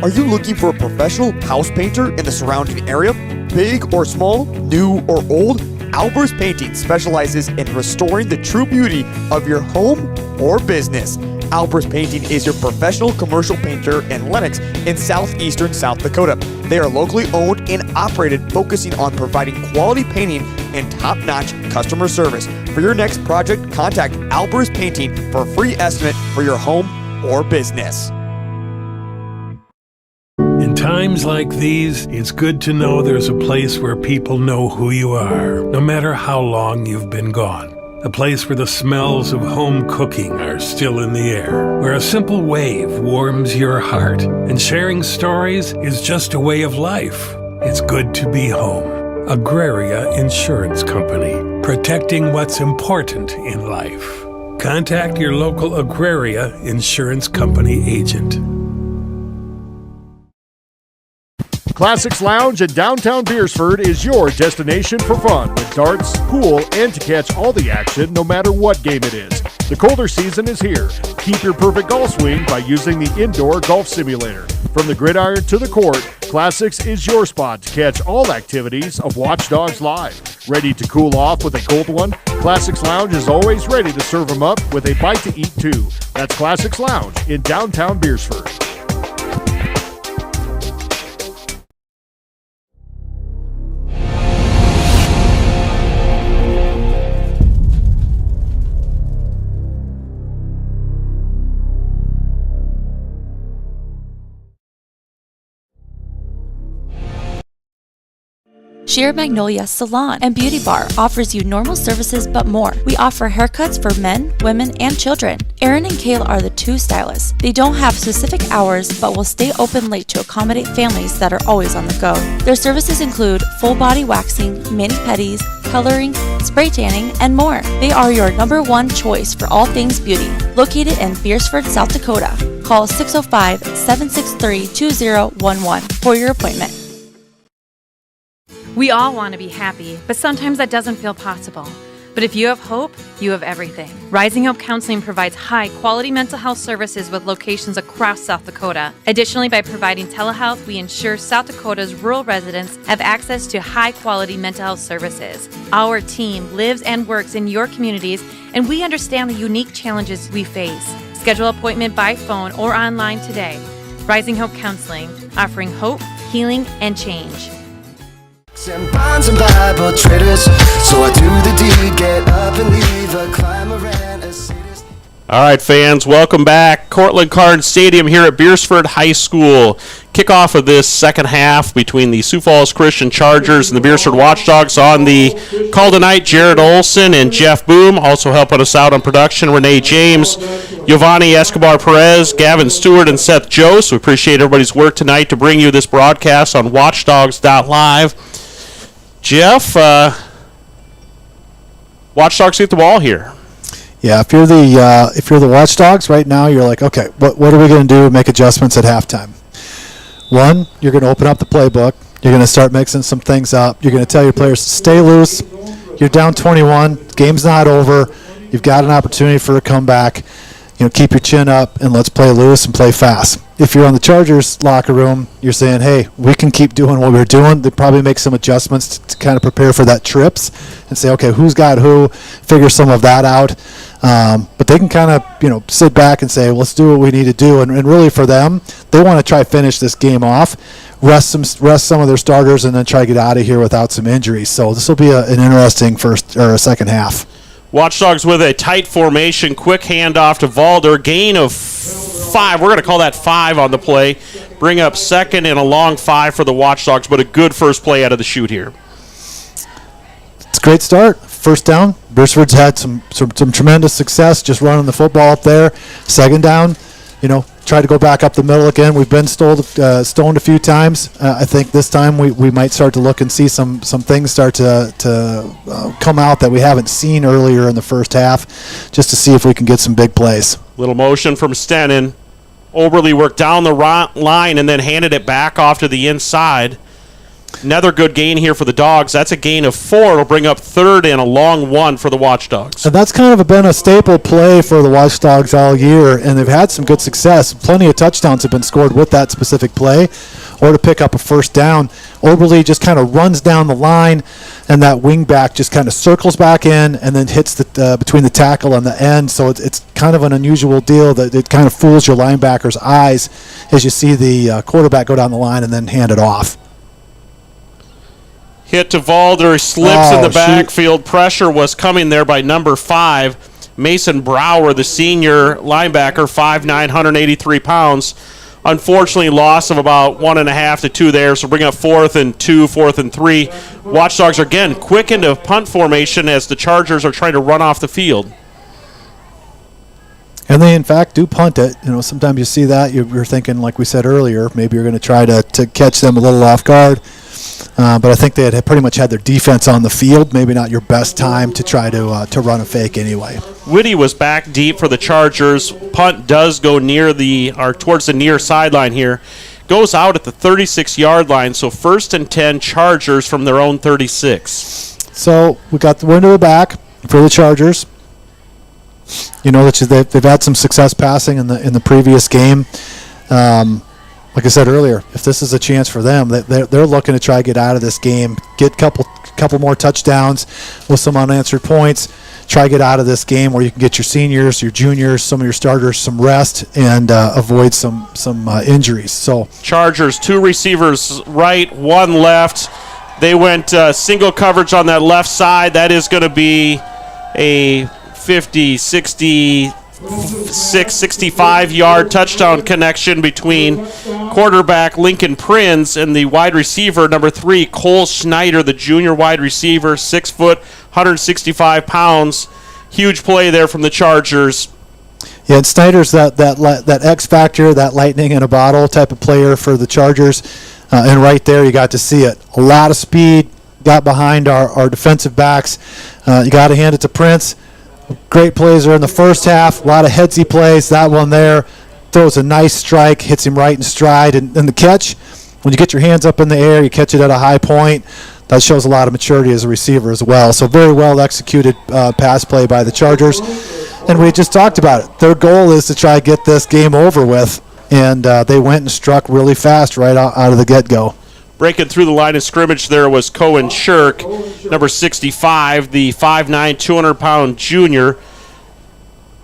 Are you looking for a professional house painter in the surrounding area? Big or small, new or old, Albers Painting specializes in restoring the true beauty of your home or business. Albers Painting is your professional commercial painter in Lenox in southeastern South Dakota. They are locally owned and operated, focusing on providing quality painting and top-notch customer service. For your next project, contact Albers Painting for a free estimate for your home or business. In times like these, it's good to know there's a place where people know who you are, no matter how long you've been gone. A place where the smells of home cooking are still in the air, where a simple wave warms your heart, and sharing stories is just a way of life. It's good to be home. Agraria Insurance Company, protecting what's important in life. Contact your local Agraria Insurance Company agent. Classics Lounge in downtown Beersford is your destination for fun with darts, pool, and to catch all the action no matter what game it is. The colder season is here. Keep your perfect golf swing by using the indoor golf simulator. From the gridiron to the court, Classics is your spot to catch all activities of Watchdogs Live. Ready to cool off with a cold one? Classics Lounge is always ready to serve them up with a bite to eat too. That's Classics Lounge in downtown Beersford. Sheer Magnolia Salon and Beauty Bar offers you normal services but more. We offer haircuts for men, women, and children. Aaron and Kale are the two stylists. They don't have specific hours but will stay open late to accommodate families that are always on the go. Their services include full body waxing, mani-pedis, coloring, spray tanning, and more. They are your #1 choice for all things beauty. Located in Beersford, South Dakota. Call 605-763-2011 for your appointment. We all want to be happy, but sometimes that doesn't feel possible. But if you have hope, you have everything. Rising Hope Counseling provides high-quality mental health services with locations across South Dakota. Additionally, by providing telehealth, we ensure South Dakota's rural residents have access to high-quality mental health services. Our team lives and works in your communities, and we understand the unique challenges we face. Schedule an appointment by phone or online today. Rising Hope Counseling, offering hope, healing, and change. And bonds and Bible traders, so I do the deed, get up and leave a climberant, a sadist. All right, fans, welcome back. Cortland Carnes Stadium here at Beersford High School. Kickoff of this second half between the Sioux Falls Christian Chargers and the Beersford Watchdogs. On the call tonight, Jared Olson and Jeff Boom. Also helping us out on production, Renee James, Giovanni Escobar-Perez, Gavin Stewart, and Seth Joe. So we appreciate everybody's work tonight to bring you this broadcast on watchdogs.live. Jeff, Watchdogs get the ball here. Yeah, if you're the Watchdogs right now, you're like, okay, what are we going to do to make adjustments at halftime? One, you're going to open up the playbook. You're going to start mixing some things up. You're going to tell your players to stay loose. You're down 21. Game's not over. You've got an opportunity for a comeback. Keep your chin up and let's play loose and play fast. If you're on the Chargers locker room, you're saying, hey, we can keep doing what we're doing. They probably make some adjustments to kind of prepare for that trips and say, okay, who's got who, figure some of that out. But they can kind of, sit back and say, well, let's do what we need to do. And really for them, they want to try to finish this game off, rest some of their starters, and then try to get out of here without some injuries. So this will be an interesting second half. Watchdogs with a tight formation, quick handoff to Valder, gain of 5. We're going to call that 5 on the play. Bring up second and a long 5 for the Watchdogs, but a good first play out of the chute here. It's a great start. First down. Beresford's had some tremendous success just running the football up there. Second down, try to go back up the middle again. We've been stoned a few times. I think this time we might start to look and see some things start to come out that we haven't seen earlier in the first half, just to see if we can get some big plays. Little motion from Stennon. Oberly worked down the line and then handed it back off to the inside. Another good gain here for the Dogs. That's a gain of 4. It'll bring up third and a long 1 for the Watchdogs. And that's kind of been a staple play for the Watchdogs all year, and they've had some good success. Plenty of touchdowns have been scored with that specific play, or to pick up a first down. Oberly just kind of runs down the line, and that wing back just kind of circles back in and then hits between the tackle and the end. So it's kind of an unusual deal that it kind of fools your linebacker's eyes as you see the quarterback go down the line and then hand it off. Hit to Valder, slips in the backfield. Pressure was coming there by number 5, Mason Brower, the senior linebacker, 5'9", 183 pounds. Unfortunately, loss of about 1.5 to 2 there, so bring up 4th and 2, 4th and 3. Watchdogs are, again, quick into punt formation as the Chargers are trying to run off the field. And they, in fact, do punt it. Sometimes you see that. You're thinking, like we said earlier, maybe you're going to try to catch them a little off guard. But I think they had pretty much had their defense on the field. Maybe not your best time to try to run a fake anyway. Whitty was back deep for the Chargers. Punt does go towards the near sideline here. Goes out at the 36-yard line, so 1st and 10 Chargers from their own 36. So we got the window back for the Chargers. That they've had some success passing in the previous game. Like I said earlier, if this is a chance for them, they're looking to try to get out of this game, get couple more touchdowns with some unanswered points, try to get out of this game where you can get your seniors, your juniors, some of your starters some rest and avoid some injuries. So Chargers, 2 receivers right, 1 left. They went single coverage on that left side. That is going to be a 50, 60, 65-yard touchdown connection between quarterback Lincoln Prinz and the wide receiver, number 3, Cole Schneider, the junior wide receiver, 6 foot, 165 pounds. Huge play there from the Chargers. Yeah, and Snyder's that X factor, that lightning in a bottle type of player for the Chargers. And right there, you got to see it. A lot of speed, got behind our defensive backs. You got to hand it to Prince. Great plays there in the first half. A lot of headsy plays. That one there throws a nice strike, hits him right in stride. And the catch, when you get your hands up in the air, you catch it at a high point. That shows a lot of maturity as a receiver as well. So very well executed pass play by the Chargers. And we just talked about it. Their goal is to try to get this game over with. And they went and struck really fast right out of the get-go. Breaking through the line of scrimmage there was Cohen Shirk, number 65, the 5'9", 200-pound junior.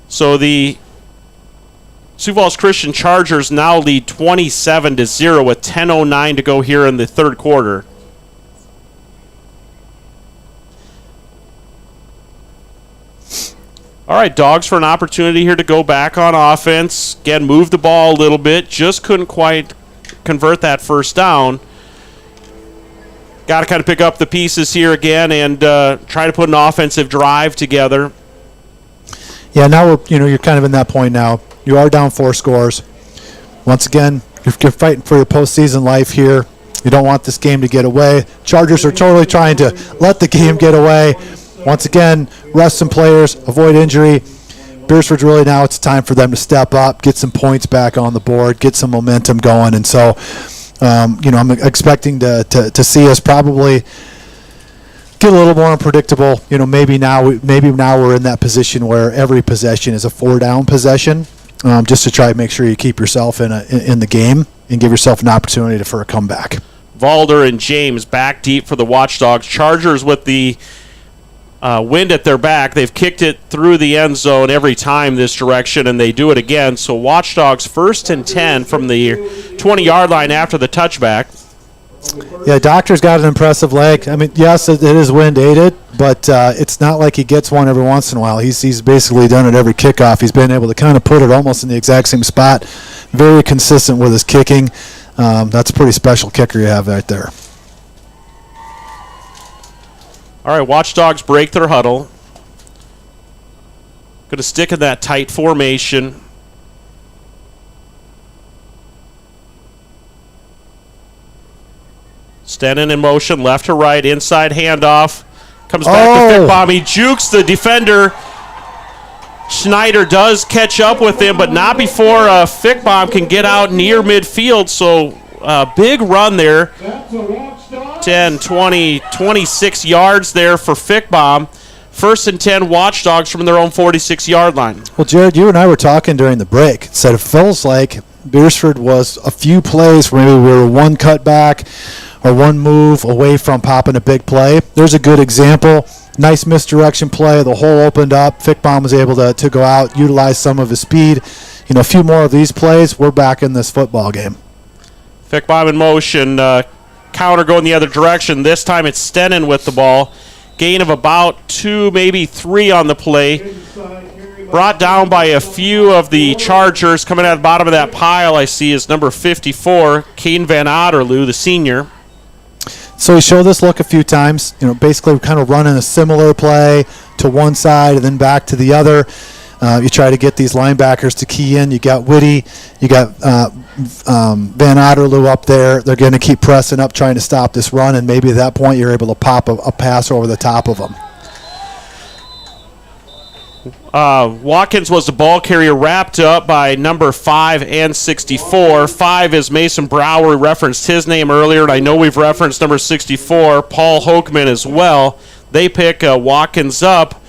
So the Sioux Falls Christian Chargers now lead 27-0 with 10:09 to go here in the third quarter. All right, Dogs for an opportunity here to go back on offense. Again, move the ball a little bit. Just couldn't quite convert that first down. Got to kind of pick up the pieces here again and try to put an offensive drive together. Yeah, now you're kind of in that point now. You are down 4 scores. Once again, you're fighting for your postseason life here. You don't want this game to get away. Chargers are totally trying to let the game get away. Once again, rest some players, avoid injury. Beersford's really now it's time for them to step up, get some points back on the board, get some momentum going. And so, I'm expecting to see us probably get a little more unpredictable. Maybe now we're in that position where every possession is a 4-down possession, just to try to make sure you keep yourself in the game and give yourself an opportunity for a comeback. Valder and James back deep for the Watchdogs. Chargers with the wind at their back. They've kicked it through the end zone every time this direction, and they do it again. So Watchdogs 1st and 10 from the 20-yard line after the touchback. Yeah, Doctor's got an impressive leg. I mean, yes, it is wind-aided, but it's not like he gets one every once in a while. He's basically done it every kickoff. He's been able to kind of put it almost in the exact same spot. Very consistent with his kicking. That's a pretty special kicker you have right there. All right, Watchdogs break their huddle. Going to stick in that tight formation. Stennon in motion, left to right, inside handoff. Comes back to Fickbaum. He jukes the defender. Schneider does catch up with him, but not before Fickbaum can get out near midfield. So big run there. 10, 20, 26 yards there for Fickbaum. 1st and 10 Watchdogs from their own 46-yard line. Well, Jared, you and I were talking during the break. Said it feels like Beersford was a few plays where maybe we were one cut back or one move away from popping a big play. There's a good example. Nice misdirection play. The hole opened up. Fickbaum was able to go out, utilize some of his speed. A few more of these plays, we're back in this football game. Fickbaum in motion. Counter going the other direction. This time it's Stennon with the ball. Gain of about 2, maybe 3 on the play. Brought down by a few of the Chargers. Coming out of the bottom of that pile I see is number 54, Caden Van Otterloo, the senior. So he showed this look a few times, basically kind of running a similar play to one side and then back to the other. You try to get these linebackers to key in. You got Whitty, you got Van Otterloo up there. They're going to keep pressing up, trying to stop this run, and maybe at that point you're able to pop a pass over the top of them. Watkins was the ball carrier, wrapped up by number 5 and 64. 5 is Mason Brower. We referenced his name earlier, and I know we've referenced number 64, Paul Hokeman, as well. They pick Watkins up,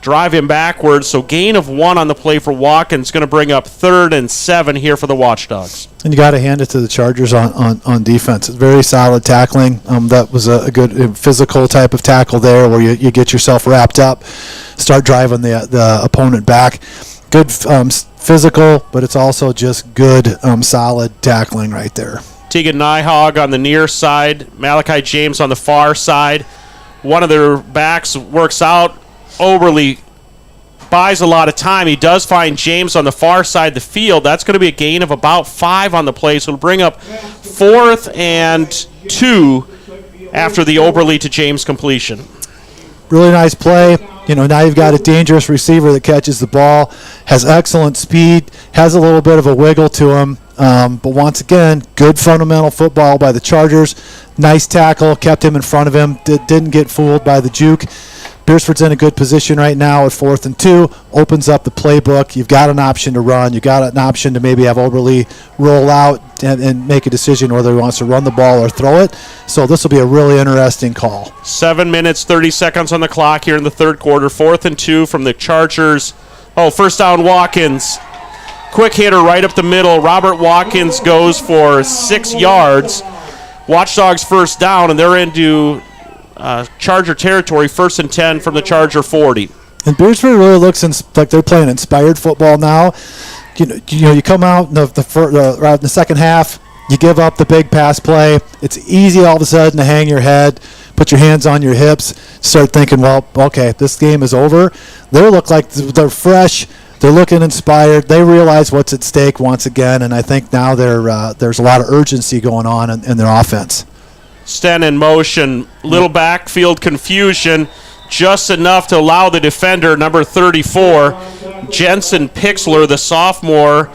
drive him backwards. So gain of 1 on the play for Watkins, going to bring up 3rd and 7 here for the Watchdogs. And you got to hand it to the Chargers on defense. It's very solid tackling. That was a good physical type of tackle there where you get yourself wrapped up, start driving the opponent back. Good physical, but it's also just good solid tackling right there. Tegan Nyhog on the near side, Malachi James on the far side. One of their backs works out. Oberly buys a lot of time. He does find James on the far side of the field. That's going to be a gain of about 5 on the play, so it'll bring up 4th and 2 after the Oberly to James completion. Really nice play. Now you've got a dangerous receiver that catches the ball, has excellent speed, has a little bit of a wiggle to him. But once again, good fundamental football by the Chargers. Nice tackle, kept him in front of him, didn't get fooled by the juke. Beersford's in a good position right now at 4th and 2, opens up the playbook. You've got an option to run. You've got an option to maybe have Oberly roll out and make a decision whether he wants to run the ball or throw it. So this will be a really interesting call. 7 minutes, 30 seconds on the clock here in the third quarter. 4th and 2 from the Chargers. First down, Watkins. Quick hitter right up the middle. Robert Watkins goes for 6 yards. Watchdogs first down, and they're into Charger territory, 1st and 10 from the Charger 40. And Beersford really looks like they're playing inspired football now. You come out in the second half, you give up the big pass play. It's easy all of a sudden to hang your head, put your hands on your hips, start thinking, well, okay, this game is over. They look like they're fresh. They're looking inspired. They realize what's at stake once again, and I think now there's a lot of urgency going on in their offense. Sten in motion, little backfield confusion, just enough to allow the defender, number 34, Jensen Pixler, the sophomore,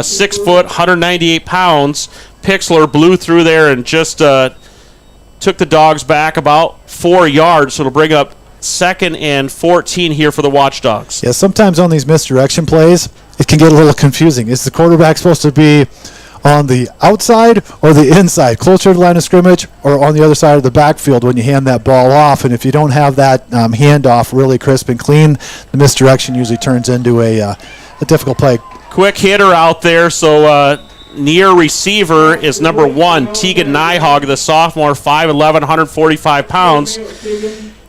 6 foot, 198 pounds. Pixler blew through there and just took the Dogs back about 4 yards, so it'll bring up 2nd and 14 here for the Watchdogs. Yeah, sometimes on these misdirection plays, it can get a little confusing. Is the quarterback supposed to be on the outside or the inside, closer to the line of scrimmage, or on the other side of the backfield when you hand that ball off? And if you don't have that handoff really crisp and clean, the misdirection usually turns into a difficult play. Quick hitter out there, so near receiver is number 1, Tegan Nyhog, the sophomore, 5'11", 145 pounds.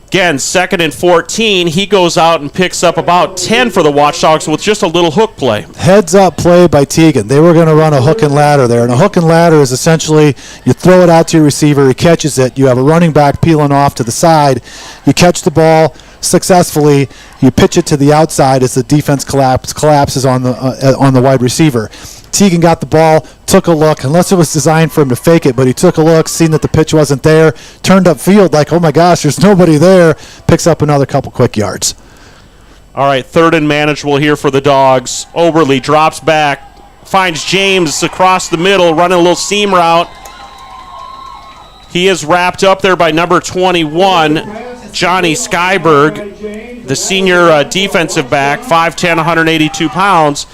Again, 2nd and 14. He goes out and picks up about 10 for the Watchdogs with just a little hook play. Heads up play by Tegan. They were going to run a hook and ladder there. And a hook and ladder is essentially you throw it out to your receiver, he catches it, you have a running back peeling off to the side, you catch the ball successfully, you pitch it to the outside as the defense collapses on the wide receiver. Tegan got the ball, took a look, unless it was designed for him to fake it, but he took a look, seen that the pitch wasn't there, turned upfield like, oh my gosh, there's nobody there, picks up another couple quick yards. All right, 3rd and manageable here for the Dogs. Oberle drops back, finds James across the middle, running a little seam route. He is wrapped up there by number 21, Johnny Skyberg, the senior defensive back, 5'10", 182 pounds.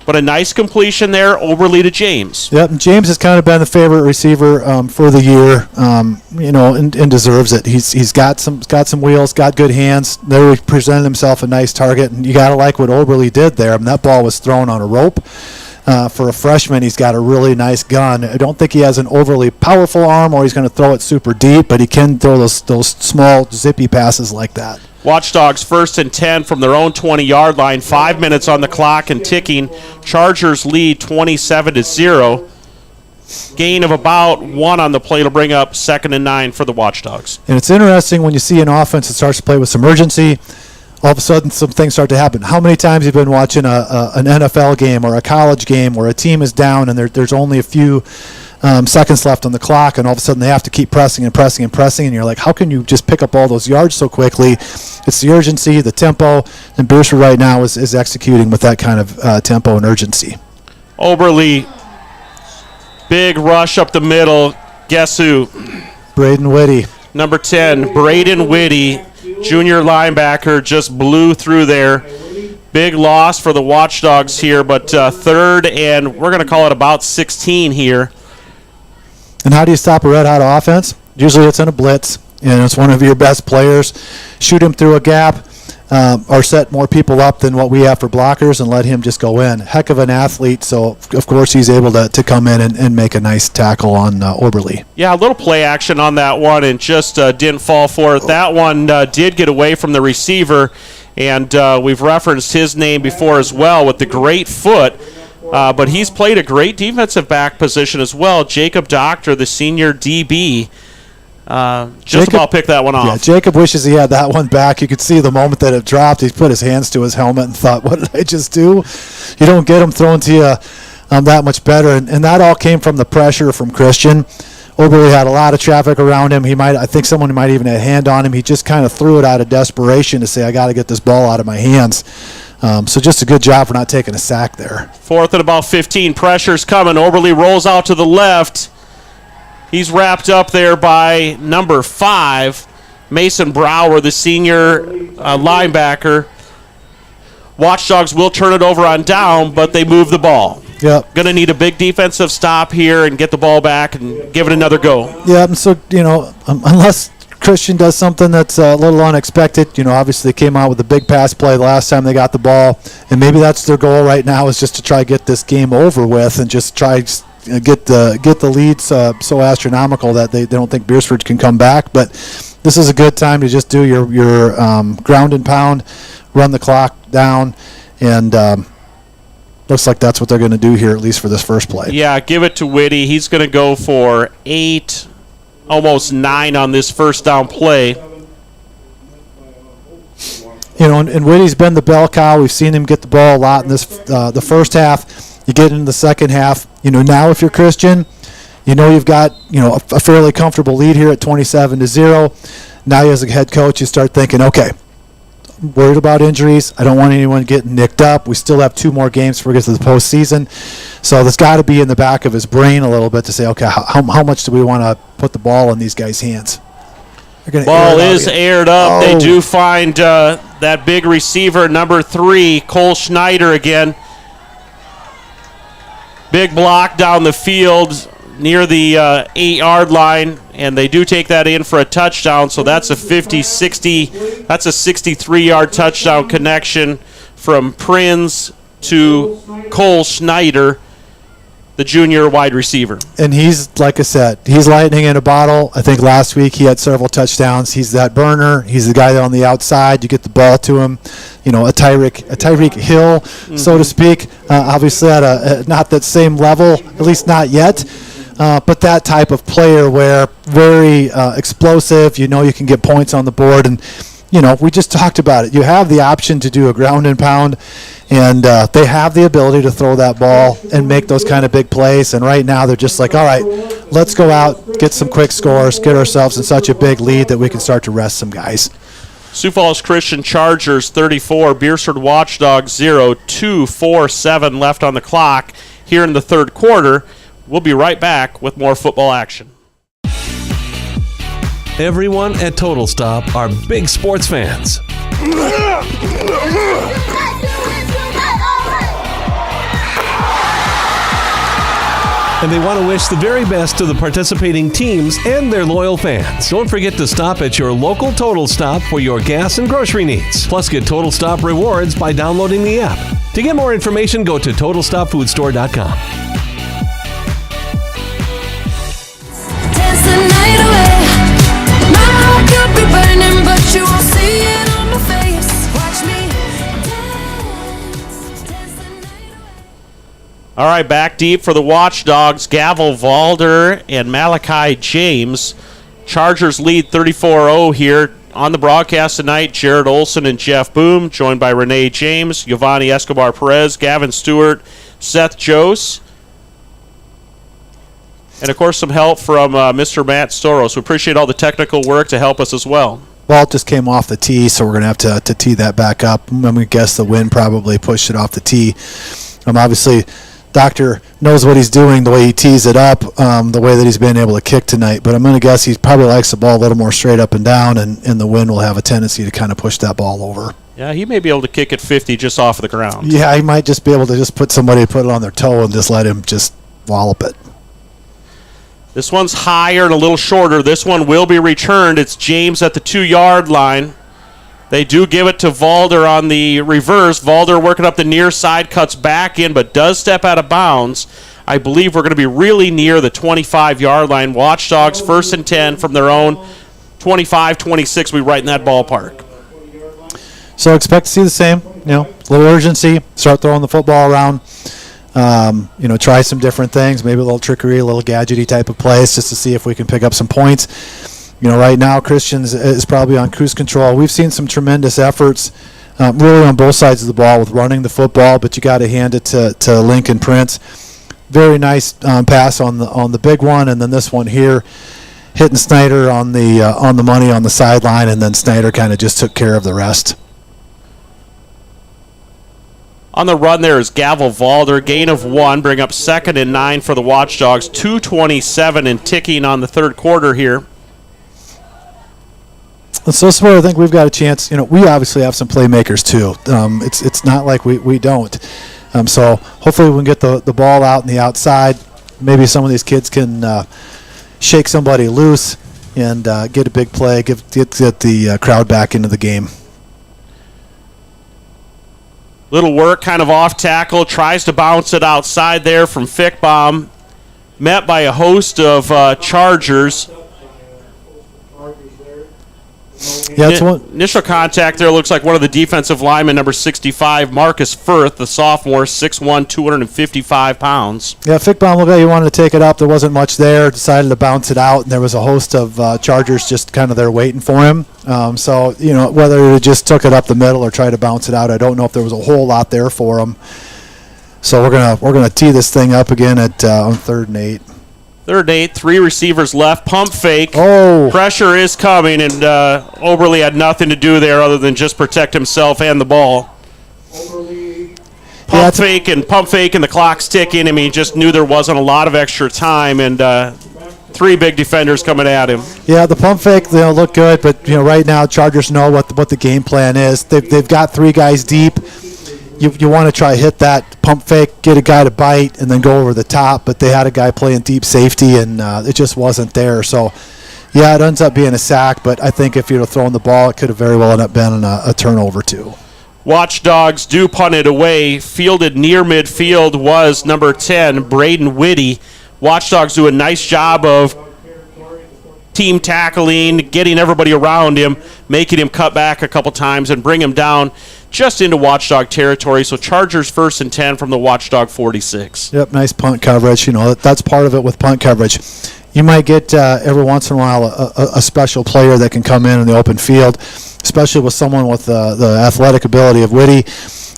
But a nice completion there, Oberle to James. Yep, and James has kind of been the favorite receiver for the year, and deserves it. He's got some wheels, got good hands. There he presented himself a nice target, and you got to like what Oberle did there. I mean, that ball was thrown on a rope. For a freshman, he's got a really nice gun. I don't think he has an overly powerful arm or he's going to throw it super deep, but he can throw those small, zippy passes like that. Watchdogs 1st and 10 from their own 20-yard line. 5 minutes on the clock and ticking. Chargers lead 27-0. Gain of about 1 on the play to bring up 2nd and 9 for the Watchdogs. And it's interesting when you see an offense that starts to play with some urgency, all of a sudden some things start to happen. How many times have you been watching an NFL game or a college game where a team is down and there's only a few seconds left on the clock, and all of a sudden they have to keep pressing and pressing and pressing, and you're like, how can you just pick up all those yards so quickly? It's the urgency, the tempo, and Beersford right now is executing with that kind of tempo and urgency. Oberle, big rush up the middle. Guess who? Braden Whitty. Number 10, Braden Whitty, junior linebacker, just blew through there. Big loss for the Watchdogs here, but 3rd and we're going to call it about 16 here. And how do you stop a red-hot offense? Usually it's in a blitz, and it's one of your best players. Shoot him through a gap or set more people up than what we have for blockers and let him just go in. Heck of an athlete, so of course he's able to come in and make a nice tackle on Oberle. Yeah, a little play action on that one and just didn't fall for it. That one did get away from the receiver, and we've referenced his name before as well with the great foot. But he's played a great defensive back position as well. Jacob Doctor, the senior DB, Jacob, about picked that one off. Yeah, Jacob wishes he had that one back. You could see the moment that it dropped, he put his hands to his helmet and thought, what did I just do? You don't get him thrown to you that much better. And that all came from the pressure from Christian. Oberle had a lot of traffic around him. I think someone might even have a hand on him. He just kind of threw it out of desperation to say, I got to get this ball out of my hands. So just a good job for not taking a sack there. 4th and about 15. Pressure's coming. Oberle rolls out to the left. He's wrapped up there by number 5, Mason Brower, the senior linebacker. Watchdogs will turn it over on down, but they move the ball. Yep. Going to need a big defensive stop here and get the ball back and give it another go. Yeah, and so, unless Christian does something that's a little unexpected, obviously they came out with a big pass play the last time they got the ball, and maybe that's their goal right now is just to try to get this game over with and just try get the leads so astronomical that they don't think Beersford can come back. But this is a good time to just do your ground and pound, run the clock down, and looks like that's what they're going to do here, at least for this first play. Yeah, give it to Whitty. He's going to go for 8, almost 9 on this first down play. And Whitty's been the bell cow. We've seen him get the ball a lot in this the first half. You get into the second half. Now if you're Christian, you've got a fairly comfortable lead here at 27-0. Now as a head coach, you start thinking, okay, worried about injuries. I don't want anyone getting nicked up. We still have 2 more games before we get to the postseason. So that's got to be in the back of his brain a little bit to say, okay, how much do we want to put the ball in these guys' hands? Ball is aired up. They do find that big receiver, number 3, Cole Schneider again. Big block down the field near the 8-yard line, and they do take that in for a touchdown. So that's a 50-60. That's a 63-yard touchdown connection from Prinz to Cole Schneider, the junior wide receiver. And he's, like I said, he's lightning in a bottle. I think last week he had several touchdowns. He's that burner. He's the guy on the outside. You get the ball to him. You know, a Tyreek Hill, so to speak. Obviously at a not that same level, at least not yet. But that type of player where very explosive, you know, you can get points on the board. And, you know, we just talked about it. You have the option to do a ground and pound, and they have the ability to throw that ball and make those kind of big plays. And right now they're just like, all right, let's go out, get some quick scores, get ourselves in such a big lead that we can start to rest some guys. Sioux Falls Christian Chargers 34, Beersford Watchdogs 0, 2:47 left on the clock here in the third quarter. We'll be right back with more football action. Everyone at Total Stop are big sports fans. And they want to wish the very best to the participating teams and their loyal fans. Don't forget to stop at your local Total Stop for your gas and grocery needs. Plus, get Total Stop rewards by downloading the app. To get more information, go to TotalStopFoodStore.com. All right, back deep for the Watchdogs, Gavel Valder and Malachi James. Chargers lead 34-0 here. On the broadcast tonight, Jared Olson and Jeff Boom, joined by Renee James, Giovanni Escobar-Perez, Gavin Stewart, Seth Jose, and, of course, some help from Mr. Matt Storos. We appreciate all the technical work to help us as well. Walt just came off the tee, so we're going to have to tee that back up. I'm going to guess the wind probably pushed it off the tee. Obviously, Doctor knows what he's doing, the way he tees it up, the way that he's been able to kick tonight. But I'm going to guess he probably likes the ball a little more straight up and down, and the wind will have a tendency to kind of push that ball over. Yeah, he may be able to kick it 50 just off the ground. Yeah, he might just be able to just put it on their toe and just let him just wallop it. This one's higher and a little shorter. This one will be returned. It's James at the 2-yard line. They do give it to Valder on the reverse. Valder working up the near side, cuts back in, but does step out of bounds. I believe we're going to be really near the 25-yard line. Watchdogs 1st and 10 from their own 25-26. We right in that ballpark. So expect to see the same, a little urgency, start throwing the football around, try some different things, maybe a little trickery, a little gadgety type of plays just to see if we can pick up some points. Right now Christians is probably on cruise control. We've seen some tremendous efforts really on both sides of the ball with running the football, but you got to hand it to Lincoln Prince. Very nice pass on the big one, and then this one here, hitting Snyder on the money on the sideline, and then Snyder kind of just took care of the rest. On the run there is Gavel Valder, gain of 1, bring up 2nd and 9 for the Watchdogs, 2:27 and ticking on the third quarter here. So this is where I think we've got a chance. We obviously have some playmakers too. It's not like we don't. So hopefully we can get the ball out in the outside. Maybe some of these kids can shake somebody loose and get a big play, get the crowd back into the game. Little work kind of off tackle, tries to bounce it outside there from Fickbaum. Met by a host of Chargers. Yeah, initial contact there looks like one of the defensive linemen, number 65, Marcus Firth, the sophomore, 6'1", 255 pounds. Yeah, Fickbaum looked like he wanted to take it up. There wasn't much there. Decided to bounce it out, and there was a host of Chargers just kind of there waiting for him. So, whether he just took it up the middle or tried to bounce it out, I don't know if there was a whole lot there for him. So we're gonna tee this thing up again at on 3rd and 8. 3rd and 8, 3 receivers left. Pump fake. Oh. Pressure is coming, and Oberle had nothing to do there other than just protect himself and the ball. Pump fake, and the clock's ticking. He just knew there wasn't a lot of extra time, and Three big defenders coming at him. Yeah, the pump fake, look good, but right now Chargers know what the game plan is. They've got three guys deep. You want to try to hit that pump fake, get a guy to bite, and then go over the top. But they had a guy playing deep safety, and it just wasn't there. So, yeah, it ends up being a sack. But I think if you'd have thrown the ball, it could have very well ended up being a turnover too. Watchdogs do punt it away. Fielded near midfield was number 10, Braden Whitty. Watchdogs do a nice job of team tackling, getting everybody around him, making him cut back a couple times and bring him down just into Watchdog territory. So Chargers 1st and 10 from the Watchdog 46. Yep, nice punt coverage. That's part of it with punt coverage. You might get every once in a while a special player that can come in the open field, especially with someone with the athletic ability of Whitty,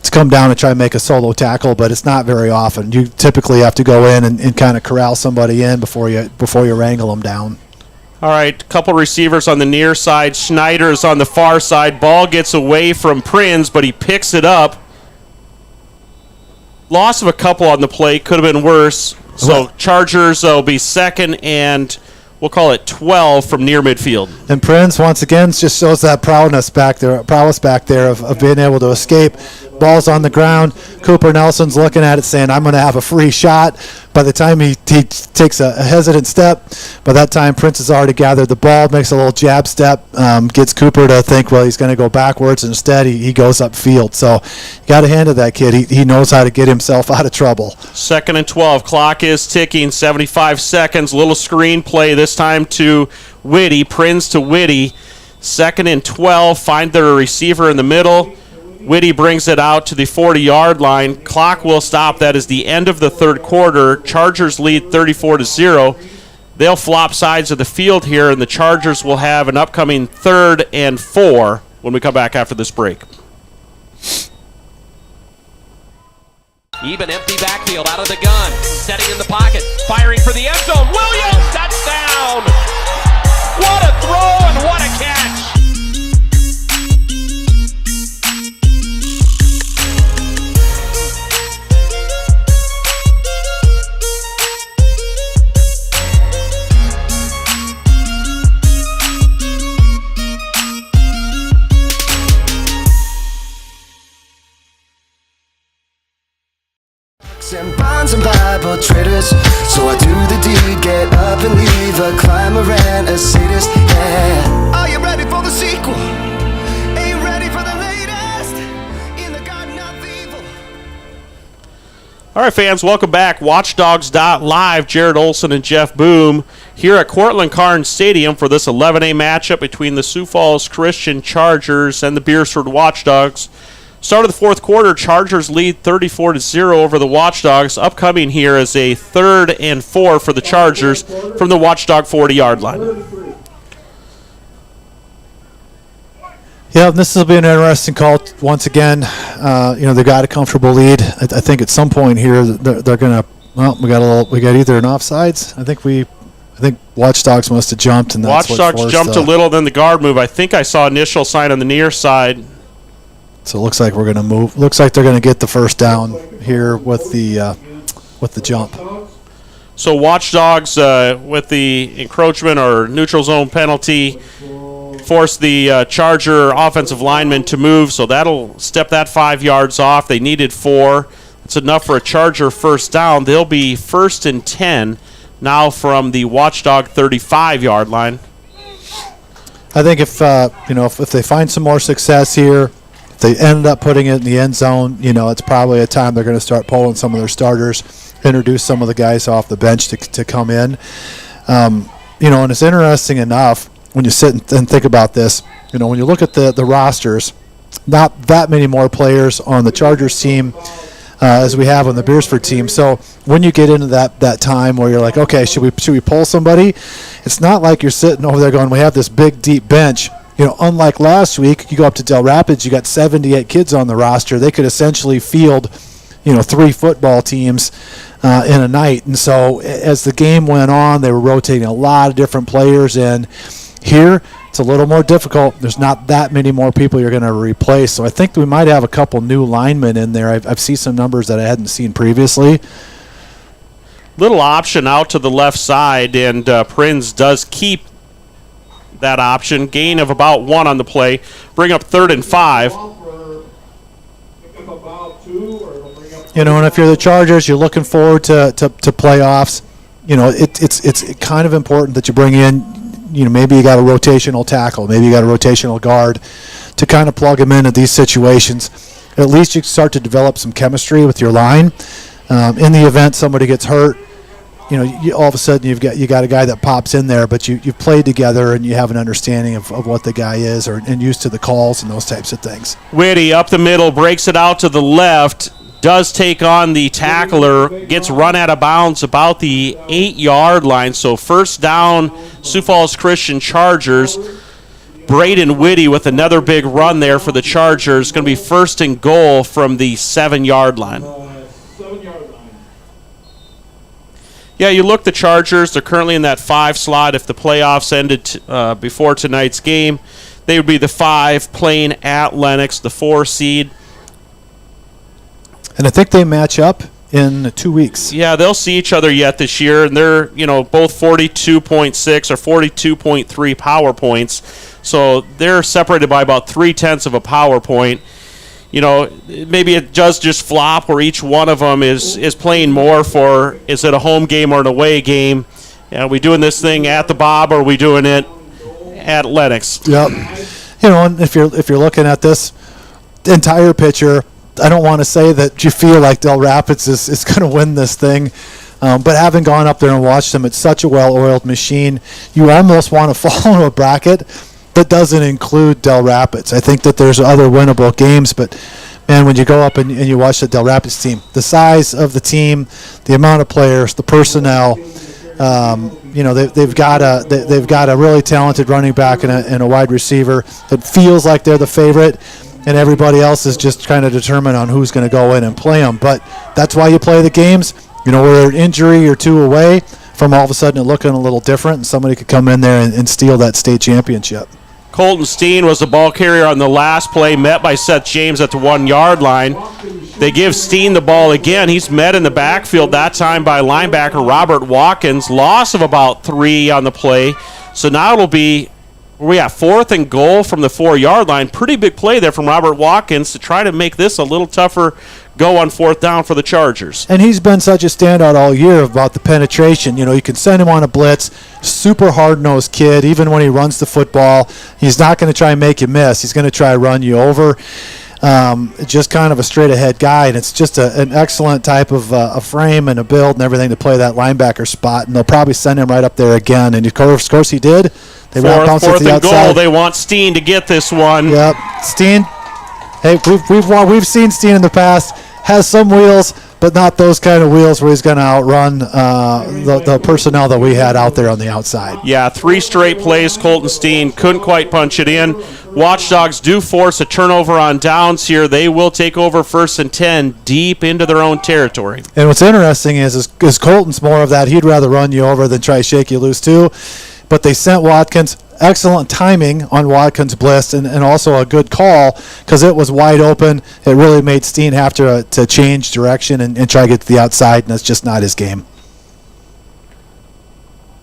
to come down and try and make a solo tackle, but it's not very often. You typically have to go in and kind of corral somebody in before you wrangle them down. All right, couple receivers on the near side. Schneider's on the far side. Ball gets away from Prinz, but he picks it up. Loss of a couple on the play. Could have been worse. So Chargers will be 2nd and we'll call it 12 from near midfield. And Prinz, once again, just shows that prowess back there of being able to escape. Ball's on the ground. Cooper Nelson's looking at it saying, I'm going to have a free shot. By the time he takes a hesitant step, by that time Prince has already gathered the ball, makes a little jab step, gets Cooper to think, well, he's going to go backwards. Instead, he goes upfield. So you got to hand it to that kid. He knows how to get himself out of trouble. 2nd and 12. Clock is ticking. 75 seconds. Little screen play this time to Whitty. Prinz to Whitty. 2nd and 12. Find their receiver in the middle. Whitty brings it out to the 40-yard line. Clock will stop. That is the end of the third quarter. Chargers lead 34-0. They'll flop sides of the field here, and the Chargers will have an upcoming 3rd and 4 when we come back after this break. Even empty backfield out of the gun. Setting in the pocket. Firing for the end zone. Williams, touchdown! What a throw and what a catch! And bonds and Bible traders, so I do the deed, get up and leave a climber and a sadist. Yeah. Are you ready for the sequel? Are you ready for the latest in the garden of evil? All right, fans, welcome back. Watchdogs.live. Jared Olson and Jeff Boom here at Cortland Carnes Stadium for this 11A matchup between the Sioux Falls Christian Chargers and the Beersford Watchdogs. Start of the fourth quarter, Chargers lead 34-0 over the Watchdogs. Upcoming here is a 3rd and 4 for the Chargers from the Watchdog 40-yard line. Yeah, this will be an interesting call once again. They got a comfortable lead. I think at some point here they're going to. Well, we got either an offsides. I think Watchdogs must have jumped, and that's Watchdogs jumped a little, then the guard move. I think I saw initial sign on the near side. So it looks like we're going to move. Looks like they're going to get the first down here with the jump. So Watchdogs with the encroachment or neutral zone penalty force the Charger offensive lineman to move. So that'll step that 5 yards off. They needed 4. It's enough for a Charger first down. They'll be 1st and 10 now from the Watchdog 35-yard line. I think if they find some more success here, they end up putting it in the end zone, it's probably a time they're going to start pulling some of their starters, introduce some of the guys off the bench to come in. And it's interesting enough when you sit and think about this, when you look at the rosters, not that many more players on the Chargers team as we have on the Beersford team. So when you get into that time where you're like, okay, should we pull somebody? It's not like you're sitting over there going, we have this big, deep bench. Unlike last week, you go up to Del Rapids, you got 78 kids on the roster. They could essentially field, 3 football teams in a night. And so as the game went on, they were rotating a lot of different players in. Here, it's a little more difficult. There's not that many more people you're going to replace. So I think we might have a couple new linemen in there. I've seen some numbers that I hadn't seen previously. little option out to the left side, and Prinz does keep that option. Gain of about 1 on the play. Bring up 3rd and 5. You know, and if you're the Chargers, you're looking forward to playoffs. You know, it's kind of important that you bring in, you know, maybe you got a rotational tackle, maybe you got a rotational guard to kind of plug them into these situations. At least you start to develop some chemistry with your line. In the event somebody gets hurt, you know, all of a sudden you got a guy that pops in there, but you've played together and you have an understanding of what the guy is and used to the calls and those types of things. Whitty up the middle, breaks it out to the left, does take on the tackler, gets run out of bounds about the 8-yard line. So first down, Sioux Falls Christian Chargers. Braden Whitty with another big run there for the Chargers. Going to be 1st and goal from the 7-yard line. Yeah, you look the Chargers, they're currently in that 5 slot. If the playoffs ended before tonight's game, they would be the 5 playing at Lennox, the 4 seed. And I think they match up in 2 weeks. Yeah, they'll see each other yet this year, and they're, you know, both 42.6 or 42.3 power points. So they're separated by about 0.3 of a power point. You know, maybe it does just flop where each one of them is playing more for, is it a home game or an away game? Are we doing this thing at the Bob, or are we doing it at Lennox? Yep. You know, and if you're looking at this entire picture, I don't want to say that you feel like Del Rapids is going to win this thing, but having gone up there and watched them, it's such a well-oiled machine. You almost want to fall into a bracket that doesn't include Del Rapids. I think that there's other winnable games, but man, when you go up and you watch the Del Rapids team, the size of the team, the amount of players, the personnel, you know, they've got a really talented running back and a wide receiver. It feels like they're the favorite, and everybody else is just kind of determined on who's going to go in and play them. But that's why you play the games. You know, we're an injury or 2 away from all of a sudden it looking a little different, and somebody could come in there and steal that state championship. Colton Steen was the ball carrier on the last play, met by Seth James at the 1-yard line. They give Steen the ball again. He's met in the backfield that time by linebacker Robert Watkins. Loss of about 3 on the play. So now it'll be, we got 4th and goal from the 4-yard line. Pretty big play there from Robert Watkins to try to make this a little tougher go on 4th down for the Chargers. And he's been such a standout all year about the penetration. You know, you can send him on a blitz, super hard-nosed kid. Even when he runs the football, he's not going to try and make you miss. He's going to try to run you over. Just kind of a straight-ahead guy, and it's just an excellent type of a frame and a build and everything to play that linebacker spot, and they'll probably send him right up there again. And of course he did. They 4th and goal. They want Steen to get this one. Yep, Steen. Hey, we've seen Steen in the past. Has some wheels, but not those kind of wheels where he's going to outrun the personnel that we had out there on the outside. Yeah, 3 straight plays. Colton Steen couldn't quite punch it in. Watchdogs do force a turnover on downs here. They will take over 1st and 10 deep into their own territory. And what's interesting is Colton's more of that. He'd rather run you over than try to shake you loose too. But they sent Watkins. Excellent timing on Watkins' blitz, and also a good call because it was wide open. It really made Steen have to change direction and try to get to the outside, and that's just not his game.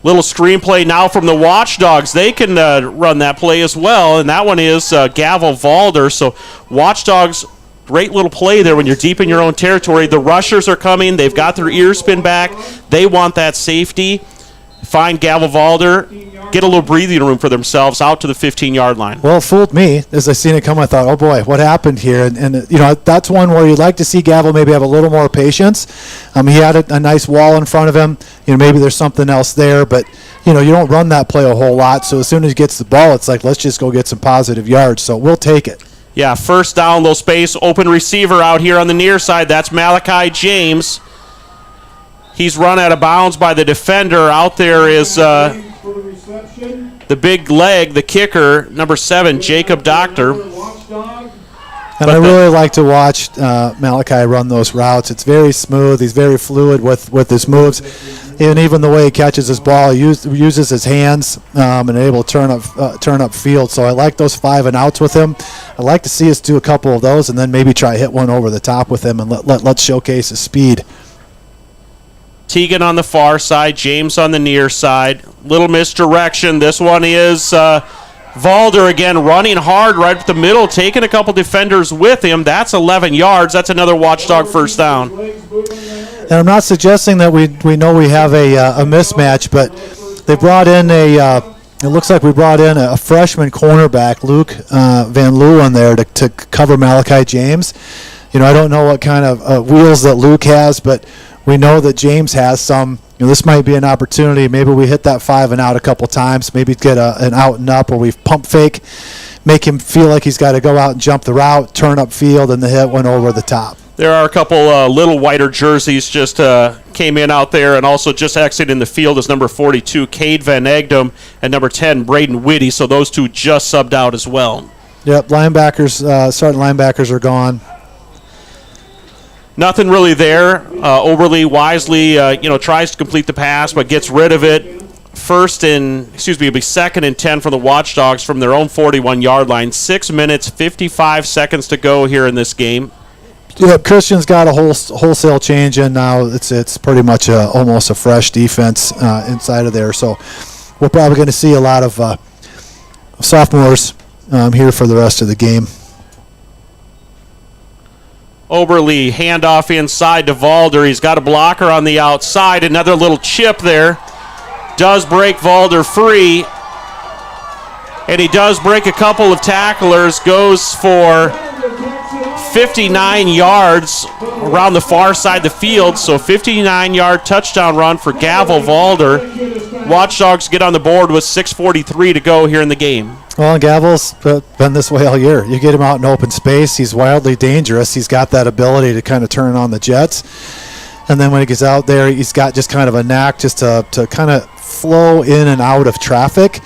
Little screenplay now from the Watchdogs. They can run that play as well, and that one is Gavel Valder. So Watchdogs, great little play there when you're deep in your own territory. The rushers are coming. They've got their ears pinned back. They want that safety. Find Gavel Valder, get a little breathing room for themselves out to the 15-yard line. Well, it fooled me. As I seen it come, I thought, oh, boy, what happened here? And you know, that's one where you'd like to see Gavel maybe have a little more patience. He had a nice wall in front of him. You know, maybe there's something else there. But, you know, you don't run that play a whole lot. So as soon as he gets the ball, it's like, let's just go get some positive yards. So we'll take it. Yeah, 1st down, low space, open receiver out here on the near side. That's Malachi James. He's run out of bounds by the defender. Out there is the big leg, the kicker, number 7, Jacob Doctor. And I really like to watch Malachi run those routes. It's very smooth. He's very fluid with his moves. And even the way he catches his ball, he uses his hands and able to turn up field. So I like those 5 and outs with him. I'd like to see us do a couple of those and then maybe try hit one over the top with him and let's showcase his speed. Teagan on the far side, James on the near side. Little misdirection. This one is Valder again running hard right up the middle, taking a couple defenders with him. That's 11 yards. That's another Watchdog first down. And I'm not suggesting that we know we have a mismatch, but they brought in it looks like we brought in a freshman cornerback, Luke Van Leeuwen, there to cover Malachi James. I don't know what kind of wheels that Luke has, but we know that James has some. This might be an opportunity. Maybe we hit that 5 and out a couple times. Maybe get an out and up, or we pump fake, make him feel like he's got to go out and jump the route, turn up field, and the hit went over the top. There are a couple little whiter jerseys just came in out there, and also just exiting the field is number 42, Cade Van Egdom, and number 10, Braden Whitty. So those two just subbed out as well. Yep, linebackers, starting linebackers are gone. Nothing really there. Oberly wisely, tries to complete the pass, but gets rid of it. It'll be 2nd and 10 for the Watchdogs from their own 41-yard line. 6 minutes, 55 seconds to go here in this game. Yep, Christian's got a wholesale change in now. It's pretty much almost a fresh defense inside of there. So we're probably going to see a lot of sophomores here for the rest of the game. Oberly, handoff inside to Valder. He's got a blocker on the outside. Another little chip there. Does break Valder free. And he does break a couple of tacklers. Goes for 59 yards around the far side of the field. So 59-yard touchdown run for Gavel Valder. Watchdogs get on the board with 6:43 to go here in the game. Well, Gavel's been this way all year. You get him out in open space, he's wildly dangerous. He's got that ability to kind of turn on the jets. And then when he gets out there, he's got just kind of a knack just to kind of flow in and out of traffic.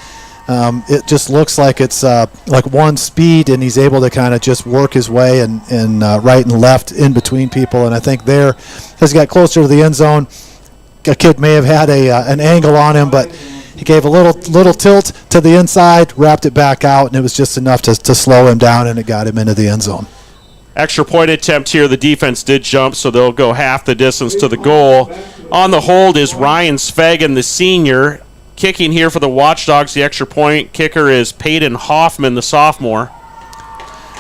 It just looks like it's like one speed, and he's able to kind of just work his way and right and left in between people. And I think there, as he got closer to the end zone, a kid may have had an angle on him, but he gave a little tilt to the inside, wrapped it back out, and it was just enough to slow him down, and it got him into the end zone. Extra point attempt here. The defense did jump, so they'll go half the distance to the goal. On the hold is Ryan Svegan, the senior. Kicking here for the Watchdogs, the extra point kicker is Peyton Hoffman, the sophomore.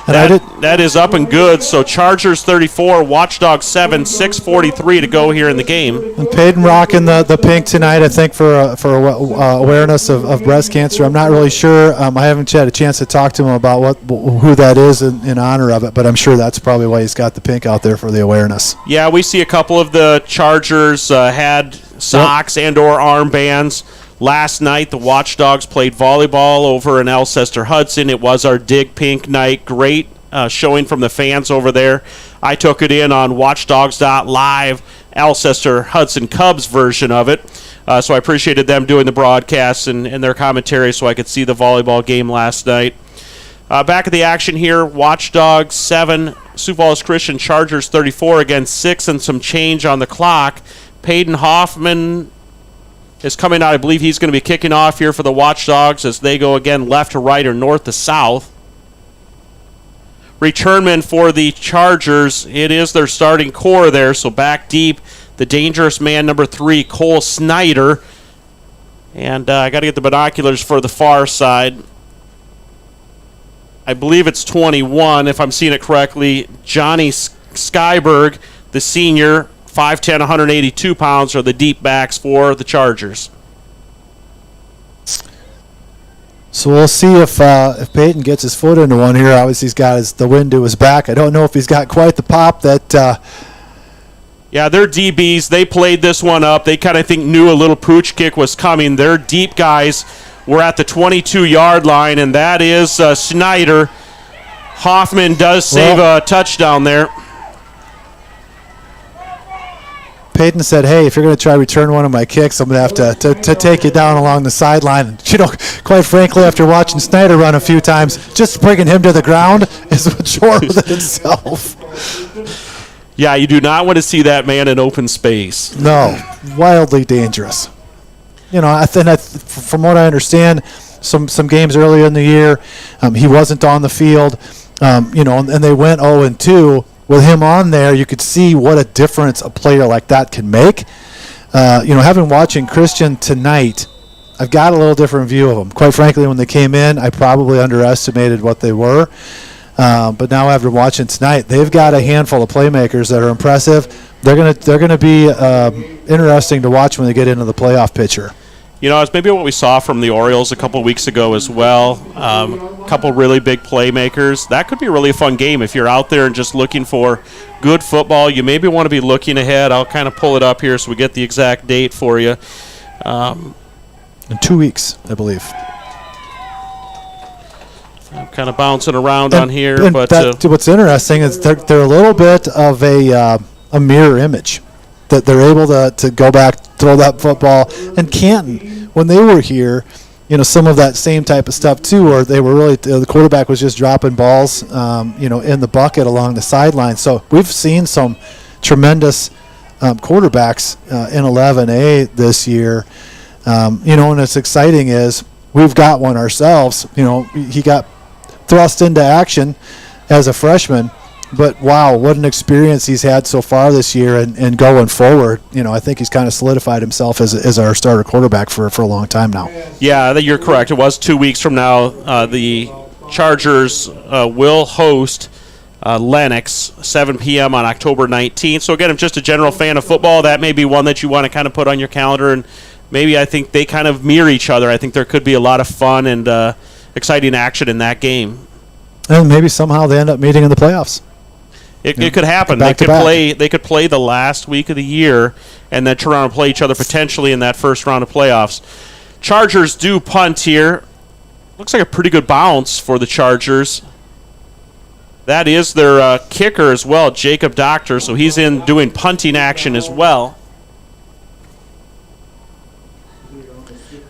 That is up and good. So Chargers 34, Watchdogs 7, 6:43 to go here in the game. And Peyton rocking the pink tonight, I think, for awareness of breast cancer. I'm not really sure. I haven't had a chance to talk to him about who that is in honor of it, but I'm sure that's probably why he's got the pink out there for the awareness. Yeah, we see a couple of the Chargers had socks and or armbands. Last night, the Watchdogs played volleyball over in Alcester Hudson. It was our Dig Pink night. Great showing from the fans over there. I took it in on Watchdogs.live, Alcester Hudson Cubs version of it. So I appreciated them doing the broadcasts and their commentary so I could see the volleyball game last night. Back at the action here, Watchdogs 7, Sioux Falls Christian Chargers 34, again 6 and some change on the clock. Peyton Hoffman is coming out. I believe he's going to be kicking off here for the Watchdogs as they go again left to right or north to south. Returnman for the Chargers. It is their starting core there, so back deep, the dangerous man, number 3, Cole Snyder. And I got to get the binoculars for the far side. I believe it's 21, if I'm seeing it correctly. Johnny Skyberg, the senior, 5'10", 182 pounds, are the deep backs for the Chargers. So we'll see if Peyton gets his foot into one here. Obviously, he's got the wind to his back. I don't know if he's got quite the pop that... Yeah, they're DBs. They played this one up. They kind of knew a little pooch kick was coming. Their deep guys were at the 22-yard line, and that is Snyder. Hoffman does save a touchdown there. Peyton said, hey, if you're going to try to return one of my kicks, I'm going to have to take you down along the sideline. And, quite frankly, after watching Snyder run a few times, just bringing him to the ground is a chore within itself. Yeah, you do not want to see that man in open space. No, wildly dangerous. I think from what I understand, some games earlier in the year, he wasn't on the field, and they went 0-2. With him on there, you could see what a difference a player like that can make. having watching Christian tonight, I've got a little different view of them. Quite frankly, when they came in, I probably underestimated what they were. But now after watching tonight, they've got a handful of playmakers that are impressive. They're gonna be interesting to watch when they get into the playoff picture. It's maybe what we saw from the Orioles a couple of weeks ago as well. A couple really big playmakers. That could be a really fun game if you're out there and just looking for good football. You maybe want to be looking ahead. I'll kind of pull it up here so we get the exact date for you. In 2 weeks, I believe. I'm kind of bouncing around on here. But what's interesting is they're a little bit of a mirror image. That they're able to go back, throw that football. And Canton, when they were here, some of that same type of stuff too, where they were really the quarterback was just dropping balls, in the bucket along the sideline. So we've seen some tremendous quarterbacks in 11A this year. And what's exciting is we've got one ourselves. He got thrust into action as a freshman. But, wow, what an experience he's had so far this year and going forward. I think he's kind of solidified himself as our starter quarterback for a long time now. Yeah, you're correct. It was 2 weeks from now. The Chargers will host Lennox, 7 p.m. on October 19th. So, again, if just a general fan of football, that may be one that you want to kind of put on your calendar. And maybe I think they kind of mirror each other. I think there could be a lot of fun and exciting action in that game. And maybe somehow they end up meeting in the playoffs. It could happen. They could play the last week of the year and then turn around and play each other potentially in that first round of playoffs. Chargers do punt here. Looks like a pretty good bounce for the Chargers. That is their kicker as well, Jacob Doctor, so he's in doing punting action as well.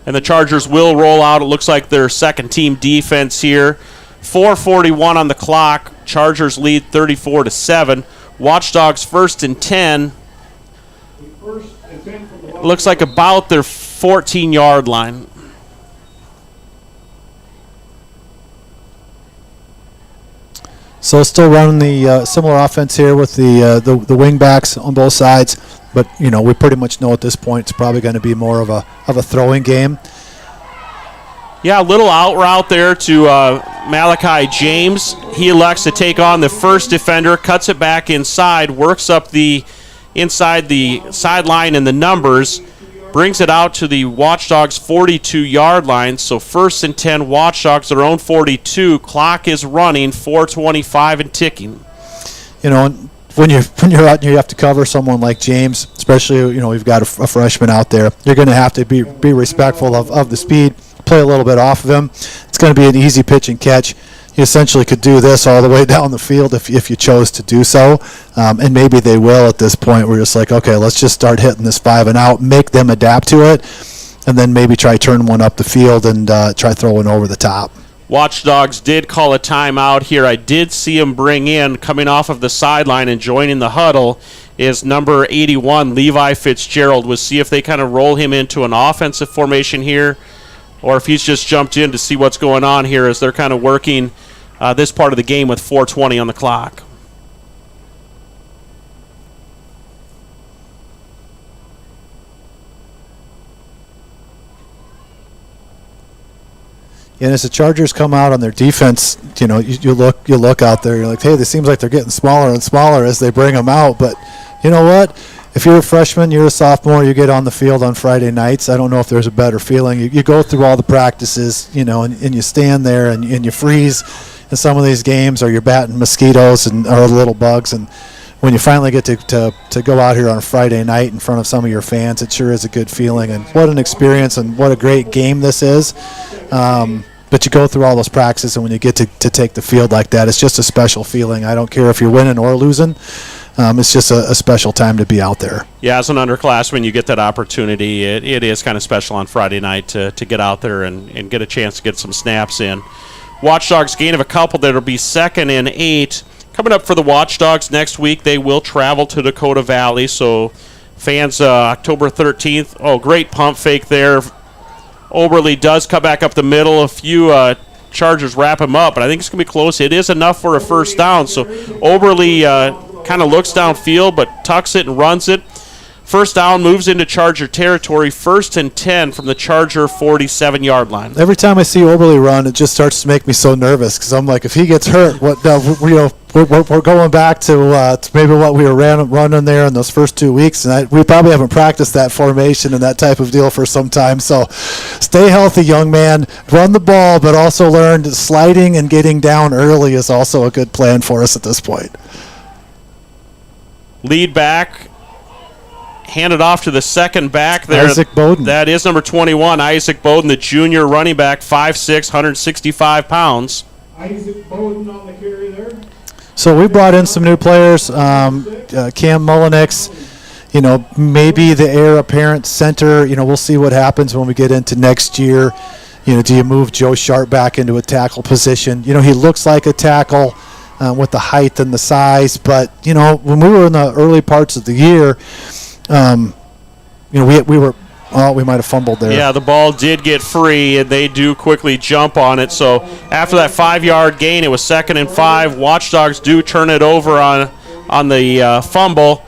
And the Chargers will roll out. It looks like their second-team defense here. 4:41 on the clock. Chargers lead 34-7. Watchdogs first and 10. Looks like about their 14-yard line. So still running the similar offense here with the wing backs on both sides, but we pretty much know at this point it's probably going to be more of a throwing game. Yeah, a little out route there to Malachi James. He elects to take on the first defender, cuts it back inside, works up inside the sideline and the numbers, brings it out to the Watchdogs 42-yard line. So first and 10, Watchdogs, their own 42. Clock is running, 4:25 and ticking. When you're out and you have to cover someone like James, especially we've got a freshman out there, you're going to have to be respectful of the speed. Play a little bit off of him. It's going to be an easy pitch and catch. You essentially could do this all the way down the field if you chose to do so, and maybe they will at this point. We're just like, okay, let's just start hitting this 5 and out, make them adapt to it, and then maybe try turn one up the field and try throwing over the top. Watchdogs did call a timeout here. I did see him bring in, coming off of the sideline and joining the huddle, is number 81, Levi Fitzgerald. We'll see if they kind of roll him into an offensive formation here, or if he's just jumped in to see what's going on here as they're kind of working this part of the game with 4:20 on the clock. And as the Chargers come out on their defense, you look out there, you're like, hey, this seems like they're getting smaller and smaller as they bring them out. But you know what? If you're a freshman, you're a sophomore, you get on the field on Friday nights, I don't know if there's a better feeling. You go through all the practices, and you stand there and you freeze in some of these games, or you're batting mosquitoes or little bugs. And when you finally get to go out here on a Friday night in front of some of your fans, it sure is a good feeling. And what an experience and what a great game this is. But you go through all those practices, and when you get to take the field like that, it's just a special feeling. I don't care if you're winning or losing. It's just a special time to be out there. Yeah, as an underclassman, you get that opportunity. It is kind of special on Friday night to get out there and get a chance to get some snaps in. Watchdogs gain of a couple. That'll be 2nd and 8. Coming up for the Watchdogs next week, they will travel to Dakota Valley. So fans, October 13th. Oh, great pump fake there. Oberly does come back up the middle. A few Chargers wrap him up, but I think it's going to be close. It is enough for a first down. So Oberly kind of looks downfield but tucks it and runs it. First down moves into Charger territory, 1st and 10 from the Charger 47-yard line. Every time I see Oberle run, it just starts to make me so nervous because I'm like, if he gets hurt, we're going back to maybe what we were running there in those first 2 weeks, and we probably haven't practiced that formation and that type of deal for some time. So stay healthy, young man. Run the ball, but also learn sliding and getting down early is also a good plan for us at this point. Lead back. Handed off to the second back there. Isaac Bowden. That is number 21, Isaac Bowden, the junior running back, 5'6", 165 pounds. Isaac Bowden on the carry there. So we brought in some new players. Cam Mullenix, maybe the heir apparent center. We'll see what happens when we get into next year. Do you move Joe Sharp back into a tackle position? He looks like a tackle with the height and the size, but, when we were in the early parts of the year, we might have fumbled there. Yeah, the ball did get free, and they do quickly jump on it. So after that 5-yard gain, it was 2nd and 5. Watchdogs do turn it over on the fumble.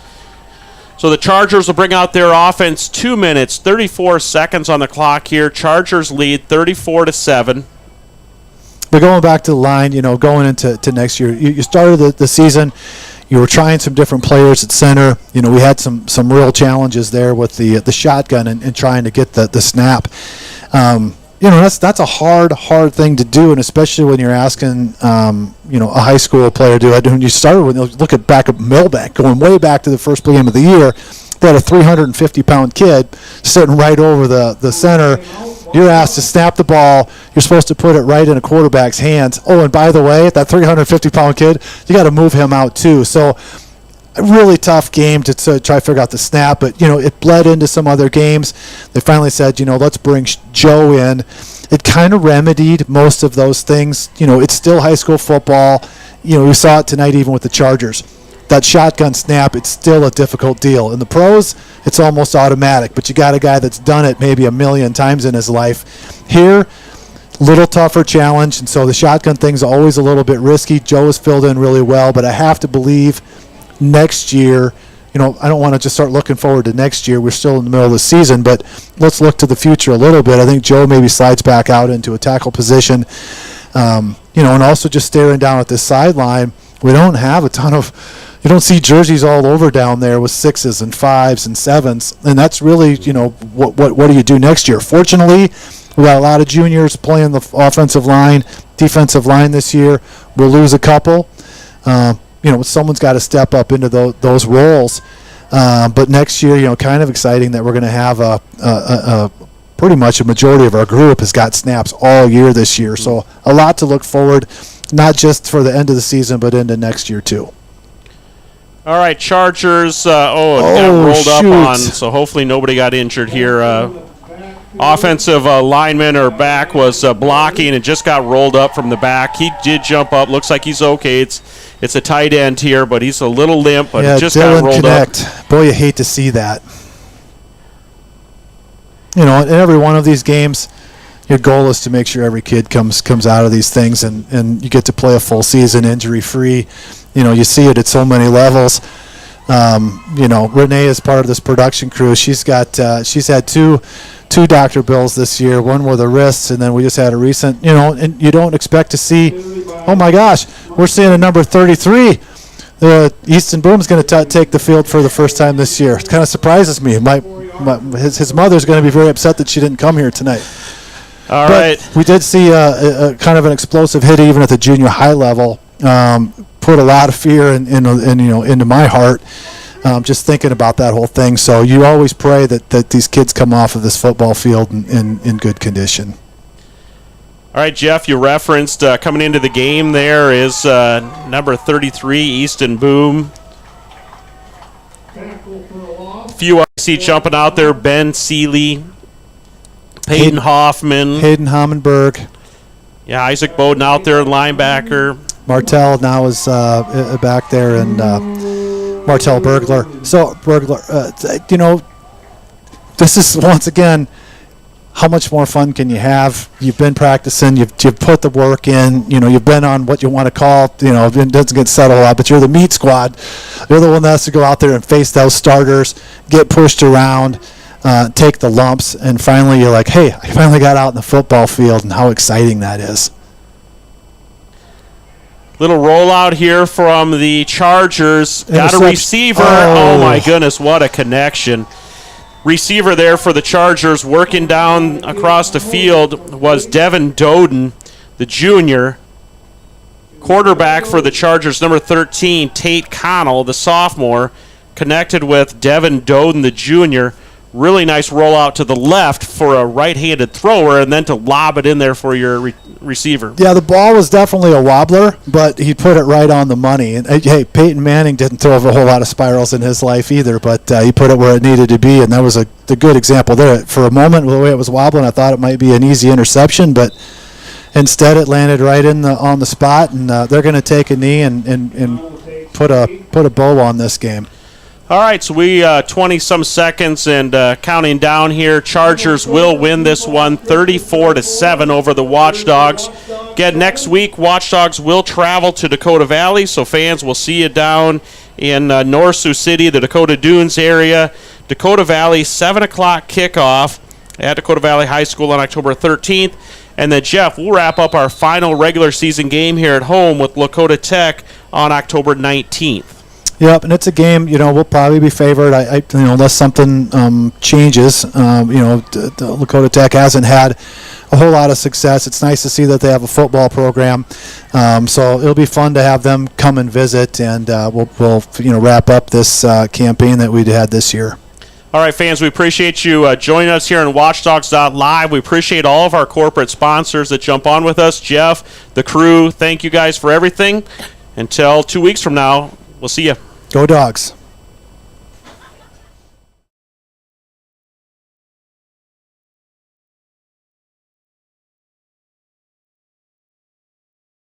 So the Chargers will bring out their offense. 2 minutes, 34 seconds on the clock here. Chargers lead 34-7. But going back to the line, going into next year, you started the season. You were trying some different players at center. We had some real challenges there with the shotgun and trying to get the snap. That's a hard thing to do, and especially when you're asking a high school player to do it. When you started, when you look back at Millbank, going way back to the first game of the year, they had a 350-pound kid sitting right over the center. You're asked to snap the ball. You're supposed to put it right in a quarterback's hands. Oh, and by the way, that 350-pound kid, you got to move him out too. So a really tough game to try to figure out the snap, but, it bled into some other games. They finally said, let's bring Joe in. It kind of remedied most of those things. It's still high school football. We saw it tonight even with the Chargers. That shotgun snap, it's still a difficult deal. In the pros, it's almost automatic, but you got a guy that's done it maybe 1,000,000 times in his life. Here, little tougher challenge, and so the shotgun thing's always a little bit risky. Joe has filled in really well, but I have to believe next year, I don't want to just start looking forward to next year. We're still in the middle of the season, but let's look to the future a little bit. I think Joe maybe slides back out into a tackle position, and also just staring down at this sideline, we don't have a ton of... You don't see jerseys all over down there with 6s and 5s and 7s, and that's really, what do you do next year? Fortunately, we got a lot of juniors playing the offensive line, defensive line this year. We'll lose a couple. Someone's got to step up into those roles. But next year, kind of exciting that we're going to have a pretty much a majority of our group has got snaps all year this year. So a lot to look forward, not just for the end of the season, but into next year too. All right, Chargers. Got rolled up on, so hopefully nobody got injured here. Offensive lineman or back was blocking and just got rolled up from the back. He did jump up. Looks like he's okay. It's a tight end here, but he's a little limp, but it just got rolled up. Boy, you hate to see that. In every one of these games, your goal is to make sure every kid comes out of these things and you get to play a full season injury-free. You see it at so many levels. Renee is part of this production crew. She's had two doctor bills this year, one with the wrists, and then we just had a recent, and you don't expect to see, oh my gosh, we're seeing a number 33. Easton Boom's going to take the field for the first time this year. It kind of surprises me. His mother's going to be very upset that she didn't come here tonight. All right. We did see a kind of an explosive hit even at the junior high level. Put a lot of fear into my heart just thinking about that whole thing. So you always pray that these kids come off of this football field in good condition. All right, Jeff, you referenced coming into the game there is number 33, Easton Boom. Few I see jumping out there, Ben Seeley, Hayden Hoffman. Hayden Hommenberg. Yeah, Isaac Bowden out there, linebacker. Martel now is back there, and Martel Burglar. So, Burglar, this is, once again, how much more fun can you have? You've been practicing, you've put the work in, you've been on what you want to call, it doesn't get said a lot, but you're the meat squad. You're the one that has to go out there and face those starters, get pushed around, take the lumps, and finally you're like, hey, I finally got out in the football field, and how exciting that is. Little rollout here from the Chargers. Got a receiver. Oh, my goodness, what a connection. Receiver there for the Chargers working down across the field was Devin Doden, the junior. Quarterback for the Chargers, number 13, Tate Connell, the sophomore, connected with Devin Doden, the junior. Really nice rollout to the left for a right-handed thrower, and then to lob it in there for your receiver. Yeah, the ball was definitely a wobbler, but he put it right on the money. And hey, Peyton Manning didn't throw a whole lot of spirals in his life either, but he put it where it needed to be, and that was the good example there. For a moment, the way it was wobbling, I thought it might be an easy interception, but instead it landed right on the spot, and they're going to take a knee and put a bow on this game. All right, so we 20-some seconds and counting down here. Chargers will win this one 34-7 over the Watchdogs. Again, next week, Watchdogs will travel to Dakota Valley, so fans will see you down in North Sioux City, the Dakota Dunes area. Dakota Valley, 7 o'clock kickoff at Dakota Valley High School on October 13th. And then, Jeff, we'll wrap up our final regular season game here at home with Lakota Tech on October 19th. Yep, and it's a game, we'll probably be favored, unless something changes. Lakota Tech hasn't had a whole lot of success. It's nice to see that they have a football program. So it'll be fun to have them come and visit, and we'll wrap up this campaign that we had this year. All right, fans, we appreciate you joining us here on Watchdogs.live. We appreciate all of our corporate sponsors that jump on with us. Jeff, the crew, thank you guys for everything. Until 2 weeks from now, we'll see you. Go Dogs.